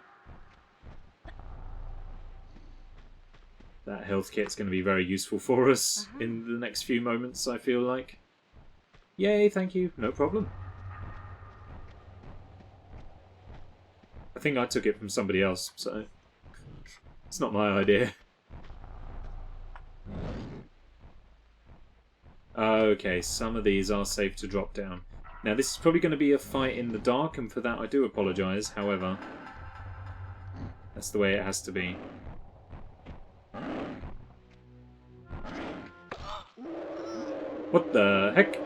That health kit's going to be very useful for us in the next few moments, I feel like. Yay, thank you. No problem. I think I took it from somebody else, so... It's not my idea. Okay, some of these are safe to drop down. Now, this is probably going to be a fight in the dark, and for that I do apologise. However, that's the way it has to be. What the heck?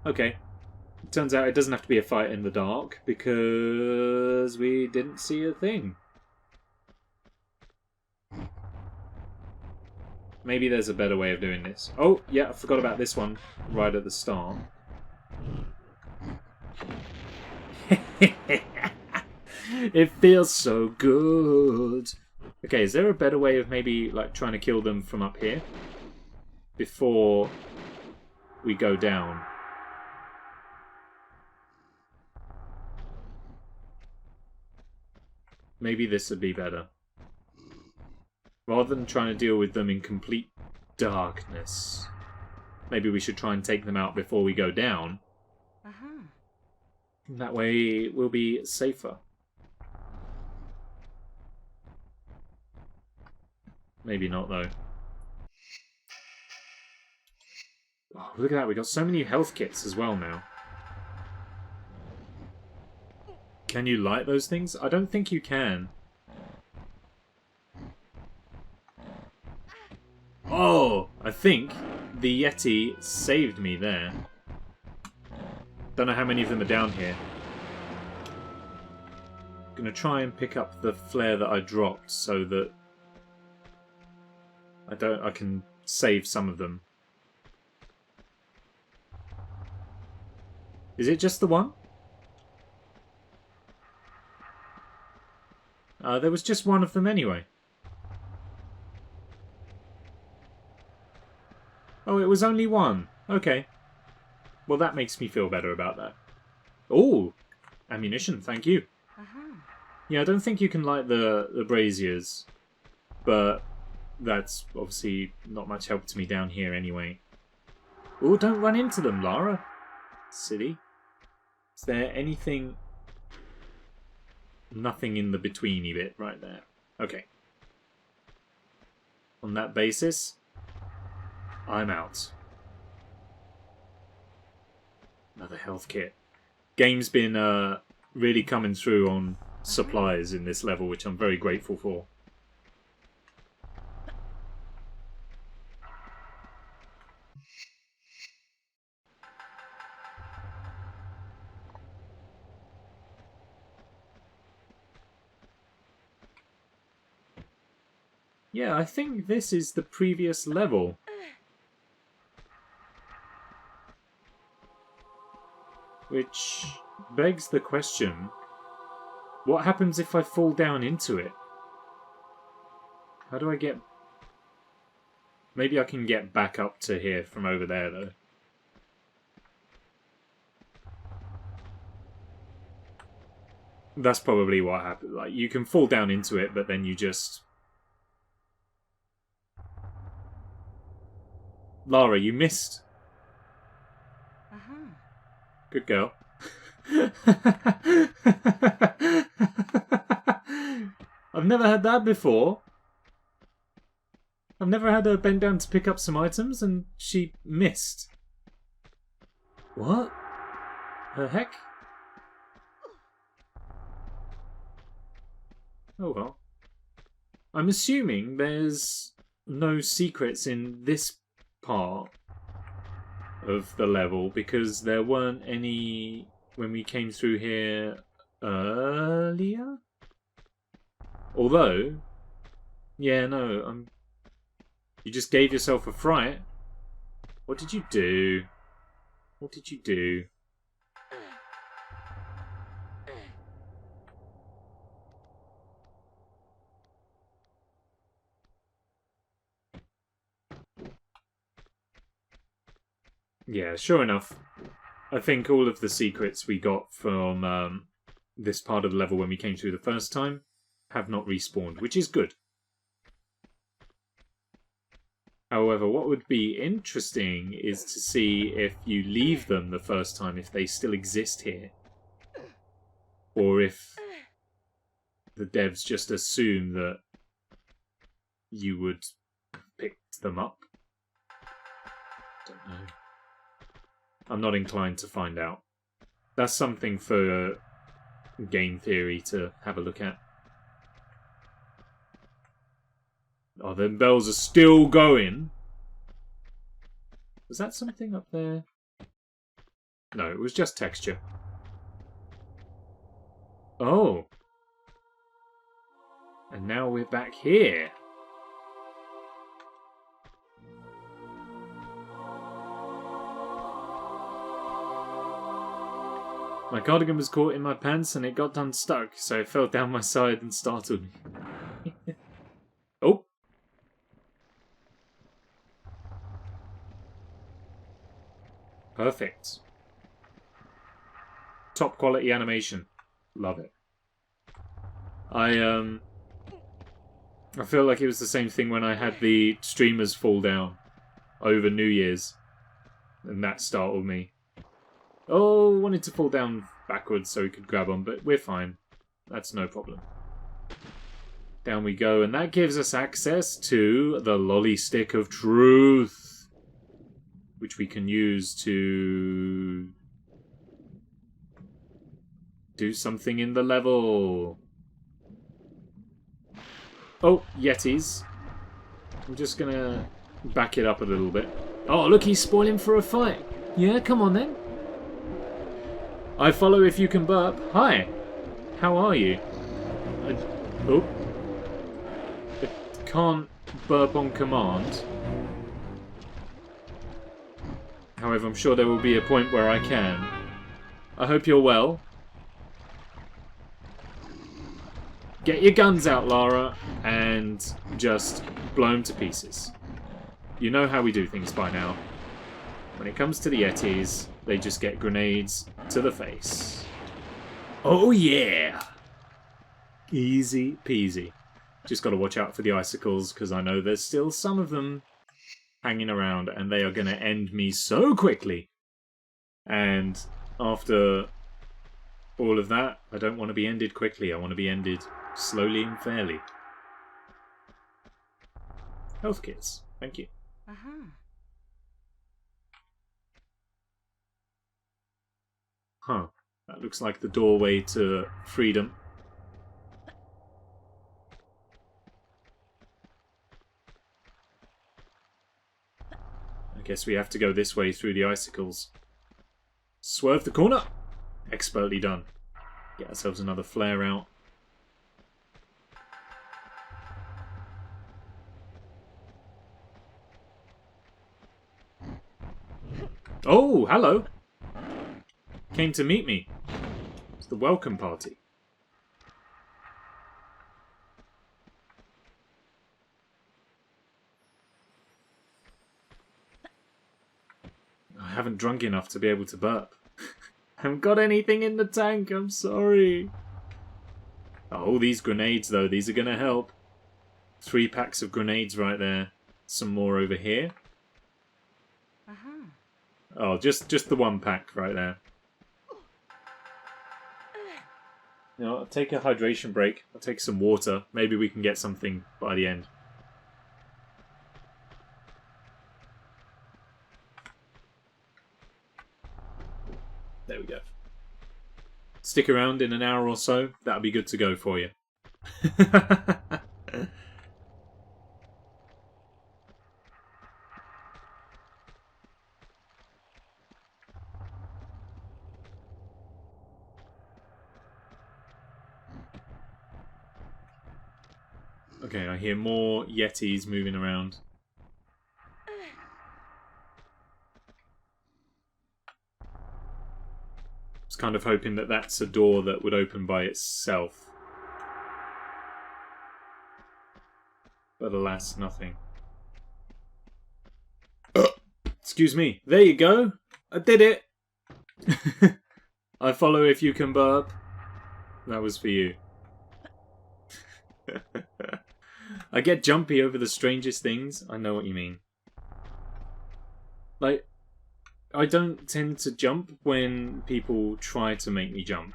Okay. It turns out it doesn't have to be a fight in the dark, because we didn't see a thing. Maybe there's a better way of doing this. Oh, yeah, I forgot about this one right at the start. It feels so good. Okay, is there a better way of maybe like trying to kill them from up here before we go down? Maybe this would be better. Rather than trying to deal with them in complete darkness, maybe we should try and take them out before we go down. That way we'll be safer. Maybe not, though. Oh, look at that, we got so many health kits as well now. Can you light those things? I don't think you can. Oh, I think the Yeti saved me there. Don't know how many of them are down here. Gonna try and pick up the flare that I dropped so that I can save some of them. Is it just the one? There was just one of them anyway. Oh, it was only one. Okay. Well, that makes me feel better about that. Oh, ammunition, thank you. Yeah, I don't think you can light the braziers, but that's obviously not much help to me down here anyway. Oh, don't run into them, Lara. Silly. Is there anything... Nothing in the betweeny bit right there. Okay. On that basis, I'm out. Another health kit. Game's been really coming through on supplies in this level, which I'm very grateful for. Yeah, I think this is the previous level. Which begs the question, what happens if I fall down into it? How do I get... Maybe I can get back up to here from over there, though. That's probably what happens. Like, you can fall down into it, but then you just... Lara, you missed. Good girl. I've never had that before. I've never had her bend down to pick up some items and she missed. What? The heck? Oh well. I'm assuming there's no secrets in this part of the level because there weren't any when we came through here earlier. Although, yeah, no, you just gave yourself a fright. What did you do? What did you do? Yeah, sure enough. I think all of the secrets we got from this part of the level when we came through the first time have not respawned, which is good. However, what would be interesting is to see if you leave them the first time, if they still exist here. Or if the devs just assume that you would pick them up. Don't know. I'm not inclined to find out. That's something for game theory to have a look at. Oh, the bells are still going. Was that something up there? No, it was just texture. Oh. And now we're back here. My cardigan was caught in my pants and it got unstuck, so it fell down my side and startled me. Oh! Perfect. Top quality animation. Love it. I feel like it was the same thing when I had the streamers fall down over New Year's. And that startled me. Oh, wanted to fall down backwards so we could grab them, but we're fine. That's no problem. Down we go, and that gives us access to the lolly stick of truth, which we can use to do something in the level. Oh, Yetis. I'm just gonna back it up a little bit. Oh, look, he's spoiling for a fight. Yeah, come on then. I follow if you can burp. Hi. How are you? Oh. I can't burp on command. However, I'm sure there will be a point where I can. I hope you're well. Get your guns out, Lara, and just blow them to pieces. You know how we do things by now. When it comes to the Yetis, they just get grenades to the face. Oh yeah! Easy peasy. Just got to watch out for the icicles, because I know there's still some of them hanging around, and they are going to end me so quickly. And after all of that, I don't want to be ended quickly. I want to be ended slowly and fairly. Health kits. Thank you. Huh. That looks like the doorway to freedom. Guess we have to go this way through the icicles. Swerve the corner! Expertly done. Get ourselves another flare out. Oh, hello! Came to meet me. It's the welcome party. I haven't drunk enough to be able to burp. Haven't got anything in the tank, I'm sorry. Oh, these grenades though, these are gonna help. 3 packs of grenades right there. Some more over here. Oh, just the 1 pack right there. You know, I'll take a hydration break. I'll take some water. Maybe we can get something by the end. There we go. Stick around in an hour or so. That'll be good to go for you. Okay, I hear more Yetis moving around. I was kind of hoping that that's a door that would open by itself. But alas, nothing. Excuse me. There you go. I did it. I follow if you can burp. That was for you. I get jumpy over the strangest things. I know what you mean. Like, I don't tend to jump when people try to make me jump.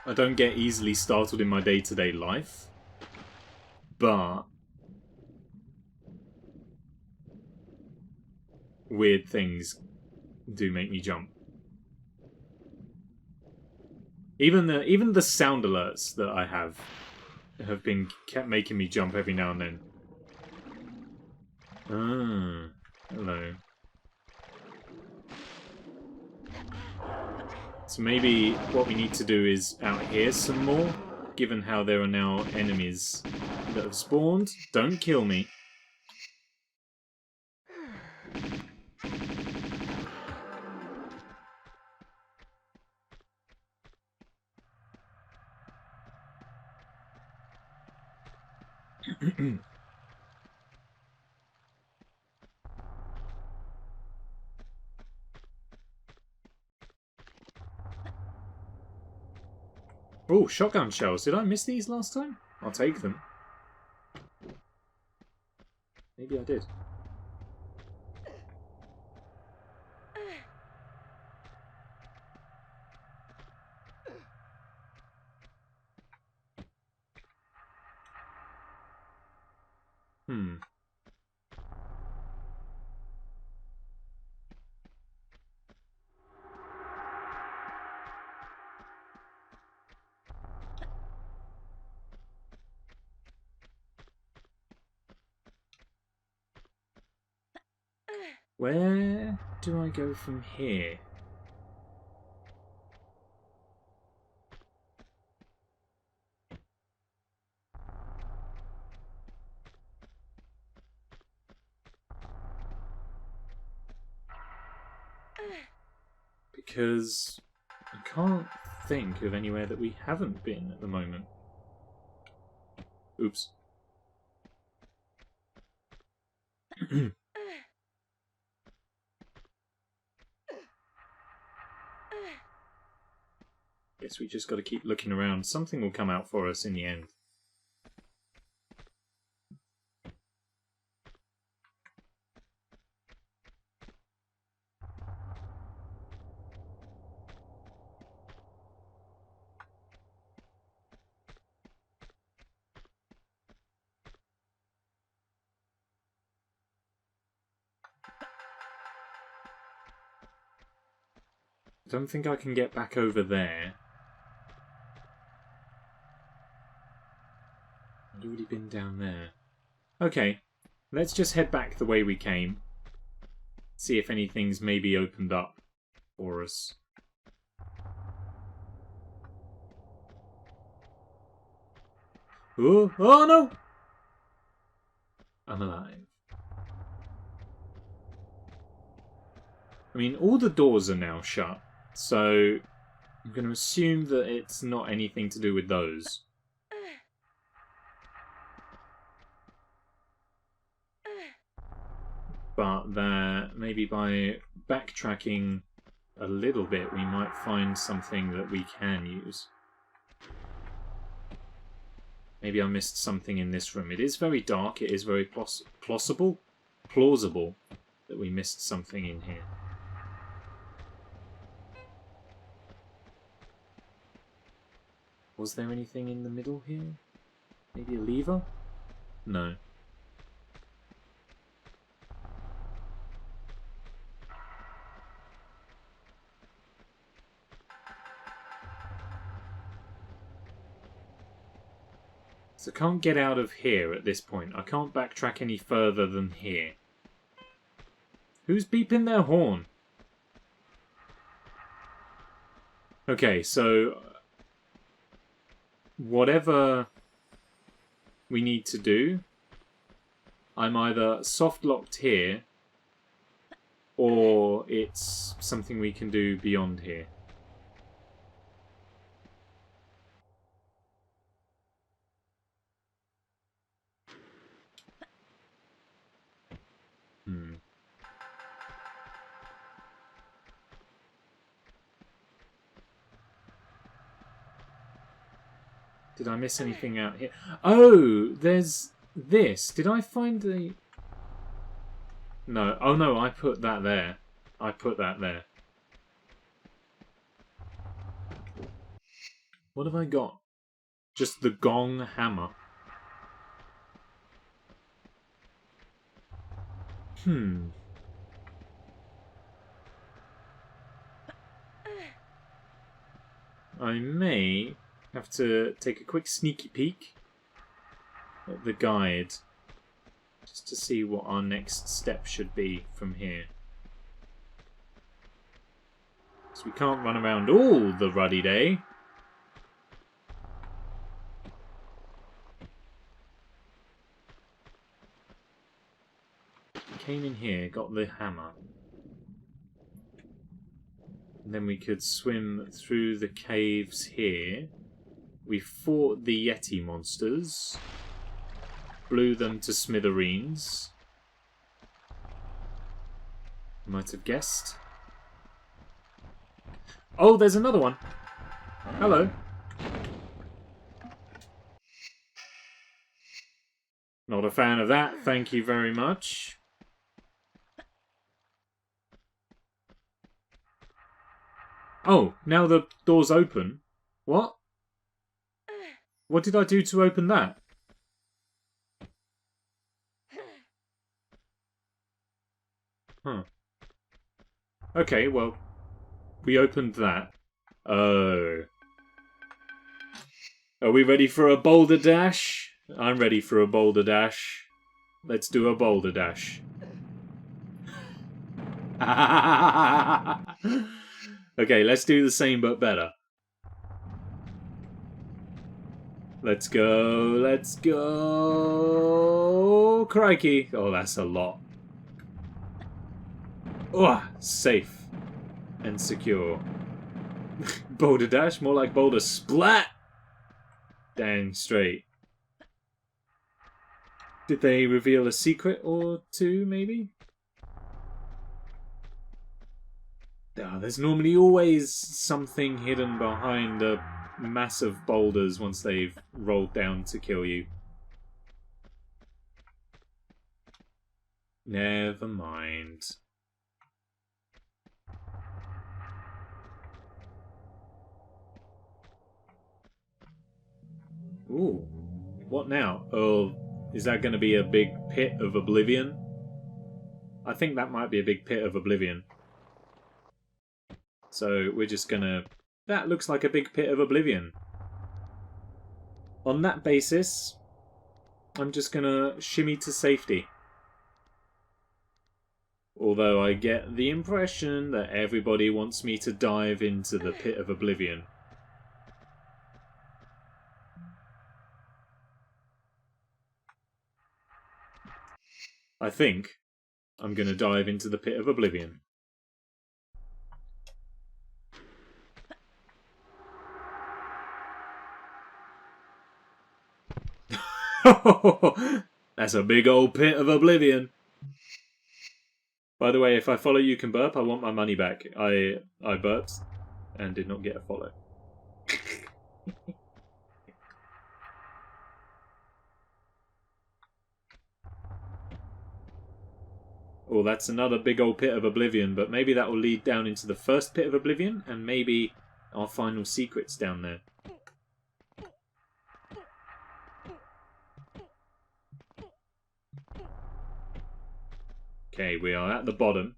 I don't get easily startled in my day-to-day life. But weird things do make me jump. Even the sound alerts that I have kept making me jump every now and then. Ah, hello. So maybe what we need to do is out here some more, given how there are now enemies that have spawned. Don't kill me. Oh, shotgun shells. Did I miss these last time? I'll take them. Maybe I did. Where do I go from here? Because I can't think of anywhere that we haven't been at the moment. Oops. Guess we just got to keep looking around. Something will come out for us in the end. I don't think I can get back over there. I'd already been down there. Okay, Let's just head back the way we came. See if anything's maybe opened up for us. Ooh, oh no! I'm alive. I mean, all the doors are now shut, so I'm going to assume that it's not anything to do with those. But that maybe by backtracking a little bit, we might find something that we can use. Maybe I missed something in this room. It is very dark. It is very plausible that we missed something in here. Was there anything in the middle here? Maybe a lever? No. So I can't get out of here at this point. I can't backtrack any further than here. Who's beeping their horn? Okay, so whatever we need to do, I'm either soft locked here or it's something we can do beyond here. Did I miss anything out here? Oh, there's this. Did I find the... No. Oh no, I put that there. I put that there. What have I got? Just the gong hammer. I may have to take a quick sneaky peek at the guide just to see what our next step should be from here. So we can't run around all the ruddy day. Came in here, got the hammer. And then we could swim through the caves here. We fought the Yeti monsters. Blew them to smithereens. Might have guessed. Oh, there's another one. Hello. Not a fan of that, thank you very much. Oh, now the door's open. What? What did I do to open that? Huh. Okay, well, we opened that. Oh. Are we ready for a Boulder Dash? I'm ready for a Boulder Dash. Let's do a Boulder Dash. Okay, let's do the same but better. Let's go, let's go. Crikey. Oh, that's a lot. Oh, safe and secure. Boulder Dash, more like Boulder Splat. Dang straight. Did they reveal a secret or two, maybe? Oh, there's normally always something hidden behind the massive boulders once they've rolled down to kill you. Never mind. Ooh. What now? Oh, is that going to be a big pit of oblivion? I think that might be a big pit of oblivion. So we're just gonna... That looks like a big pit of oblivion. On that basis, I'm just gonna shimmy to safety. Although I get the impression that everybody wants me to dive into the pit of oblivion. I think I'm going to dive into the pit of oblivion. That's a big old pit of oblivion. By the way, if I follow you can burp, I want my money back. I burped and did not get a follow. Oh, that's another big old pit of oblivion, but maybe that will lead down into the first pit of oblivion, and maybe our final secret's down there. Okay, we are at the bottom.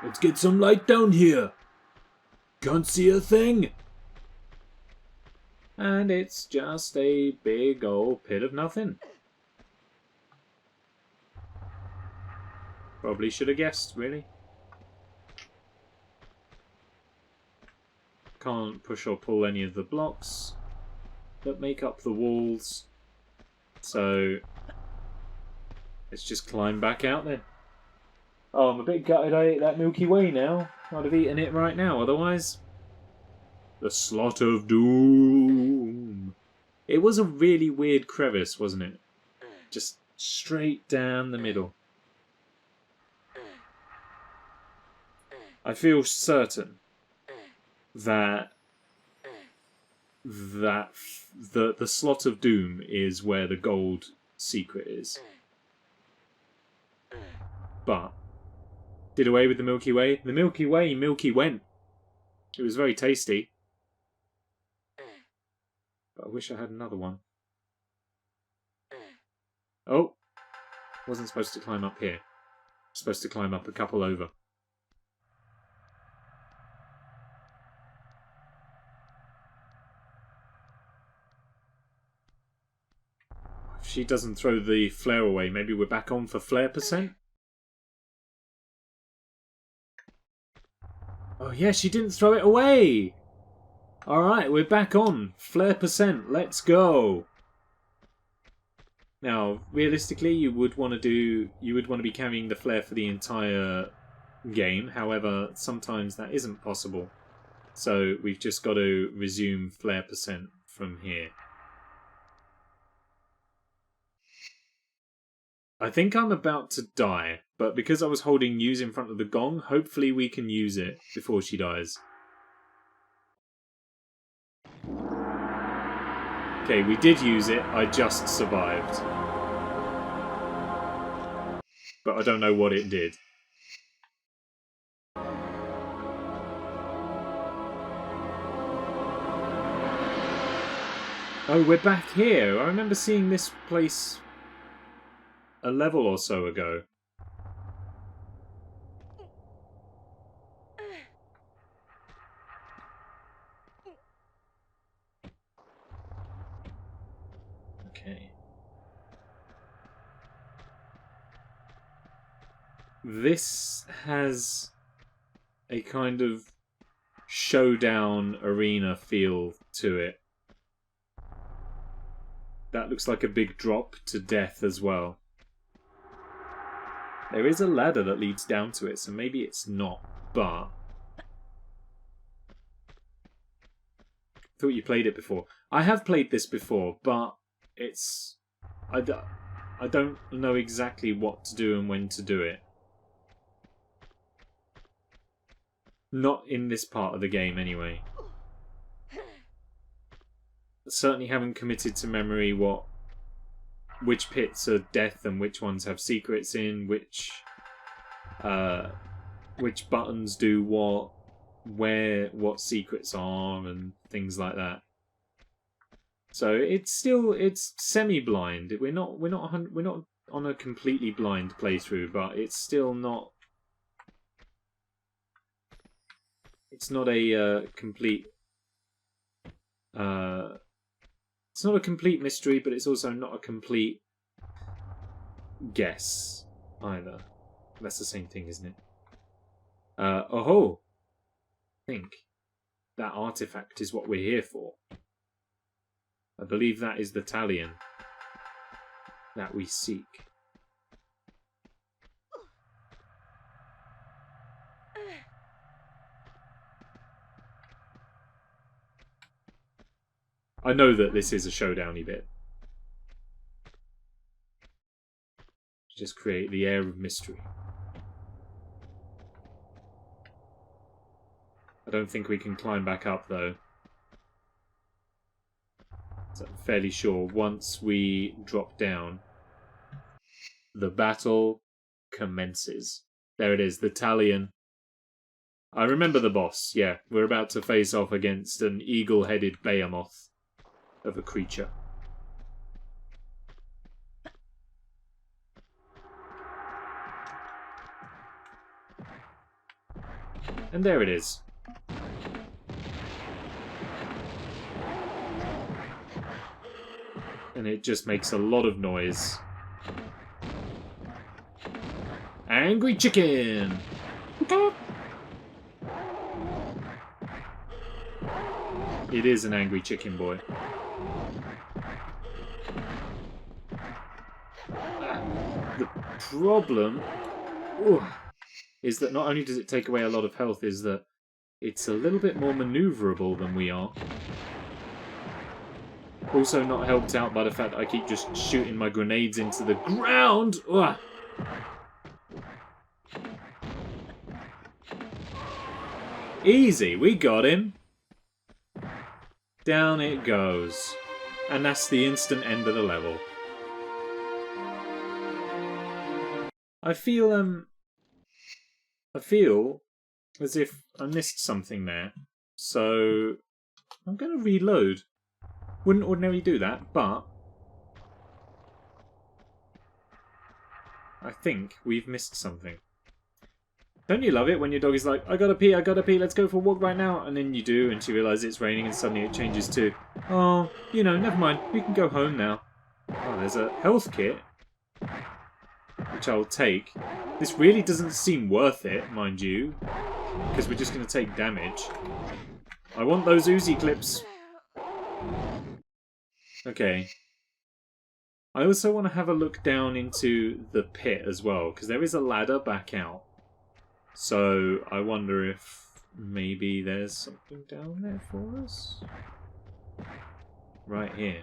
Let's get some light down here. Can't see a thing. And it's just a big old pit of nothing. Probably should have guessed, really. Can't push or pull any of the blocks that make up the walls. So let's just climb back out then. Oh, I'm a bit gutted I ate that Milky Way now. I'd have eaten it right now, otherwise. The Slot of Doom. It was a really weird crevice, wasn't it? Just straight down the middle. I feel certain that the Slot of Doom is where the gold secret is. But did away with the Milky Way. The Milky Way Milky went. It was very tasty. But I wish I had another one. Oh, wasn't supposed to climb up here. Supposed to climb up a couple over. If she doesn't throw the flare away, maybe we're back on for flare percent? Oh yeah, she didn't throw it away! Alright, we're back on. Flare percent, let's go! Now, realistically, you would want to be carrying the flare for the entire game. However, sometimes that isn't possible. So we've just got to resume flare percent from here. I think I'm about to die, but because I was holding use in front of the gong, hopefully we can use it before she dies. Okay, we did use it, I just survived. But I don't know what it did. Oh, we're back here. I remember seeing this place a level or so ago. Okay. This has a kind of showdown arena feel to it. That looks like a big drop to death as well. There is a ladder that leads down to it, so maybe it's not, but... I thought you played it before. I have played this before, but it's... I don't know exactly what to do and when to do it. Not in this part of the game, anyway. I certainly haven't committed to memory which pits are death and which ones have secrets in, which buttons do what, what secrets are, and things like that. So it's semi-blind. We're not on a completely blind playthrough, but it's still not. It's not a complete. It's not a complete mystery, but it's also not a complete guess. either. That's the same thing, isn't it? Oh-ho! I think that artifact is what we're here for. I believe that is the talion that we seek. I know that this is a showdowny bit. Just create the air of mystery. I don't think we can climb back up though. So I'm fairly sure once we drop down, the battle commences. There it is, the talion. I remember the boss, yeah. We're about to face off against an eagle-headed behemoth of a creature. And there it is. And it just makes a lot of noise. Angry chicken! It is an angry chicken boy. The problem is that not only does it take away a lot of health, is that it's a little bit more maneuverable than we are. Also not helped out by the fact that I keep just shooting my grenades into the ground. Ugh. Easy, we got him. Down it goes. And that's the instant end of the level. I feel as if I missed something there. So I'm going to reload. Wouldn't ordinarily do that, but I think we've missed something. Don't you love it when your dog is like, I gotta pee, let's go for a walk right now, and then you do, and she realises it's raining, and suddenly it changes to, oh, you know, never mind, we can go home now. Oh, there's a health kit, which I'll take. This really doesn't seem worth it, mind you, because we're just going to take damage. I want those Uzi clips. Okay. I also want to have a look down into the pit as well, because there is a ladder back out. So I wonder if maybe there's something down there for us? Right here.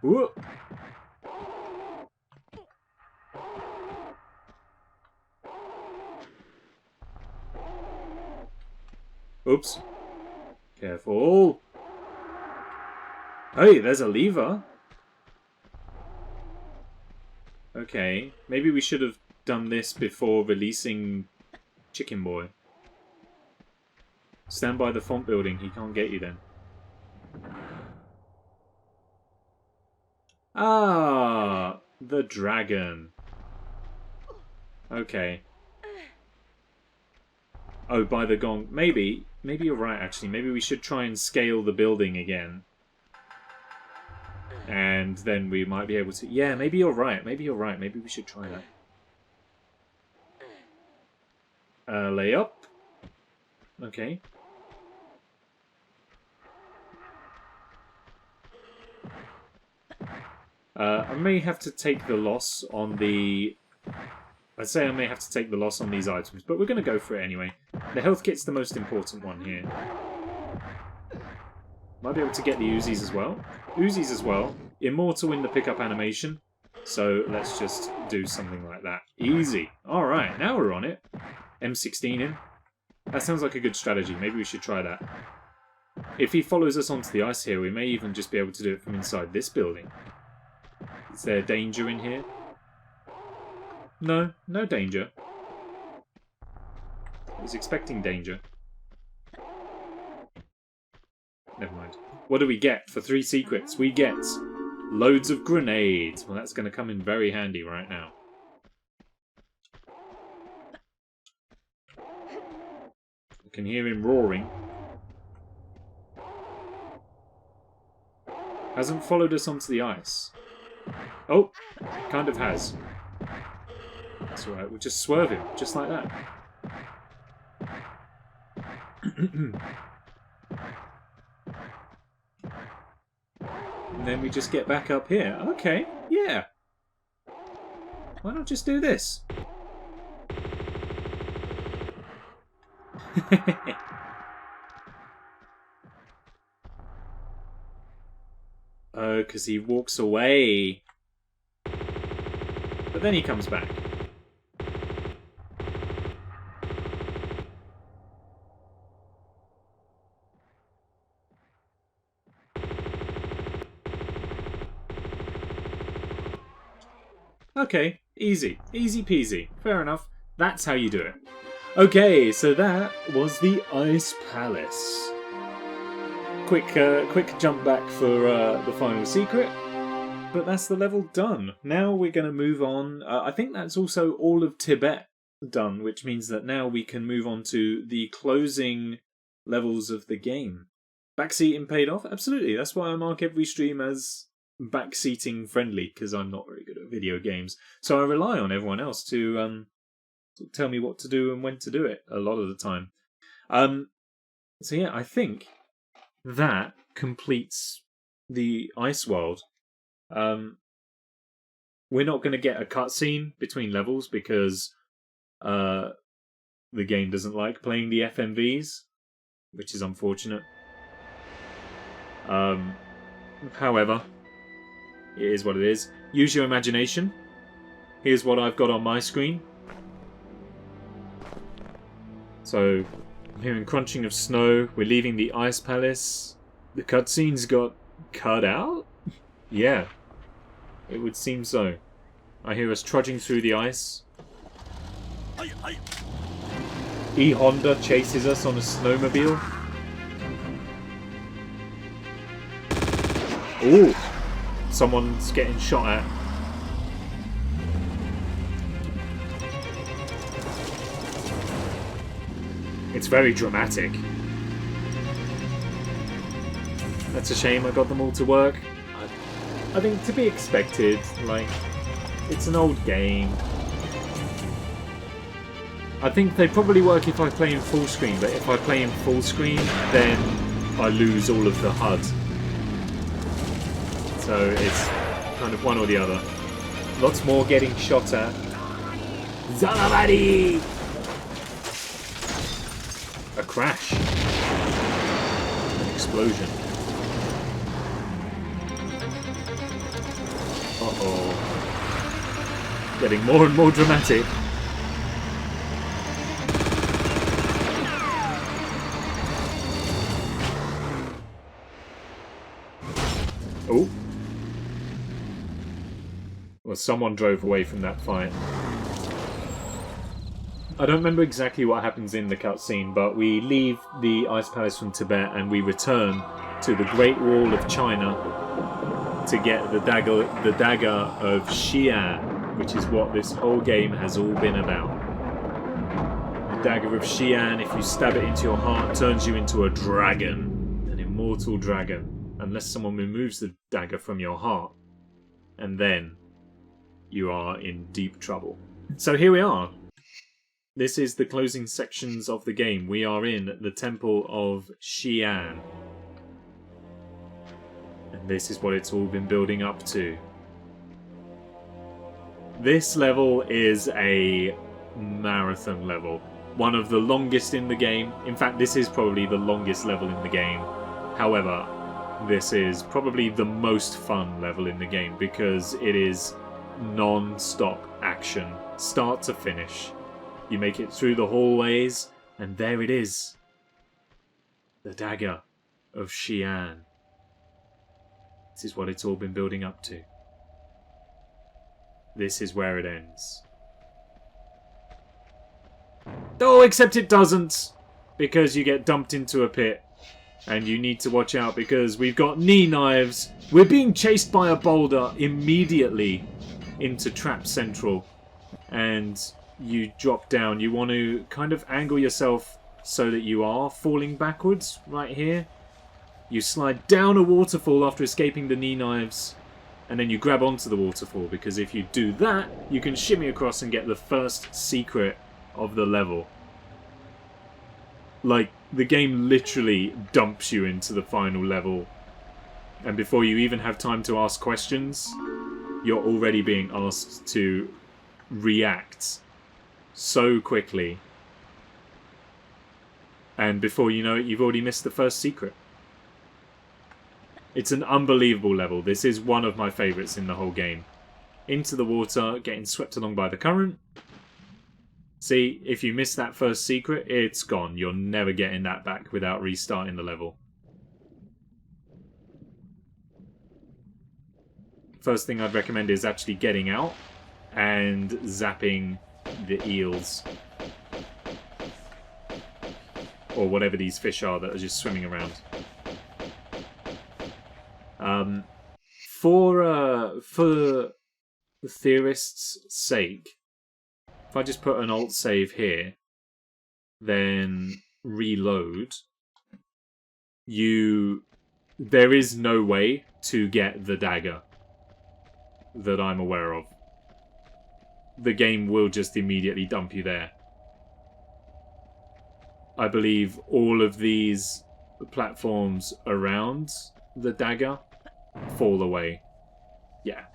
Whoop! Oops. Careful. Hey, there's a lever. Okay, maybe we should have done this before releasing Chicken Boy. Stand by the font building, he can't get you then. Ah, the dragon. Okay. Oh, by the gong. Maybe you're right, actually. Maybe we should try and scale the building again. And then we might be able to... Yeah, maybe you're right. Maybe we should try that. Lay up. Okay. I may have to take the loss on the... I'd say I may have to take the loss on these items, but we're going to go for it anyway. The health kit's the most important one here. Might be able to get the Uzis as well. Uzis as well. Immortal in the pickup animation. So let's just do something like that. Easy. Alright, now we're on it. M16 in. That sounds like a good strategy. Maybe we should try that. If he follows us onto the ice here, we may even just be able to do it from inside this building. Is there danger in here? No, no danger. I was expecting danger. Never mind. What do we get for 3 secrets? We get loads of grenades. Well, that's going to come in very handy right now. I can hear him roaring. Hasn't followed us onto the ice. Oh, kind of has. That's alright, we'll just swerve him, just like that. And then we just get back up here. Okay, yeah. Why not just do this? Oh, because he walks away. But then he comes back. Okay, easy. Easy peasy. Fair enough. That's how you do it. Okay, so that was the Ice Palace. Quick jump back for the final secret. But that's the level done. Now we're going to move on. I think that's also all of Tibet done, which means that now we can move on to the closing levels of the game. Backseating paid off? Absolutely. That's why I mark every stream as backseating friendly, because I'm not very good at video games. So I rely on everyone else to tell me what to do and when to do it a lot of the time. So yeah, I think that completes the ice world. We're not going to get a cutscene between levels because the game doesn't like playing the FMVs, which is unfortunate. However, it is what it is. Use your imagination. Here's what I've got on my screen. So, I'm hearing crunching of snow. We're leaving the Ice Palace. The cutscenes got cut out? Yeah, it would seem so. I hear us trudging through the ice. E-Honda chases us on a snowmobile. Ooh! Someone's getting shot at. It's very dramatic. That's a shame I got them all to work. I think to be expected, like, it's an old game. I think they probably work if I play in full screen, but if I play in full screen, then I lose all of the HUD. So it's kind of one or the other. Lots more getting shot at. Zalavadi! A crash. An explosion. Uh-oh. Getting more and more dramatic. Oh. Well, someone drove away from that fight. I don't remember exactly what happens in the cutscene, but we leave the Ice Palace from Tibet and we return to the Great Wall of China to get the Dagger of Xi'an, which is what this whole game has all been about. The Dagger of Xi'an, if you stab it into your heart, turns you into a dragon, an immortal dragon, unless someone removes the dagger from your heart, and then you are in deep trouble. So here we are. This is the closing sections of the game. We are in the Temple of Xi'an. And this is what it's all been building up to. This level is a marathon level. One of the longest in the game. In fact, this is probably the longest level in the game. However, this is probably the most fun level in the game because it is non-stop action, start to finish. You make it through the hallways, and there it is. The Dagger of Xi'an. This is what it's all been building up to. This is where it ends. Oh, except it doesn't! Because you get dumped into a pit. And you need to watch out because we've got knee knives. We're being chased by a boulder immediately into Trap Central. And you drop down. You want to kind of angle yourself so that you are falling backwards right here. You slide down a waterfall after escaping the knee knives, and then you grab onto the waterfall, because if you do that, you can shimmy across and get the first secret of the level. Like, the game literally dumps you into the final level, and before you even have time to ask questions, you're already being asked to react so quickly. And before you know it, you've already missed the first secret. It's an unbelievable level. This is one of my favourites in the whole game. Into the water, getting swept along by the current. See, if you miss that first secret, it's gone. You're never getting that back without restarting the level. First thing I'd recommend is actually getting out and zapping the eels. Or whatever these fish are that are just swimming around. For the theorist's sake, if I just put an alt save here, then reload, there is no way to get the dagger that I'm aware of. The game will just immediately dump you there. I believe all of these platforms around the dagger fall away. Yeah.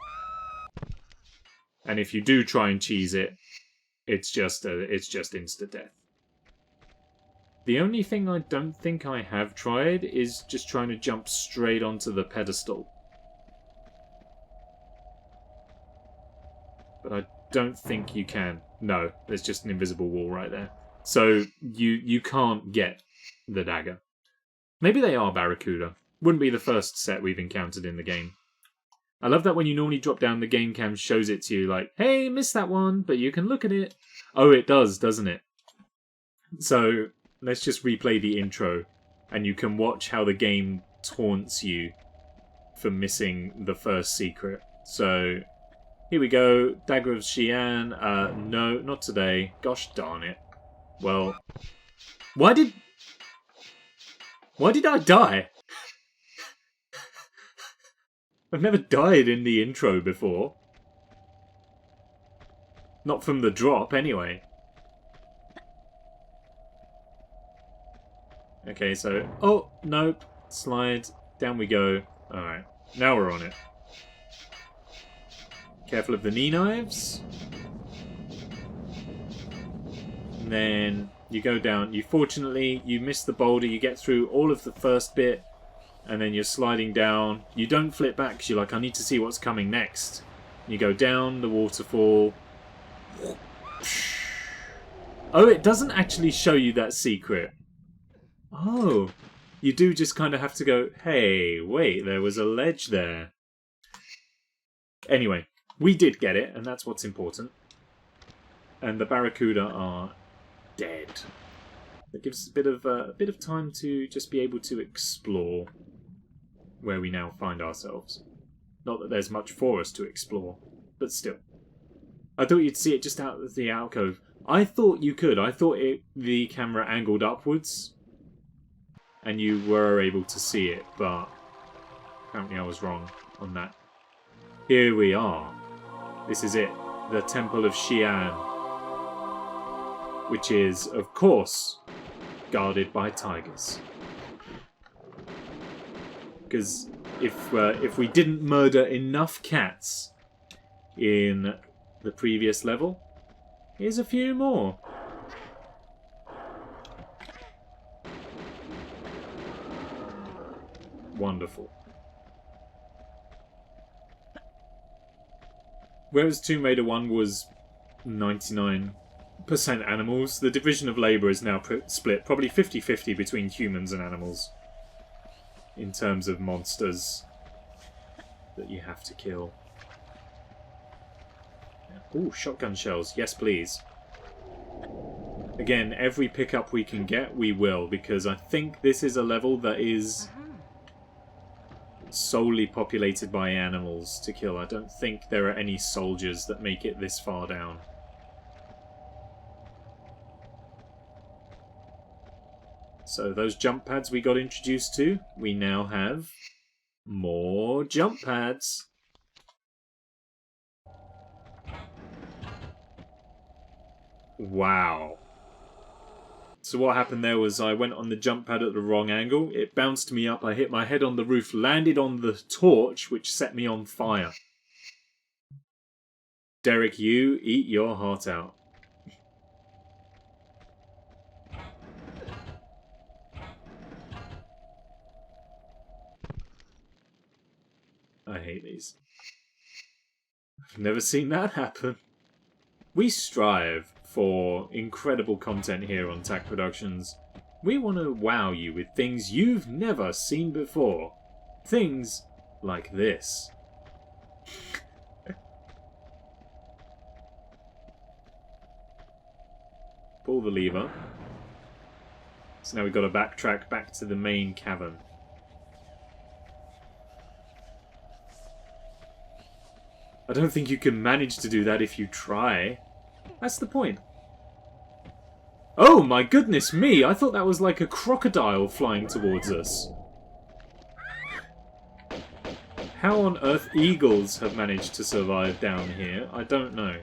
And if you do try and cheese it, it's just instant death. The only thing I don't think I have tried is just trying to jump straight onto the pedestal. But I don't think you can. No, there's just an invisible wall right there. So you can't get the dagger. Maybe they are Barracuda. Wouldn't be the first set we've encountered in the game. I love that when you normally drop down, the game cam shows it to you like, hey, missed that one, but you can look at it. Oh, it does, doesn't it? So let's just replay the intro, and you can watch how the game taunts you for missing the first secret. So here we go. Dagger of Xi'an. No, not today. Gosh darn it. Well, why did I die? I've never died in the intro before. Not from the drop, anyway. Okay, so... Oh, nope. Slide. Down we go. Alright. Now we're on it. Careful of the knee knives. And then you go down. Fortunately, you miss the boulder. You get through all of the first bit. And then you're sliding down. You don't flip back because you're like, I need to see what's coming next. You go down the waterfall. Oh, it doesn't actually show you that secret. Oh, you do just kind of have to go, hey, wait, there was a ledge there. Anyway, we did get it, and that's what's important. And the Barracuda are dead. That gives us a bit of time to just be able to explore where we now find ourselves. Not that there's much for us to explore, but still. I thought you'd see it just out of the alcove. I thought you could. I thought the camera angled upwards and you were able to see it, but apparently I was wrong on that. Here we are. This is it. The Temple of Xi'an. Which is, of course, guarded by tigers. Because if we didn't murder enough cats in the previous level, here's a few more. Wonderful. Whereas Tomb Raider 1 was 99% animals, the division of labour is now split probably 50-50 between humans and animals in terms of monsters that you have to kill. Ooh, shotgun shells. Yes, please. Again, every pickup we can get, we will, because I think this is a level that is solely populated by animals to kill. I don't think there are any soldiers that make it this far down. So those jump pads we got introduced to, we now have more jump pads. Wow. So what happened there was I went on the jump pad at the wrong angle. It bounced me up. I hit my head on the roof, landed on the torch, which set me on fire. Derek, you eat your heart out. I hate these. I've never seen that happen. We strive for incredible content here on TAC Productions. We want to wow you with things you've never seen before. Things like this. Pull the lever. So now we've got to backtrack back to the main cavern. I don't think you can manage to do that if you try. That's the point. Oh my goodness me! I thought that was like a crocodile flying towards us. How on earth eagles have managed to survive down here, I don't know.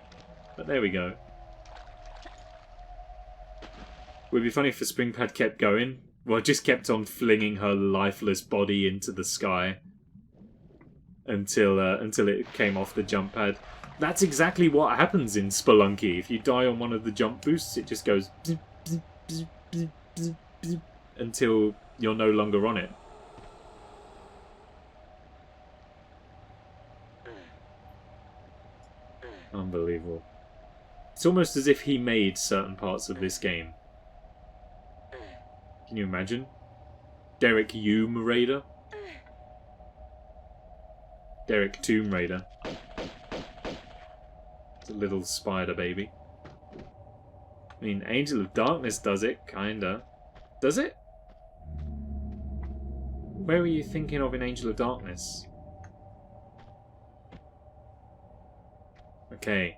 But there we go. Would be funny if the spring pad kept going. Well, it just kept on flinging her lifeless body into the sky. Until it came off the jump pad. That's exactly what happens in Spelunky. If you die on one of the jump boosts, it just goes until you're no longer on it. Unbelievable. It's almost as if he made certain parts of this game. Can you imagine? Derek Tomb Raider? Derek Tomb Raider. It's a little spider baby. I mean, Angel of Darkness does it, kinda. Does it? Where were you thinking of in Angel of Darkness? Okay.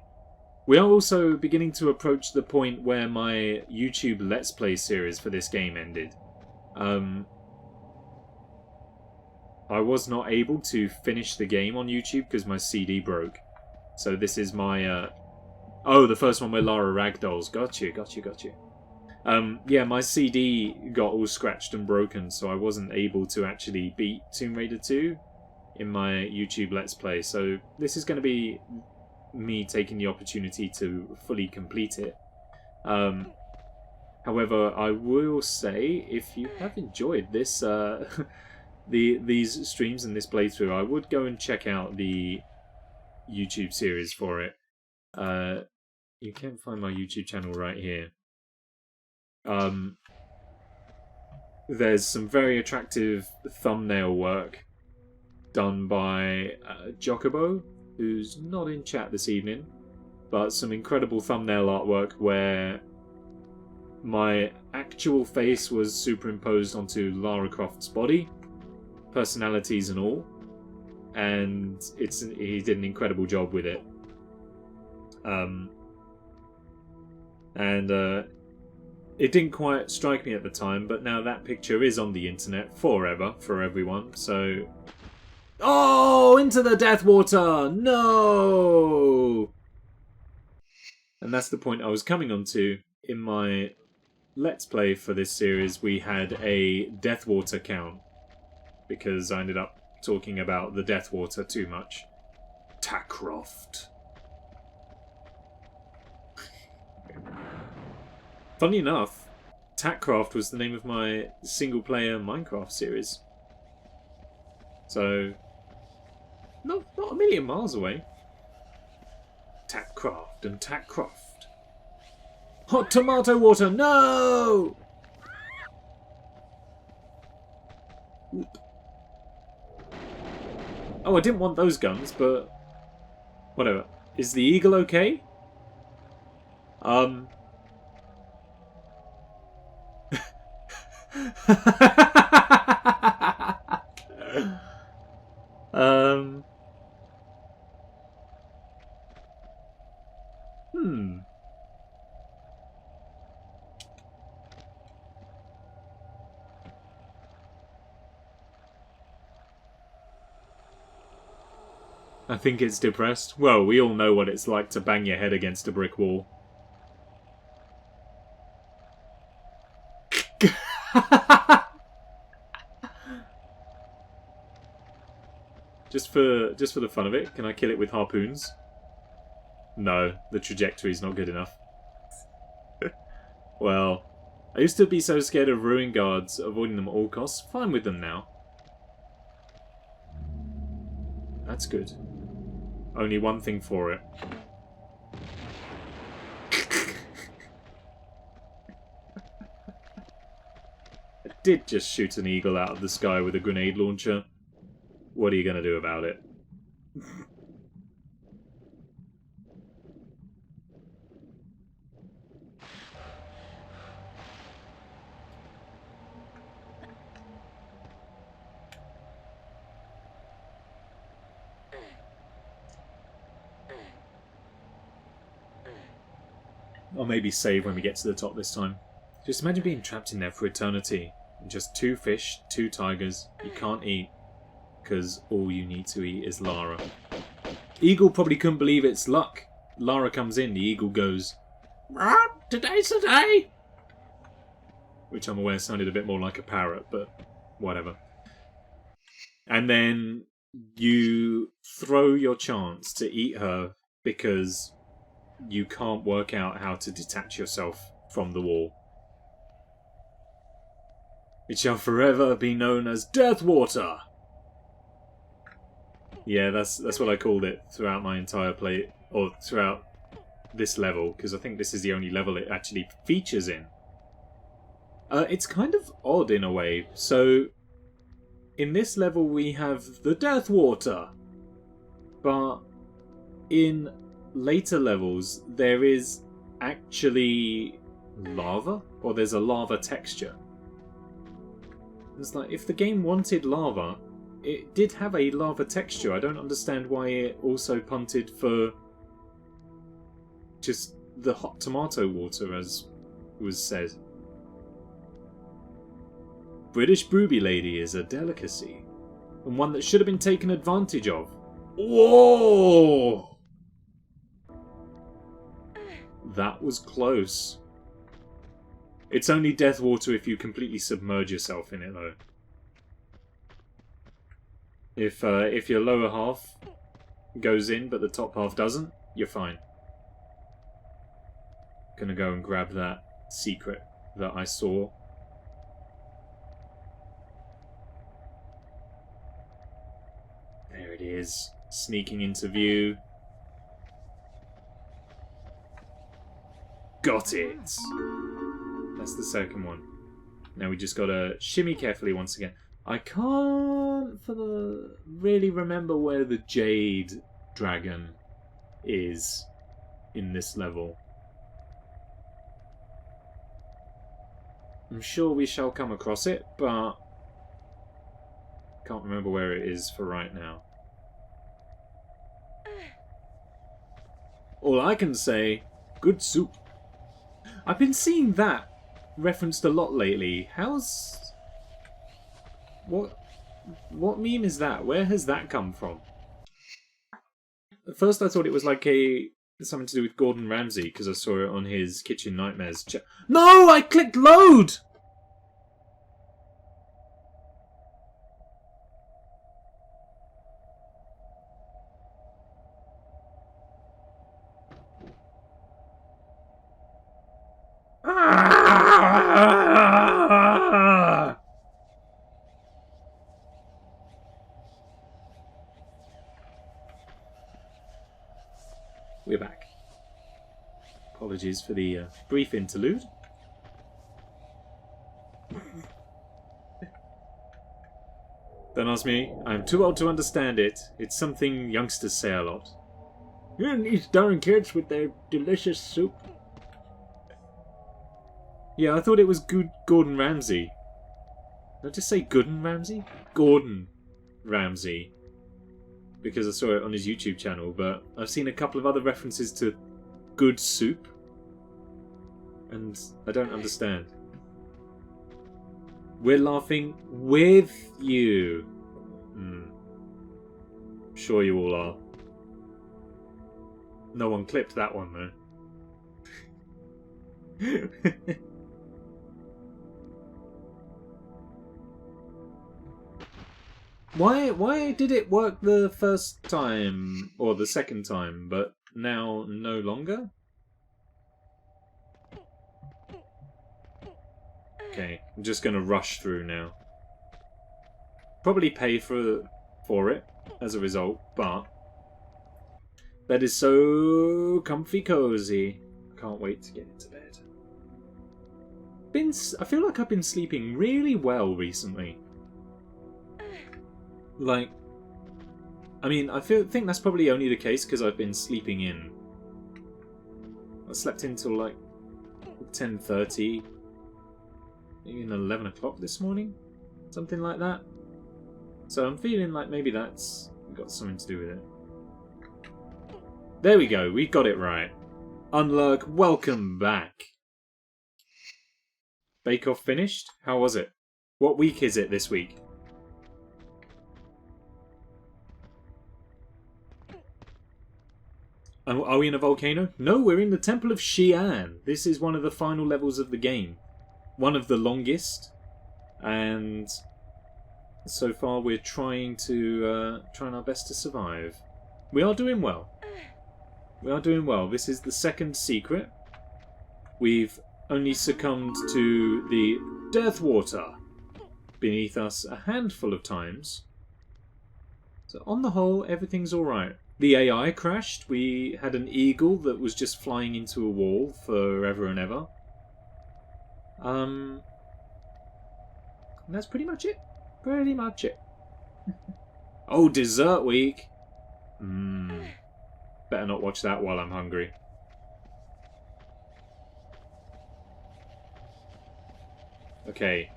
We are also beginning to approach the point where my YouTube Let's Play series for this game ended. I was not able to finish the game on YouTube because my CD broke. So this is my... Oh, the first one where Lara ragdolls. Got you. Yeah, my CD got all scratched and broken, so I wasn't able to actually beat Tomb Raider 2 in my YouTube Let's Play. So this is going to be me taking the opportunity to fully complete it. However, I will say, if you have enjoyed this... these streams and this playthrough, I would go and check out the YouTube series for it. You can find my YouTube channel right here. There's some very attractive thumbnail work done by Jocobo, who's not in chat this evening, but some incredible thumbnail artwork where my actual face was superimposed onto Lara Croft's body, personalities and all, and he did an incredible job with it. It didn't quite strike me at the time, but now that picture is on the internet forever for everyone. So, oh, into the death water! No! And that's the point I was coming on to. In my Let's Play for this series, we had a death water count, because I ended up talking about the death water too much. Tackcroft. Funny enough, Tackcroft was the name of my single-player Minecraft series. So, not a million miles away. Tackcroft and Tackcroft. Hot tomato water, no! Oop. Oh, I didn't want those guns, but whatever. Is the eagle okay? I think it's depressed. Well, we all know what it's like to bang your head against a brick wall. Just for the fun of it, can I kill it with harpoons? No, the trajectory's not good enough. Well, I used to be so scared of ruin guards, avoiding them at all costs. Fine with them now. That's good. Only one thing for it. I did just shoot an eagle out of the sky with a grenade launcher. What are you going to do about it? I'll maybe save when we get to the top this time. Just imagine being trapped in there for eternity. And just 2 fish, 2 tigers. You can't eat. Because all you need to eat is Lara. Eagle probably couldn't believe its luck. Lara comes in, the eagle goes, "Today's the day!" Which I'm aware sounded a bit more like a parrot, but whatever. And then you throw your chance to eat her because you can't work out how to detach yourself from the wall. It shall forever be known as Death Water! Yeah, that's what I called it throughout my entire play, or throughout this level, because I think this is the only level it actually features in. It's kind of odd in a way. So, in this level we have the Death Water, but in later levels there is actually lava, or there's a lava texture. It's like, if the game wanted lava, it did have a lava texture. I don't understand why it also punted for just the hot tomato water, as was said. British booby lady is a delicacy, and one that should have been taken advantage of. Whoa! That was close. It's only death water if you completely submerge yourself in it, though. If your lower half goes in, but the top half doesn't, you're fine. Gonna go and grab that secret that I saw. There it is, sneaking into view. Got it! That's the second one. Now we just gotta shimmy carefully once again. I can't really remember where the Jade Dragon is in this level. I'm sure we shall come across it, but can't remember where it is for right now. All I can say, good soup. I've been seeing that referenced a lot lately. What meme is that? Where has that come from? At first I thought it was like something to do with Gordon Ramsay, because I saw it on his Kitchen Nightmares No! I clicked load! We're back. Apologies for the brief interlude. Don't ask me. I'm too old to understand it. It's something youngsters say a lot. And these darn kids with their delicious soup. Yeah, I thought it was good Gordon Ramsay. Did I just say Gooden Ramsay? Gordon Ramsay. Because I saw it on his YouTube channel, but I've seen a couple of other references to good soup. And I don't understand. We're laughing with you. Sure you all are. No one clipped that one, though. Why did it work the first time, or the second time, but now no longer? Okay, I'm just going to rush through now. Probably pay for it as a result, but that is so comfy cozy. Can't wait to get into bed. I feel like I've been sleeping really well recently. Like, I mean, I think that's probably only the case because I've been sleeping in. I slept until like 10:30, even 11 o'clock this morning, something like that. So I'm feeling like maybe that's got something to do with it. There we go, we got it right. Unlurk, welcome back. Bake Off finished? How was it? What week is it this week? Are we in a volcano? No, we're in the Temple of Xi'an. This is one of the final levels of the game. One of the longest. And so far we're trying our best to survive. We are doing well. We are doing well. This is the second secret. We've only succumbed to the Death Water beneath us a handful of times. So on the whole, everything's alright. The AI crashed. We had an eagle that was just flying into a wall forever and ever. And that's pretty much it. Pretty much it. Oh, dessert week. Better not watch that while I'm hungry. Okay.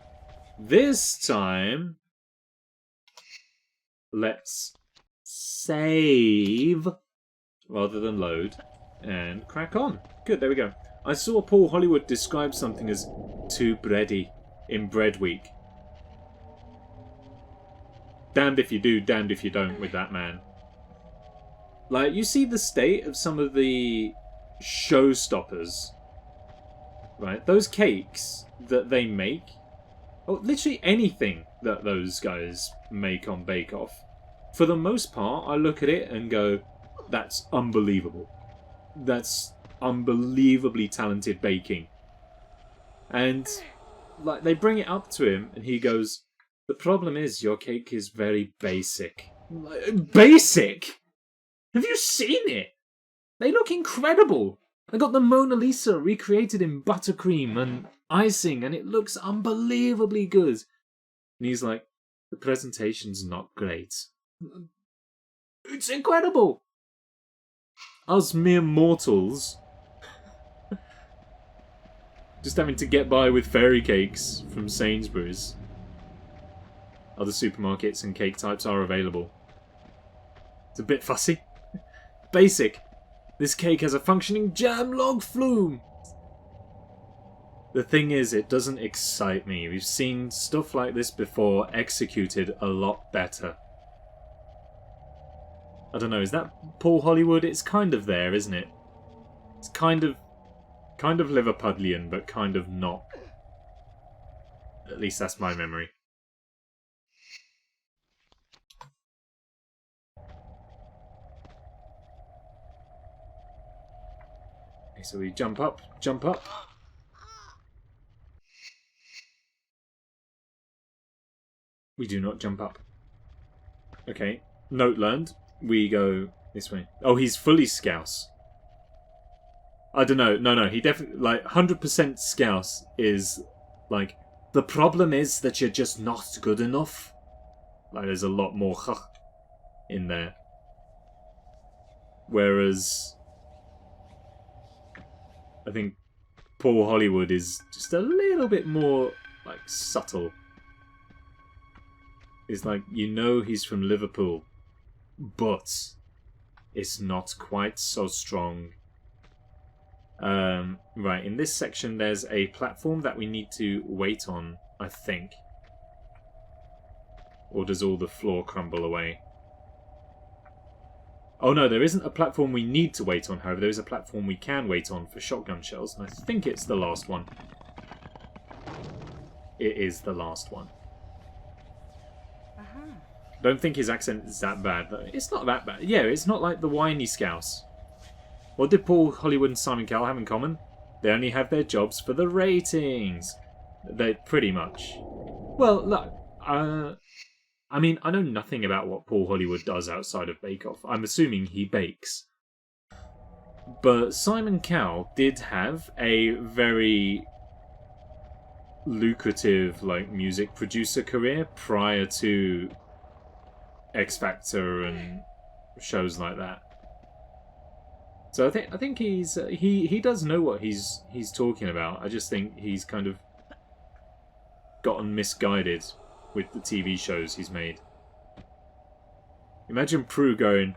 This time, let's save rather than load and crack on. Good, there we go. I saw Paul Hollywood describe something as too bready in Bread Week. Damned if you do, damned if you don't with that man. Like, you see the state of some of the showstoppers, right? Those cakes that they make, or literally anything that those guys make on Bake Off, for the most part, I look at it and go, that's unbelievable. That's unbelievably talented baking. And like, they bring it up to him and he goes, the problem is your cake is very basic. Basic? Have you seen it? They look incredible. I got the Mona Lisa recreated in buttercream and icing and it looks unbelievably good. And he's like, the presentation's not great. It's incredible. Us mere mortals just having to get by with fairy cakes from Sainsbury's. Other supermarkets and cake types are available. It's a bit fussy. Basic. This cake has a functioning jam log flume. The thing is, it doesn't excite me. We've seen stuff like this before executed a lot better. I don't know, is that Paul Hollywood? It's kind of there, isn't it? It's kind of Liverpudlian, but kind of not. At least that's my memory. Okay, so we jump up, jump up. We do not jump up. Okay, note learned. We go this way. Oh, he's fully Scouse. I don't know. No, he definitely, like, 100% Scouse is, like, the problem is that you're just not good enough. Like, there's a lot more in there. Whereas, I think Paul Hollywood is just a little bit more, like, subtle. It's like, you know he's from Liverpool, but it's not quite so strong. Right, in this section there's a platform that we need to wait on, I think. Or does all the floor crumble away? Oh no, there isn't a platform we need to wait on, however, there is a platform we can wait on for shotgun shells, and I think it's the last one. It is the last one. Don't think his accent is that bad, though. It's not that bad. Yeah, it's not like the whiny scouse. What did Paul Hollywood and Simon Cowell have in common? They only have their jobs for the ratings. They pretty much. Well, look, I mean, I know nothing about what Paul Hollywood does outside of Bake Off. I'm assuming he bakes. But Simon Cowell did have a very lucrative, like, music producer career prior to X Factor and shows like that. So I think he's he does know what he's talking about. I just think he's kind of gotten misguided with the TV shows he's made. Imagine Prue going,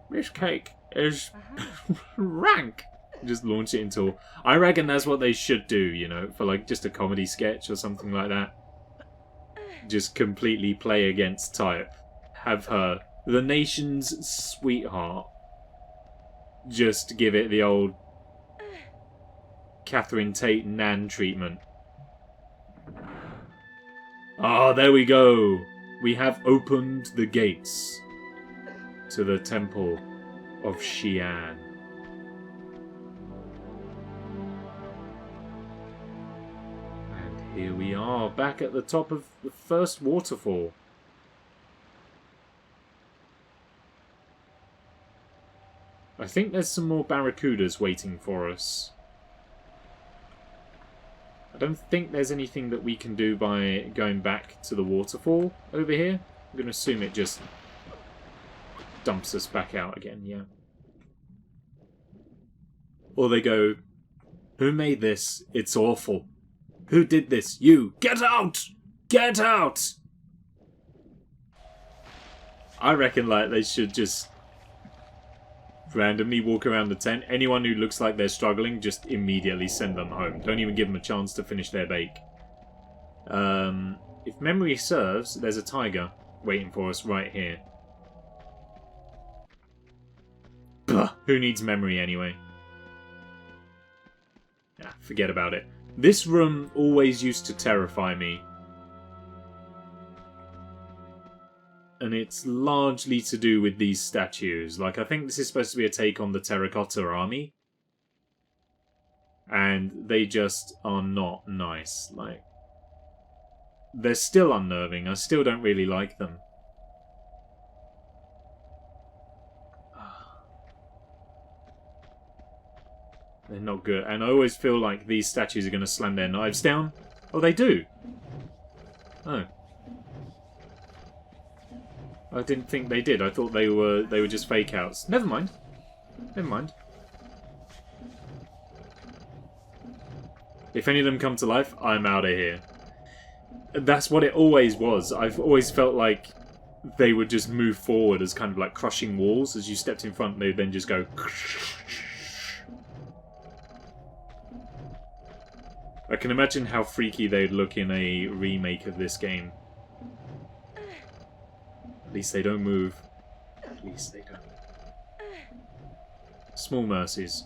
"This cake is rank." Just launch it into... I reckon that's what they should do, you know, for like just a comedy sketch or something like that. Just completely play against type. Have her, the nation's sweetheart, just give it the old Catherine Tate Nan treatment. Ah, there we go. We have opened the gates to the Temple of Xi'an. And here we are, back at the top of the first waterfall. I think there's some more barracudas waiting for us. I don't think there's anything that we can do by going back to the waterfall over here. I'm going to assume it just dumps us back out again, yeah. Or they go, "Who made this? It's awful. Who did this? You! Get out! Get out!" I reckon, like, they should just randomly walk around the tent. Anyone who looks like they're struggling, just immediately send them home. Don't even give them a chance to finish their bake. If memory serves, there's a tiger waiting for us right here. Bah, who needs memory anyway? Yeah, forget about it. This room always used to terrify me. And it's largely to do with these statues. Like, I think this is supposed to be a take on the Terracotta Army. And they just are not nice. Like, they're still unnerving. I still don't really like them. They're not good. And I always feel like these statues are going to slam their knives down. Oh, they do. Oh. I didn't think they did. I thought they were just fake outs. Never mind. Never mind. If any of them come to life, I'm out of here. That's what it always was. I've always felt like they would just move forward as kind of like crushing walls. As you stepped in front, they would then just go... I can imagine how freaky they'd look in a remake of this game. At least they don't move. At least they don't. Small mercies.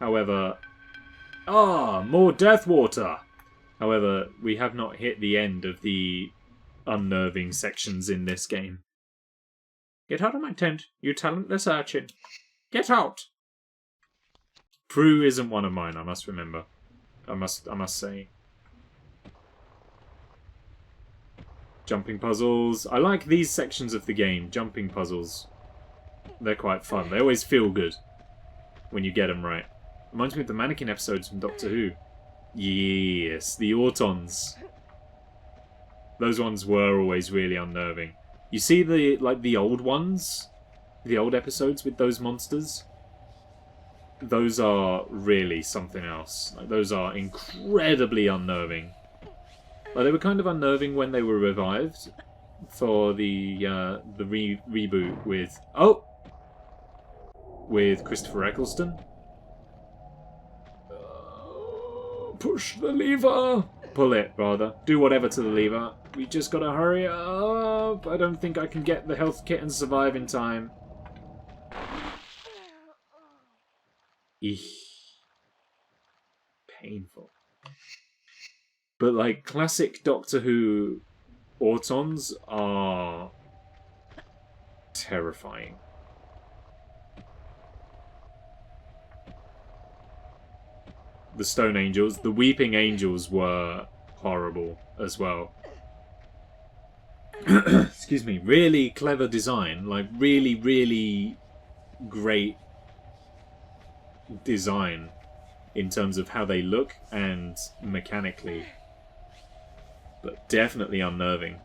However... Ah! More death water! However, we have not hit the end of the unnerving sections in this game. Get out of my tent, you talentless urchin. Get out! Prue isn't one of mine, I must remember. I must say. Jumping puzzles. I like these sections of the game, jumping puzzles. They're quite fun. They always feel good when you get them right. Reminds me of the mannequin episodes from Doctor Who. Yes, the Autons. Those ones were always really unnerving. You see the old ones? The old episodes with those monsters? Those are really something else. Like, those are incredibly unnerving. Like, they were kind of unnerving when they were revived for the reboot with... Oh! With Christopher Eccleston. Push the lever! Pull it, rather. Do whatever to the lever. We just gotta hurry up. I don't think I can get the health kit and survive in time. Eesh. Painful. But, like, classic Doctor Who Autons are terrifying. The Stone Angels, the Weeping Angels were horrible as well. Excuse me. Really clever design. Like, really, really great design in terms of how they look and mechanically. But definitely unnerving.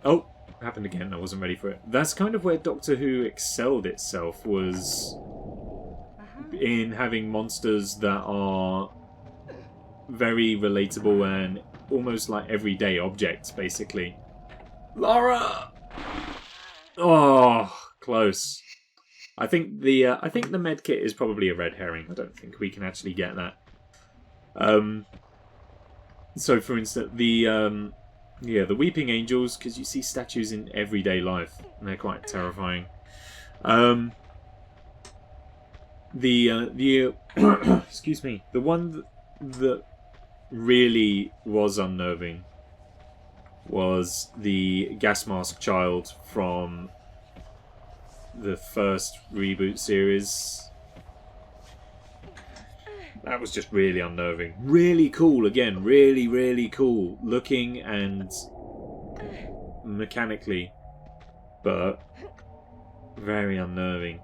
Oh, happened again. I wasn't ready for it. That's kind of where Doctor Who excelled itself, was in having monsters that are very relatable and almost like everyday objects, basically. Laura! Oh, close. I think the med kit is probably a red herring. I don't think we can actually get that. So, for instance, the Weeping Angels, because you see statues in everyday life, and they're quite terrifying. Excuse me, the one that really was unnerving was the gas mask child from the first reboot series. That was just really unnerving. Really cool, again. Really, really cool looking and mechanically, but very unnerving.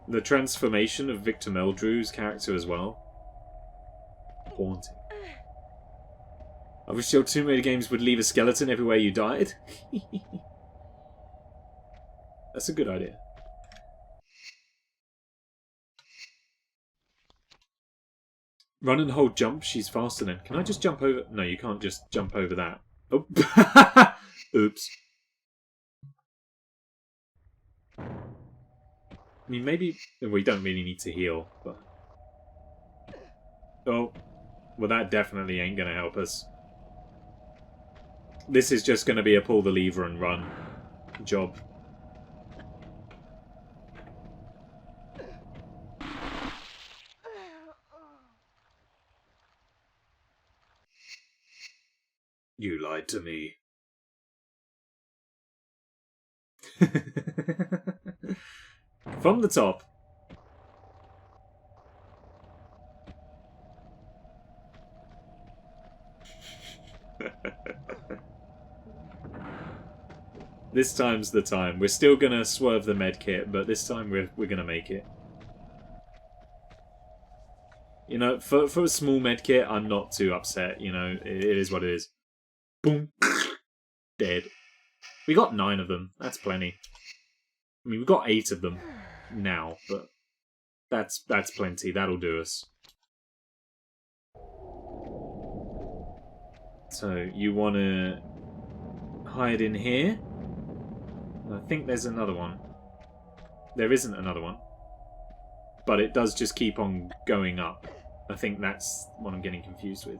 The transformation of Victor Meldrew's character as well. Haunting. I wish your Tomb Raider games would leave a skeleton everywhere you died. That's a good idea. Run and hold jump. She's faster then. Can I just jump over? No, you can't just jump over that. Oh. Oops. I mean, maybe we don't really need to heal, but... Oh. Well, that definitely ain't going to help us. This is just going to be a pull the lever and run job. You lied to me. From the top. This time's the time. We're still gonna swerve the med kit, but this time we're gonna make it. You know, for a small med kit, I'm not too upset. You know, it is what it is. Boom, dead. We got 9 of them. That's plenty. I mean, we've got 8 of them now, but that's plenty. That'll do us. So you want to hide in here? I think there's another one. There isn't another one. But it does just keep on going up. I think that's what I'm getting confused with.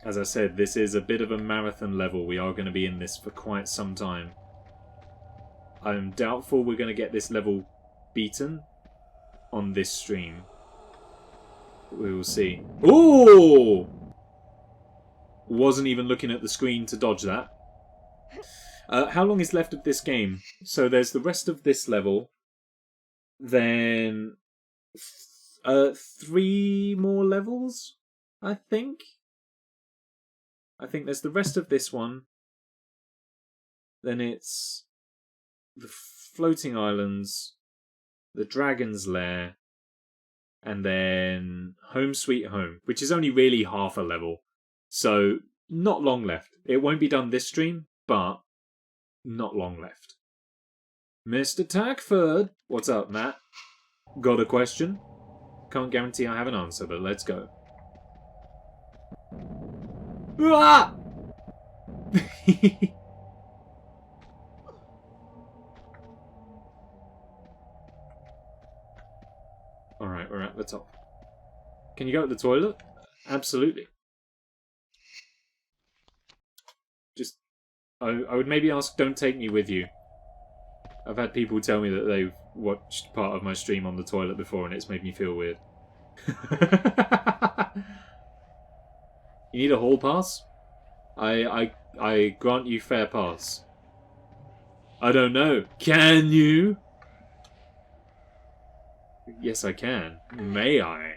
As I said, this is a bit of a marathon level. We are going to be in this for quite some time. I'm doubtful we're going to get this level beaten on this stream. We will see. Ooh! Wasn't even looking at the screen to dodge that. How long is left of this game? So there's the rest of this level. Then 3 more levels, I think. I think there's the rest of this one. Then it's the floating islands, the dragon's lair, and then Home Sweet Home, which is only really half a level. So, not long left. It won't be done this stream, but not long left. Mr. Tackford! What's up, Matt? Got a question? Can't guarantee I have an answer, but let's go. Ah! Alright. Alright, we're at the top. Can you go to the toilet? Absolutely. Just... I would maybe ask, don't take me with you. I've had people tell me that they've watched part of my stream on the toilet before and it's made me feel weird. You need a hall pass? I grant you fair pass. I don't know. Can you? Yes, I can. May I?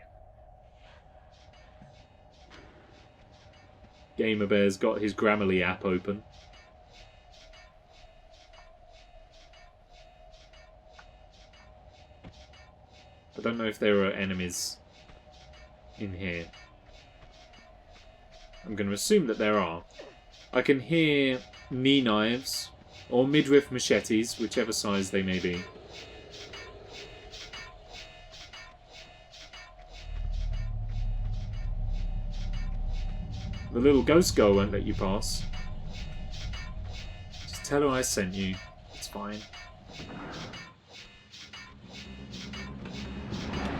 Gamer Bear's got his Grammarly app open. I don't know if there are enemies in here. I'm going to assume that there are. I can hear knee knives or midriff machetes, whichever size they may be. The little ghost girl won't let you pass. Just tell her I sent you. It's fine.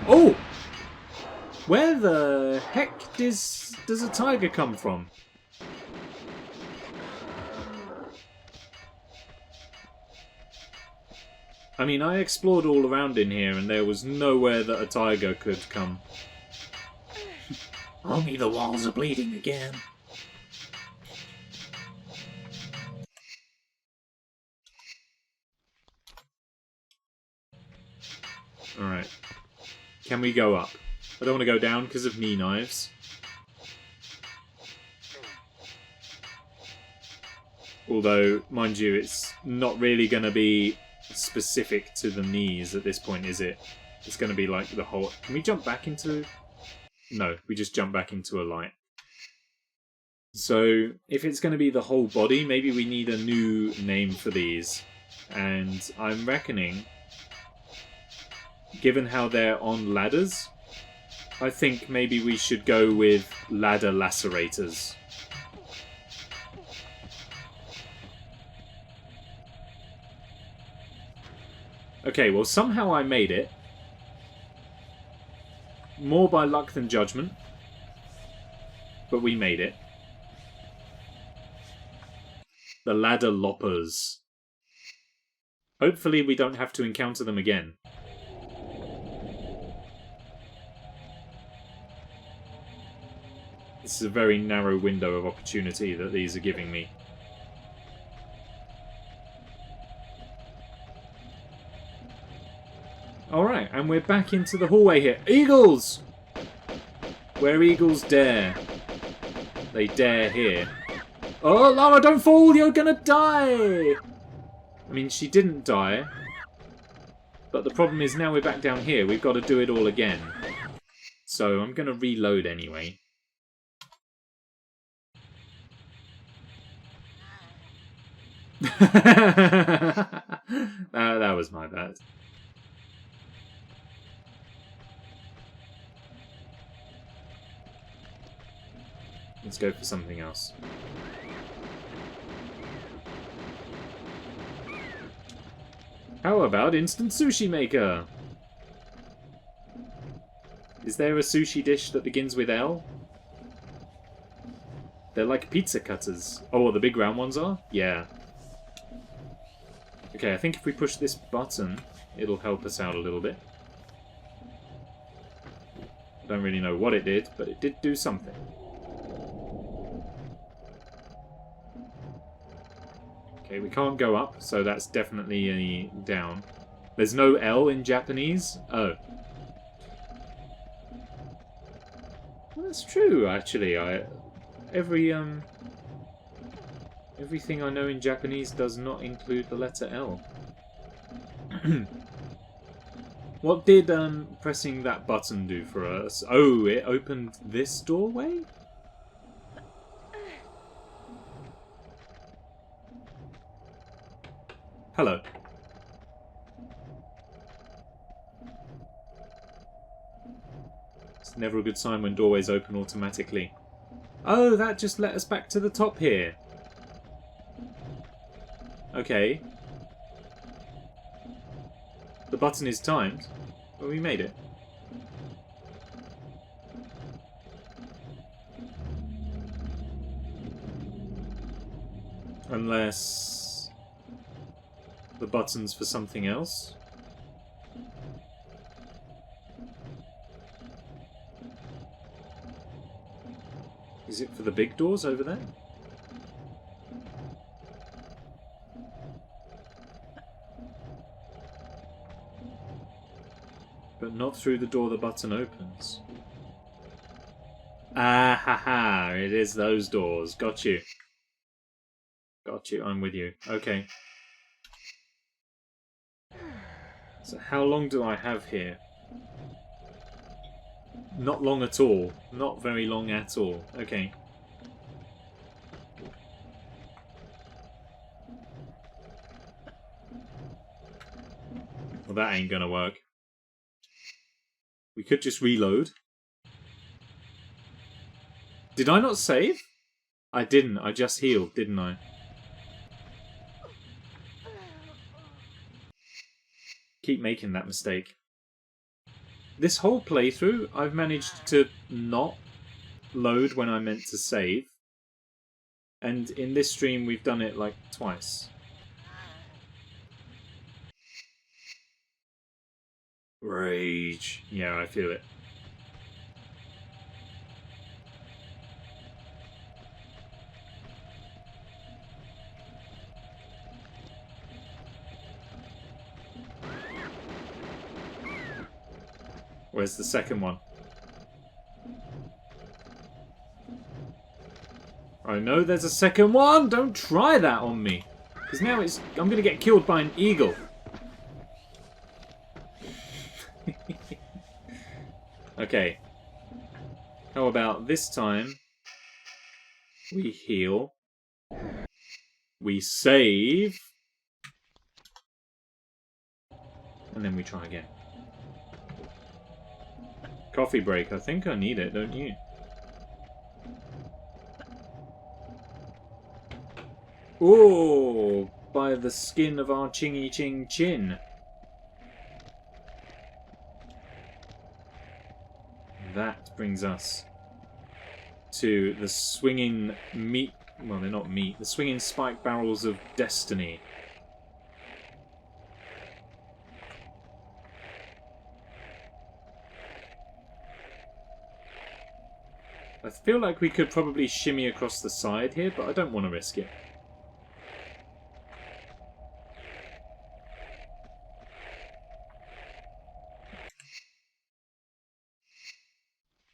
Oh! Where the heck does a tiger come from? I mean, I explored all around in here and there was nowhere that a tiger could come. Only the walls are bleeding again. Alright. Can we go up? I don't want to go down because of knee knives. Although, mind you, it's not really going to be specific to the knees at this point, is it? It's going to be like the whole... Can we jump back into... No, we just jump back into a light. So, if it's going to be the whole body, maybe we need a new name for these. And I'm reckoning, given how they're on ladders, I think maybe we should go with ladder lacerators. Okay, well somehow I made it. More by luck than judgment. But we made it. The ladder loppers. Hopefully we don't have to encounter them again. This is a very narrow window of opportunity that these are giving me. Alright, and we're back into the hallway here. Eagles! Where eagles dare. They dare here. Oh, Lara, don't fall! You're gonna die! I mean, she didn't die. But the problem is now we're back down here. We've got to do it all again. So I'm going to reload anyway. That was my bad. Let's go for something else. How about Instant Sushi Maker? Is there a sushi dish that begins with L? They're like pizza cutters. Oh, the big round ones are? Yeah. Okay, I think if we push this button, it'll help us out a little bit. I don't really know what it did, but it did do something. Okay, we can't go up, so that's definitely a down. There's no L in Japanese? Oh. Well, that's true, actually. Everything I know in Japanese does not include the letter L. What did pressing that button do for us? Oh, it opened this doorway? Hello. It's never a good sign when doorways open automatically. Oh, that just let us back to the top here. Okay. The button is timed, but we made it. Unless the button's for something else. Is it for the big doors over there? But not through the door the button opens. Ah ha ha! It is those doors. Got you. Got you. I'm with you. Okay. So how long do I have here? Not long at all. Not very long at all. Okay. Well, that ain't gonna work. We could just reload. Did I not save? I didn't. I just healed, didn't I? Keep making that mistake. This whole playthrough, I've managed to not load when I meant to save. And in this stream, we've done it like twice. Rage. Yeah, I feel it. Where's the second one? I know there's a second one! Don't try that on me! Because now I'm gonna get killed by an eagle. Okay. How about this time we heal. We save. And then we try again. Coffee break. I think I need it, don't you? Oh, by the skin of our chingy ching chin. That brings us to the swinging meat. Well, they're not meat. The swinging spike barrels of destiny. I feel like we could probably shimmy across the side here, but I don't want to risk it.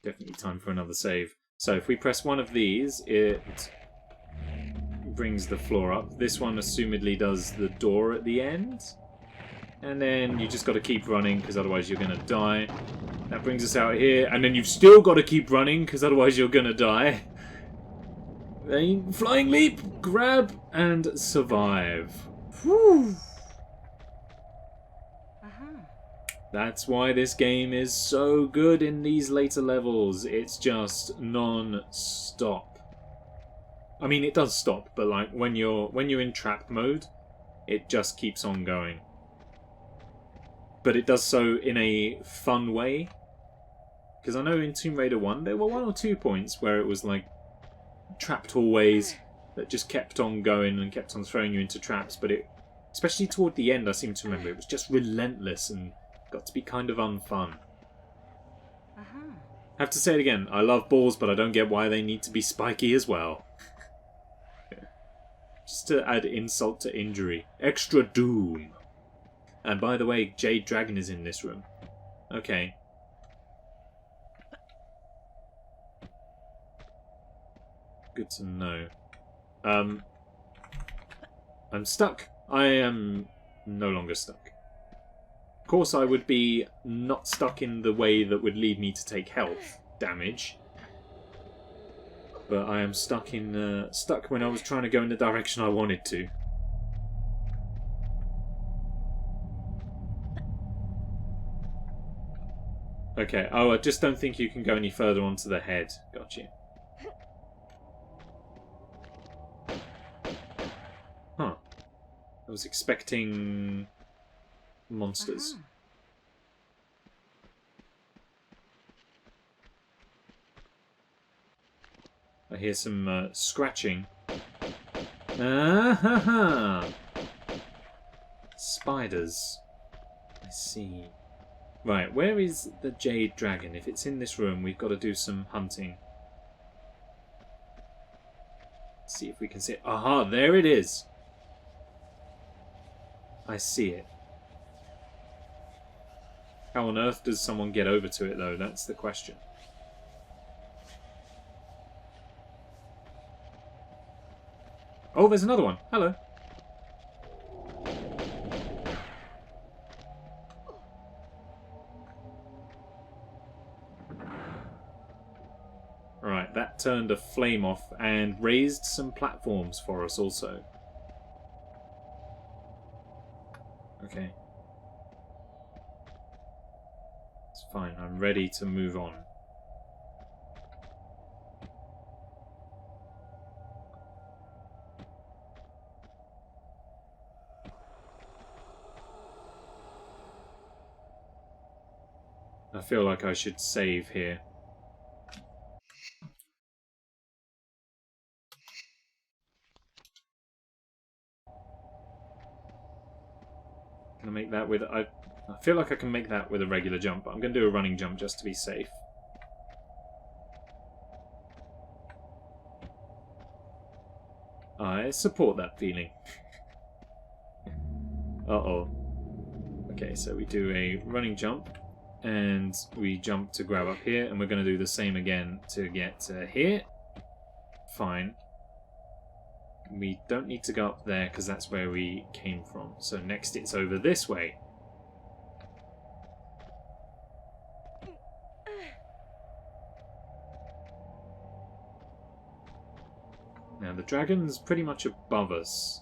Definitely time for another save. So if we press one of these, it brings the floor up. This one assumedly does the door at the end. And then you just got to keep running, because otherwise you're going to die. That brings us out here, and then you've still got to keep running, because otherwise you're going to die. Then flying leap, grab, and survive. Whew. That's why this game is so good in these later levels. It's just non-stop. I mean, it does stop, but like when you're in trap mode, it just keeps on going. But it does so in a fun way. Because I know in Tomb Raider 1, there were 1 or 2 points where it was like trapped hallways that just kept on going and kept on throwing you into traps. But it, especially toward the end, I seem to remember, it was just relentless and got to be kind of unfun. I have to say it again, I love balls, but I don't get why they need to be spiky as well. Just to add insult to injury. Extra doom. And by the way, Jade Dragon is in this room. Okay. Good to know. I'm stuck. I am no longer stuck. Of course, I would be not stuck in the way that would lead me to take health damage. But I am stuck in stuck when I was trying to go in the direction I wanted to. Okay. Oh, I just don't think you can go any further onto the head. Gotcha. Huh. I was expecting monsters. I hear some scratching. Ah ha ha! Spiders. I see. Right, where is the Jade Dragon? If it's in this room, we've got to do some hunting. Let's see if we can see it. Aha, there it is! I see it. How on earth does someone get over to it, though? That's the question. Oh, there's another one. Hello. Alright, that turned a flame off and raised some platforms for us also. Okay. It's fine. I'm ready to move on. I feel like I should save here. Can I make that with... I feel like I can make that with a regular jump, but I'm going to do a running jump just to be safe. I support that feeling. Uh-oh. Okay, so we do a running jump, and we jump to grab up here, and we're going to do the same again to get here. Fine. We don't need to go up there, because that's where we came from. So next it's over this way. Now the dragon's pretty much above us.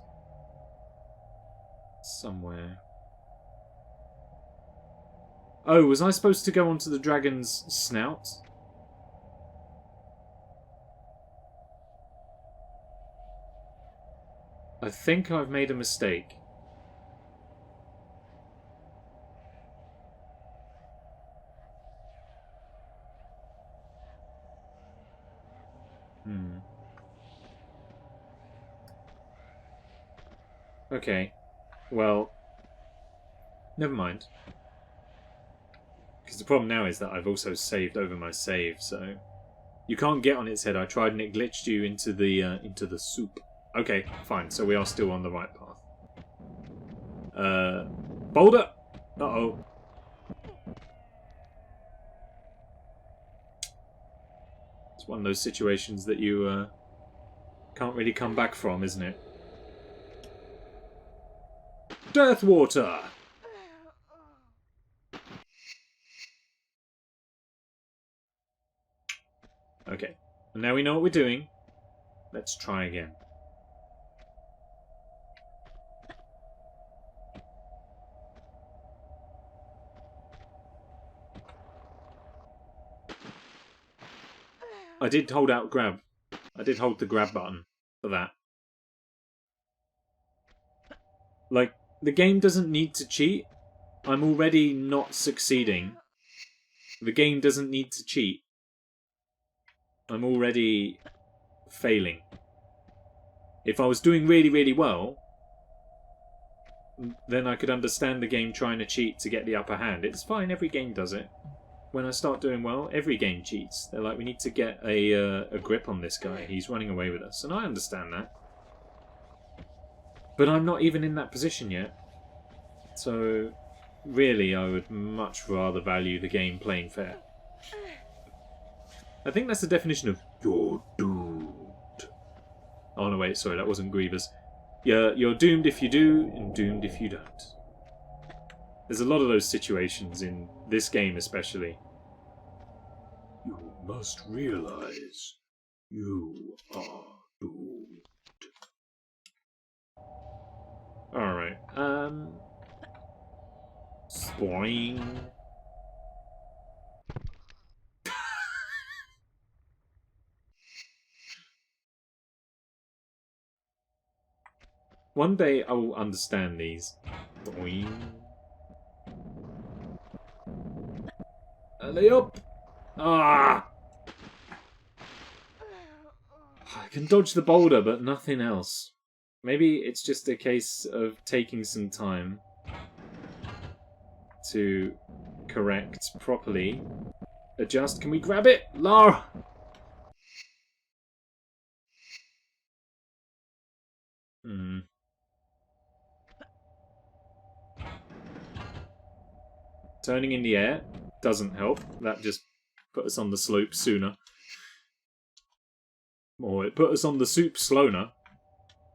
Somewhere. Oh, was I supposed to go onto the dragon's snout? I think I've made a mistake. Okay. Well, never mind. Because the problem now is that I've also saved over my save, so you can't get on its head. I tried and it glitched you into the soup. Okay, fine. So we are still on the right path. Boulder. Uh-oh. It's one of those situations that you can't really come back from, isn't it? Death water. Okay, and now we know what we're doing. Let's try again. I did hold out grab. I did hold the grab button for that. Like, the game doesn't need to cheat. I'm already not succeeding. The game doesn't need to cheat. I'm already failing. If I was doing really, really well, then I could understand the game trying to cheat to get the upper hand. It's fine, every game does it. When I start doing well, every game cheats. They're like, we need to get a grip on this guy. He's running away with us. And I understand that. But I'm not even in that position yet. So, really, I would much rather value the game playing fair. I think that's the definition of you're doomed. Oh no, wait, sorry, that wasn't Grievous. You're doomed if you do, and doomed if you don't. There's a lot of those situations in this game especially. You must realize you are doomed. Alright, Spoing. One day I will understand these. Boing. Alley up! Ah! I can dodge the boulder, but nothing else. Maybe it's just a case of taking some time to correct properly. Adjust. Can we grab it? Lara! Turning in the air doesn't help. That just put us on the slope sooner. Or it put us on the soup slower.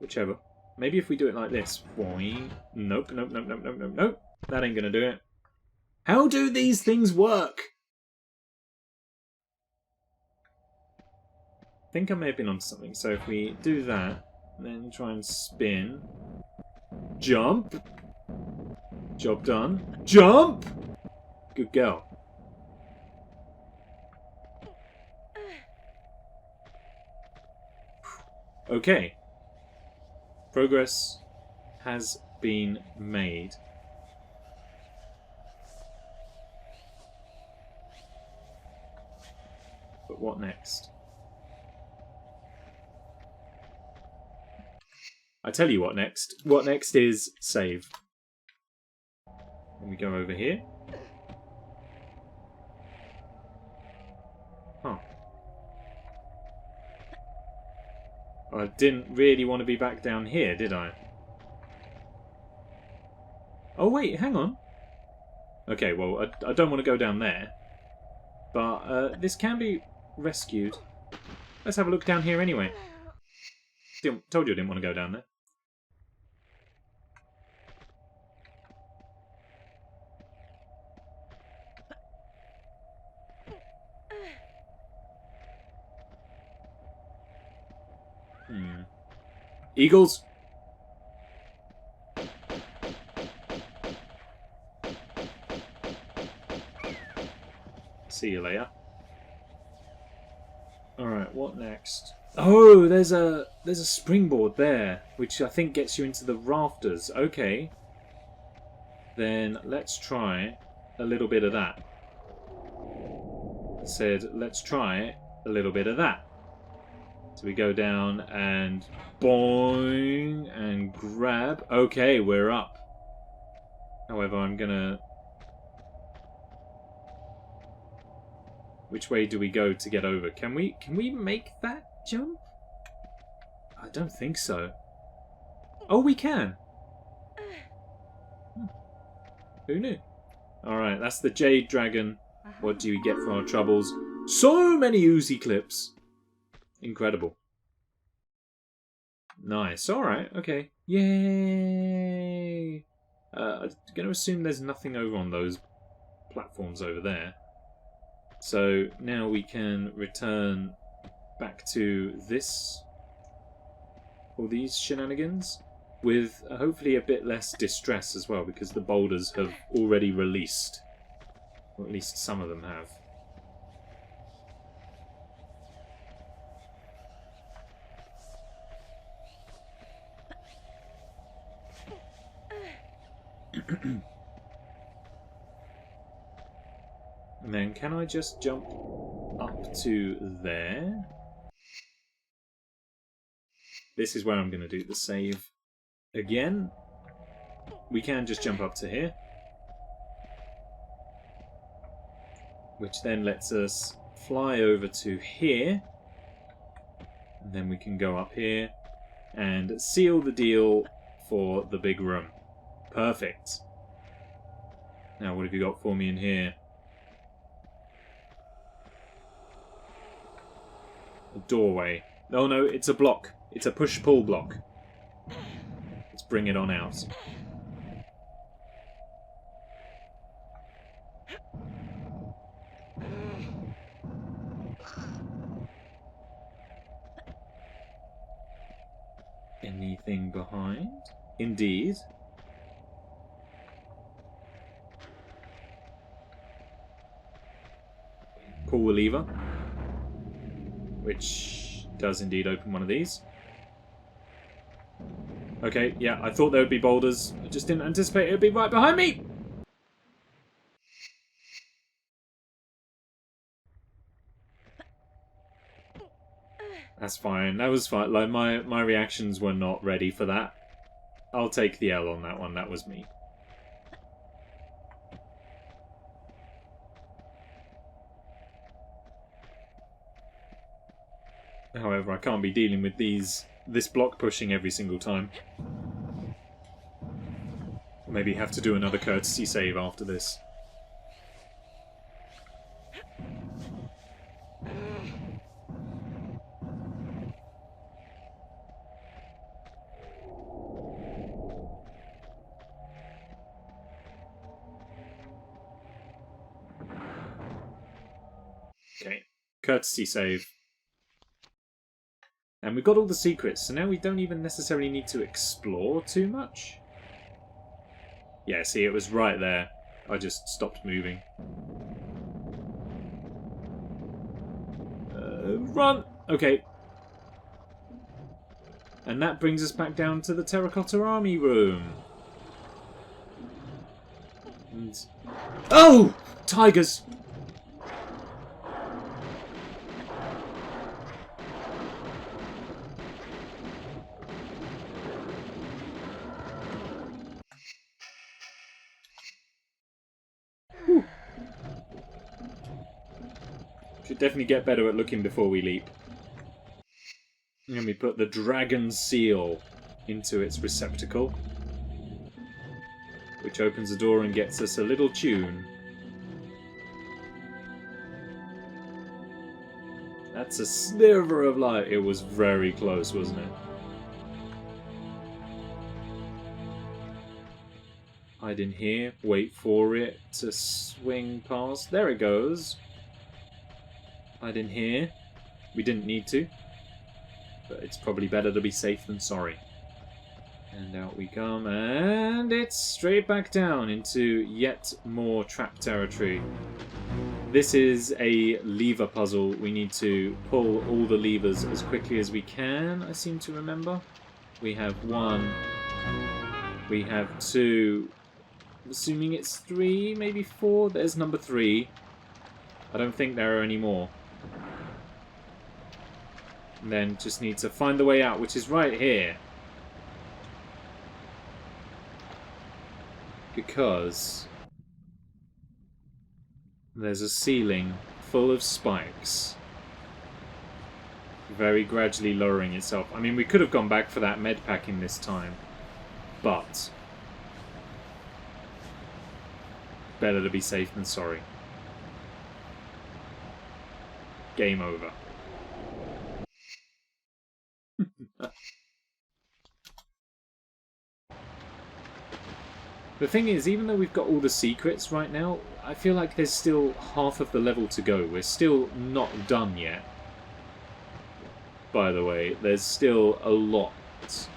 Whichever. Maybe if we do it like this. Boing. Nope, nope, nope, nope, nope, nope, nope. That ain't gonna do it. How do these things work? I think I may have been onto something. So if we do that, then try and spin. Jump. Job done. Jump! Good girl. Okay. Progress has been made. But what next? I tell you what next. What next is save. And we go over here. Huh. I didn't really want to be back down here, did I? Oh wait, hang on. Okay, well, I don't want to go down there. But this can be rescued. Let's have a look down here anyway. Told you I didn't want to go down there. Eagles! See you later. Alright, what next? Oh, there's a springboard there, which I think gets you into the rafters. Okay. Then let's try a little bit of that. I said, let's try a little bit of that. So we go down and boing and grab. Okay, we're up. However, I'm gonna... Which way do we go to get over? Can we make that jump? I don't think so. Oh, we can. Who knew? Alright, that's the Jade Dragon. What do we get for our troubles? So many Uzi clips. Incredible. Nice. Alright, okay. Yay! I'm going to assume there's nothing over on those platforms over there. So now we can return back to this, all these shenanigans, with hopefully a bit less distress as well, because the boulders have already released. Or at least some of them have. And then can I just jump up to there? This is where I'm going to do the save again. We can just jump up to here. Which then lets us fly over to here. And then we can go up here and seal the deal for the big room. Perfect. Now what have you got for me in here? A doorway. Oh no, it's a block. It's a push-pull block. Let's bring it on out. Anything behind? Indeed. Pull the lever, which does indeed open one of these. Okay, yeah, I thought there would be boulders. I just didn't anticipate it would be right behind me! That's fine. That was fine. Like, my reactions were not ready for that. I'll take the L on that one. That was me. However, I can't be dealing with this block pushing every single time. Maybe have to do another courtesy save after this. Okay, courtesy save. And we've got all the secrets, so now we don't even necessarily need to explore too much. Yeah, see, it was right there. I just stopped moving. Run! Okay. And that brings us back down to the Terracotta Army room. And... oh! Tigers! Should definitely get better at looking before we leap. And we put the dragon seal into its receptacle, which opens the door and gets us a little tune. That's a sliver of light. It was very close, wasn't it? Hide in here, wait for it to swing past. There it goes. Hide in here. We didn't need to, but it's probably better to be safe than sorry. And out we come, and it's straight back down into yet more trap territory. This is a lever puzzle. We need to pull all the levers as quickly as we can, I seem to remember. We have 1, we have 2, I'm assuming it's 3, maybe 4. There's number 3. I don't think there are any more. And then just need to find the way out, which is right here. Because there's a ceiling full of spikes, very gradually lowering itself. I mean, we could have gone back for that med pack in this time, but better to be safe than sorry. Game over. The thing is, even though we've got all the secrets right now, I feel like there's still half of the level to go. We're still not done yet. By the way, there's still a lot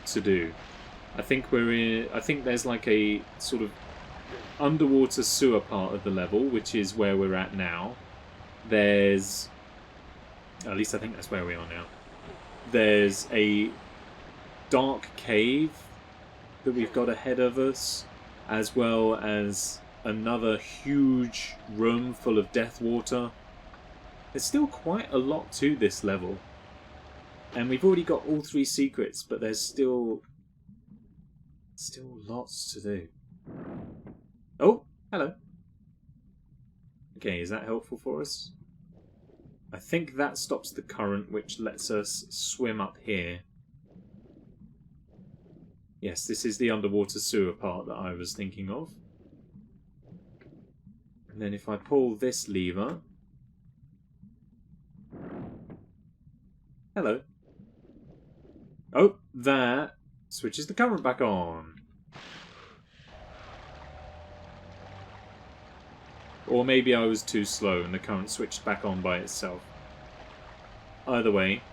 to do. I think there's like a sort of underwater sewer part of the level, which is where we're at now. There's... at least I think that's where we are now. There's a dark cave that we've got ahead of us, as well as another huge room full of death water. There's still quite a lot to this level. And we've already got all 3 secrets, but there's still lots to do. Oh, hello. Okay, is that helpful for us? I think that stops the current, which lets us swim up here. Yes, this is the underwater sewer part that I was thinking of. And then if I pull this lever... hello. Oh, that switches the current back on. Or maybe I was too slow and the current switched back on by itself. Either way,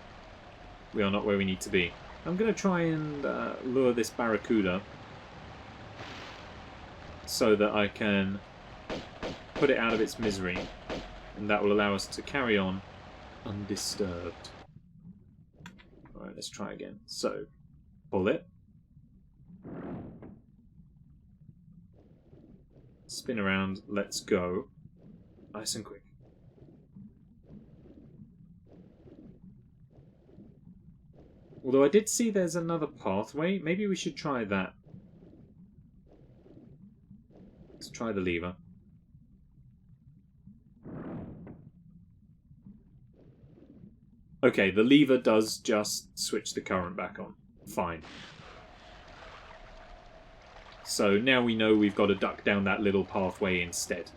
we are not where we need to be. I'm going to try and lure this barracuda so that I can put it out of its misery, and that will allow us to carry on undisturbed. Alright, let's try again. So, pull it. Spin around, let's go. Nice and quick. Although I did see there's another pathway. Maybe we should try that. Let's try the lever. Okay, the lever does just switch the current back on. Fine. So now we know we've got to duck down that little pathway instead.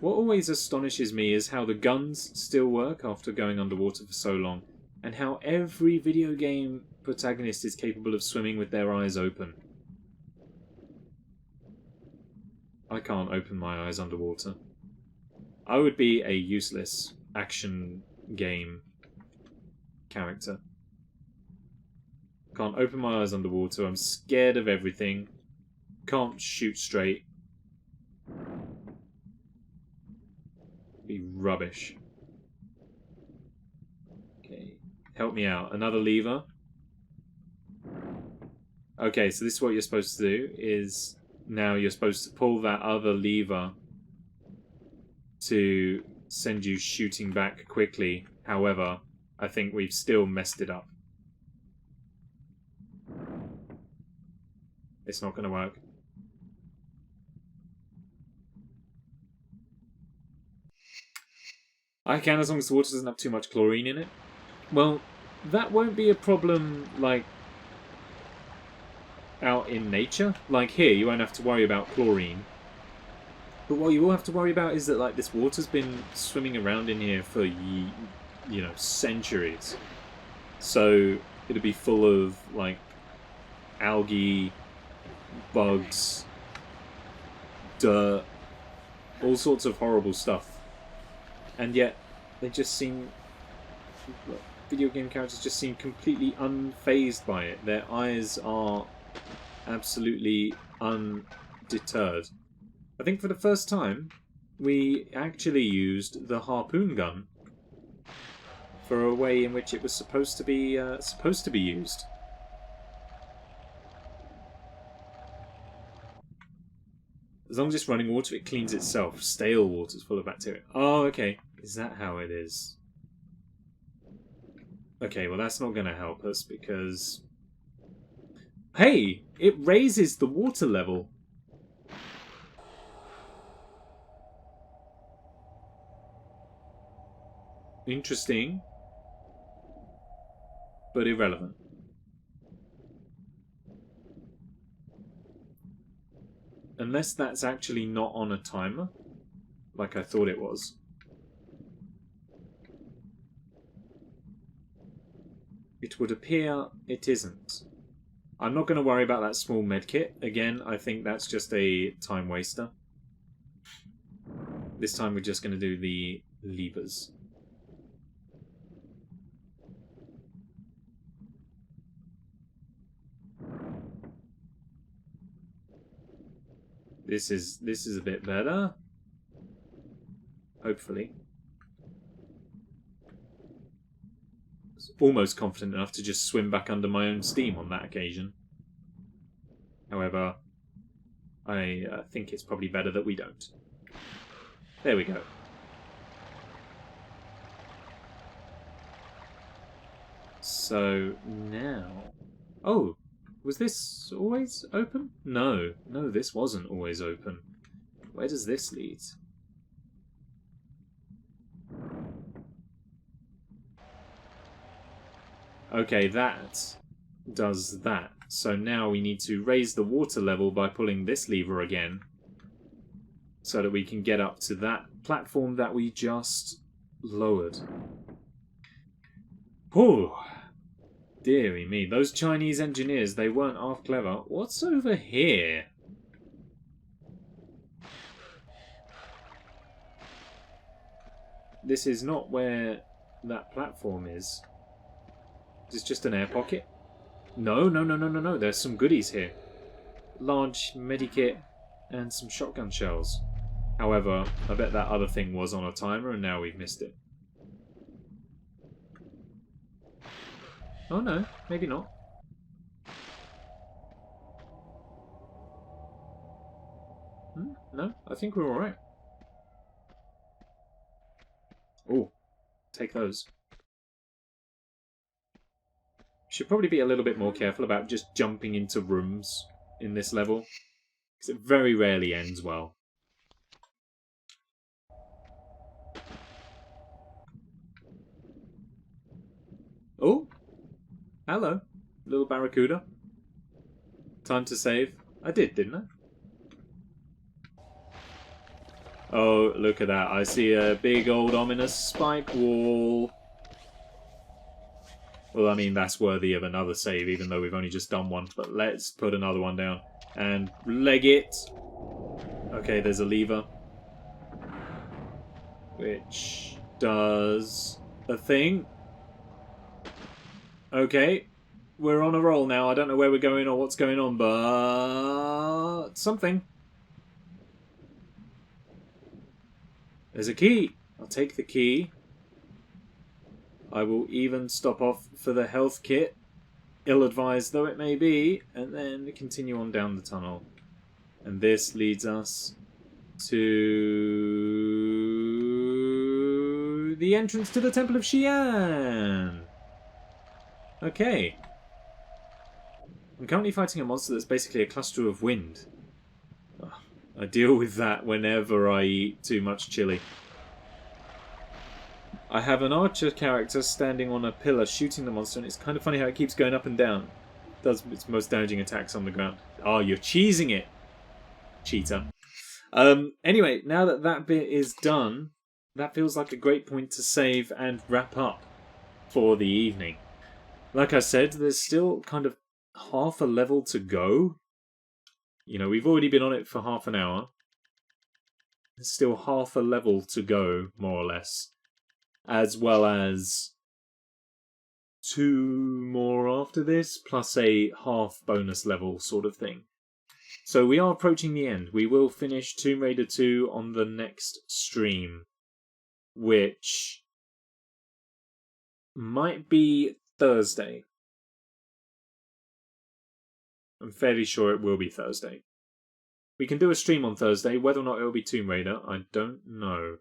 What always astonishes me is how the guns still work after going underwater for so long, and how every video game protagonist is capable of swimming with their eyes open. I can't open my eyes underwater. I would be a useless action game character. Can't open my eyes underwater, I'm scared of everything. Can't shoot straight. Be rubbish. Okay, help me out. Another lever. Okay, so this is what you're supposed to do, is now you're supposed to pull that other lever to send you shooting back quickly. However, I think we've still messed it up. It's not going to work. I can, as long as the water doesn't have too much chlorine in it. Well, that won't be a problem, like, out in nature. Like here, you won't have to worry about chlorine. But what you will have to worry about is that, like, this water's been swimming around in here for, you know, centuries. So it'll be full of, like, algae, bugs, dirt, all sorts of horrible stuff. And yet, they just seem... video game characters just seem completely unfazed by it. Their eyes are absolutely undeterred. I think for the first time, we actually used the harpoon gun for a way in which it was supposed to be used. As long as it's running water, it cleans itself. Stale water's full of bacteria. Oh, okay. Is that how it is? Okay, well that's not going to help us because... Hey! It raises the water level. Interesting. But irrelevant. Unless that's actually not on a timer, like I thought it was. It would appear it isn't. I'm not going to worry about that small medkit. Again, I think that's just a time waster. This time we're just going to do the levers. This is a bit better. Hopefully. Almost confident enough to just swim back under my own steam on that occasion. However, I think it's probably better that we don't. There we go. So now... Oh, was this always open? No, this wasn't always open. Where does this lead? Okay, that does that. So now we need to raise the water level by pulling this lever again, so that we can get up to that platform that we just lowered. Oh, dearie me. Those Chinese engineers, they weren't half clever. What's over here? This is not where that platform is. Is this just an air pocket? No. There's some goodies here. Large medikit and some shotgun shells. However, I bet that other thing was on a timer and now we've missed it. Oh no, maybe not. No, I think we're alright. take those. Should probably be a little bit more careful about just jumping into rooms in this level, because it very rarely ends well. Oh, hello, little barracuda. Time to save. I did, didn't I? Oh, look at that. I see a big old ominous spike wall. Well, I mean, that's worthy of another save, even though we've only just done one. But let's put another one down. And leg it. Okay, there's a lever. Which does a thing. Okay. We're on a roll now. I don't know where we're going or what's going on, but something. There's a key. I'll take the key. I will even stop off for the health kit, ill-advised though it may be, and then continue on down the tunnel. And this leads us to the entrance to the Temple of Xi'an. Okay. I'm currently fighting a monster that's basically a cluster of wind. I deal with that whenever I eat too much chili. I have an archer character standing on a pillar shooting the monster, and it's kind of funny how it keeps going up and down. It does its most damaging attacks on the ground. Oh, you're cheesing it, cheater. Anyway, now that that bit is done, that feels like a great point to save and wrap up for the evening. Like I said, there's still kind of half a level to go. You know, we've already been on it for half an hour. There's still half a level to go, more or less. As well as 2 more after this, plus a half bonus level sort of thing. So we are approaching the end. We will finish Tomb Raider 2 on the next stream, which might be Thursday. I'm fairly sure it will be Thursday. We can do a stream on Thursday. Whether or not it will be Tomb Raider, I don't know.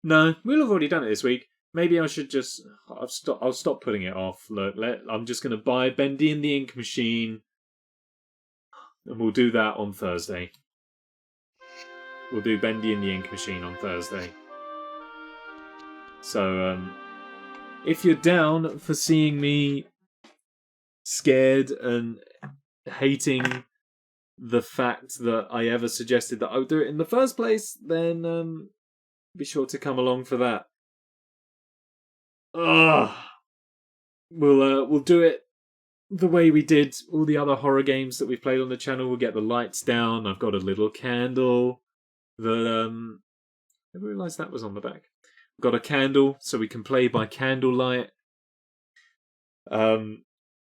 No, we'll have already done it this week. Maybe I should just... I'll stop putting it off. Look, I'm just going to buy Bendy and the Ink Machine. And we'll do that on Thursday. We'll do Bendy and the Ink Machine on Thursday. So, if you're down for seeing me scared and hating the fact that I ever suggested that I would do it in the first place, then be sure to come along for that. We'll do it the way we did all the other horror games that we've played on the channel. We'll get the lights down. I've got a little candle that I realised that was on the back. I've got a candle so we can play by candlelight.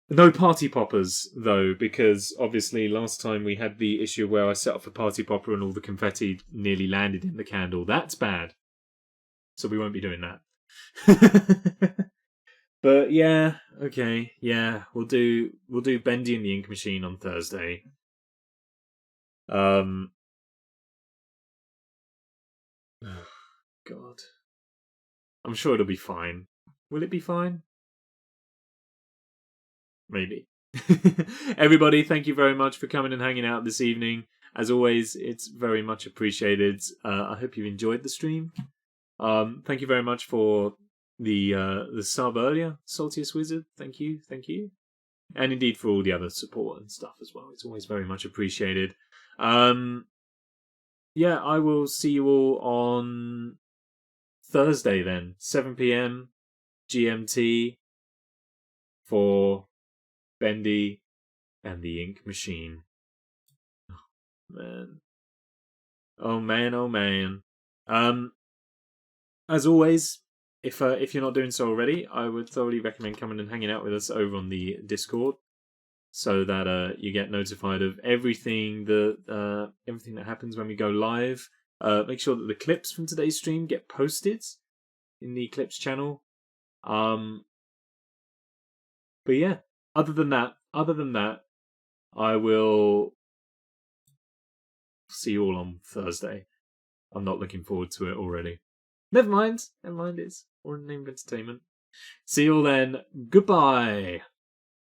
No party poppers, though, because obviously last time we had the issue where I set off a party popper and all the confetti nearly landed in the candle. That's bad. So we won't be doing that. But yeah, okay, yeah, we'll do Bendy and the Ink Machine on Thursday. Oh, God. I'm sure it'll be fine. Will it be fine? Maybe. Everybody, thank you very much for coming and hanging out this evening. As always, it's very much appreciated. I hope you enjoyed the stream. Thank you very much for the sub earlier, Saltiest Wizard. Thank you. And indeed for all the other support and stuff as well. It's always very much appreciated. Yeah, I will see you all on Thursday then, 7 PM GMT for Bendy and the Ink Machine. Oh, man. Oh, man, oh, man. As always, if you're not doing so already, I would thoroughly recommend coming and hanging out with us over on the Discord, so that you get notified of everything that happens when we go live. Make sure that the clips from today's stream get posted in the Clips channel. But yeah, other than that, I will see you all on Thursday. I'm not looking forward to it already. Never mind. Never mind, it's all in the name of entertainment. See you all then. Goodbye.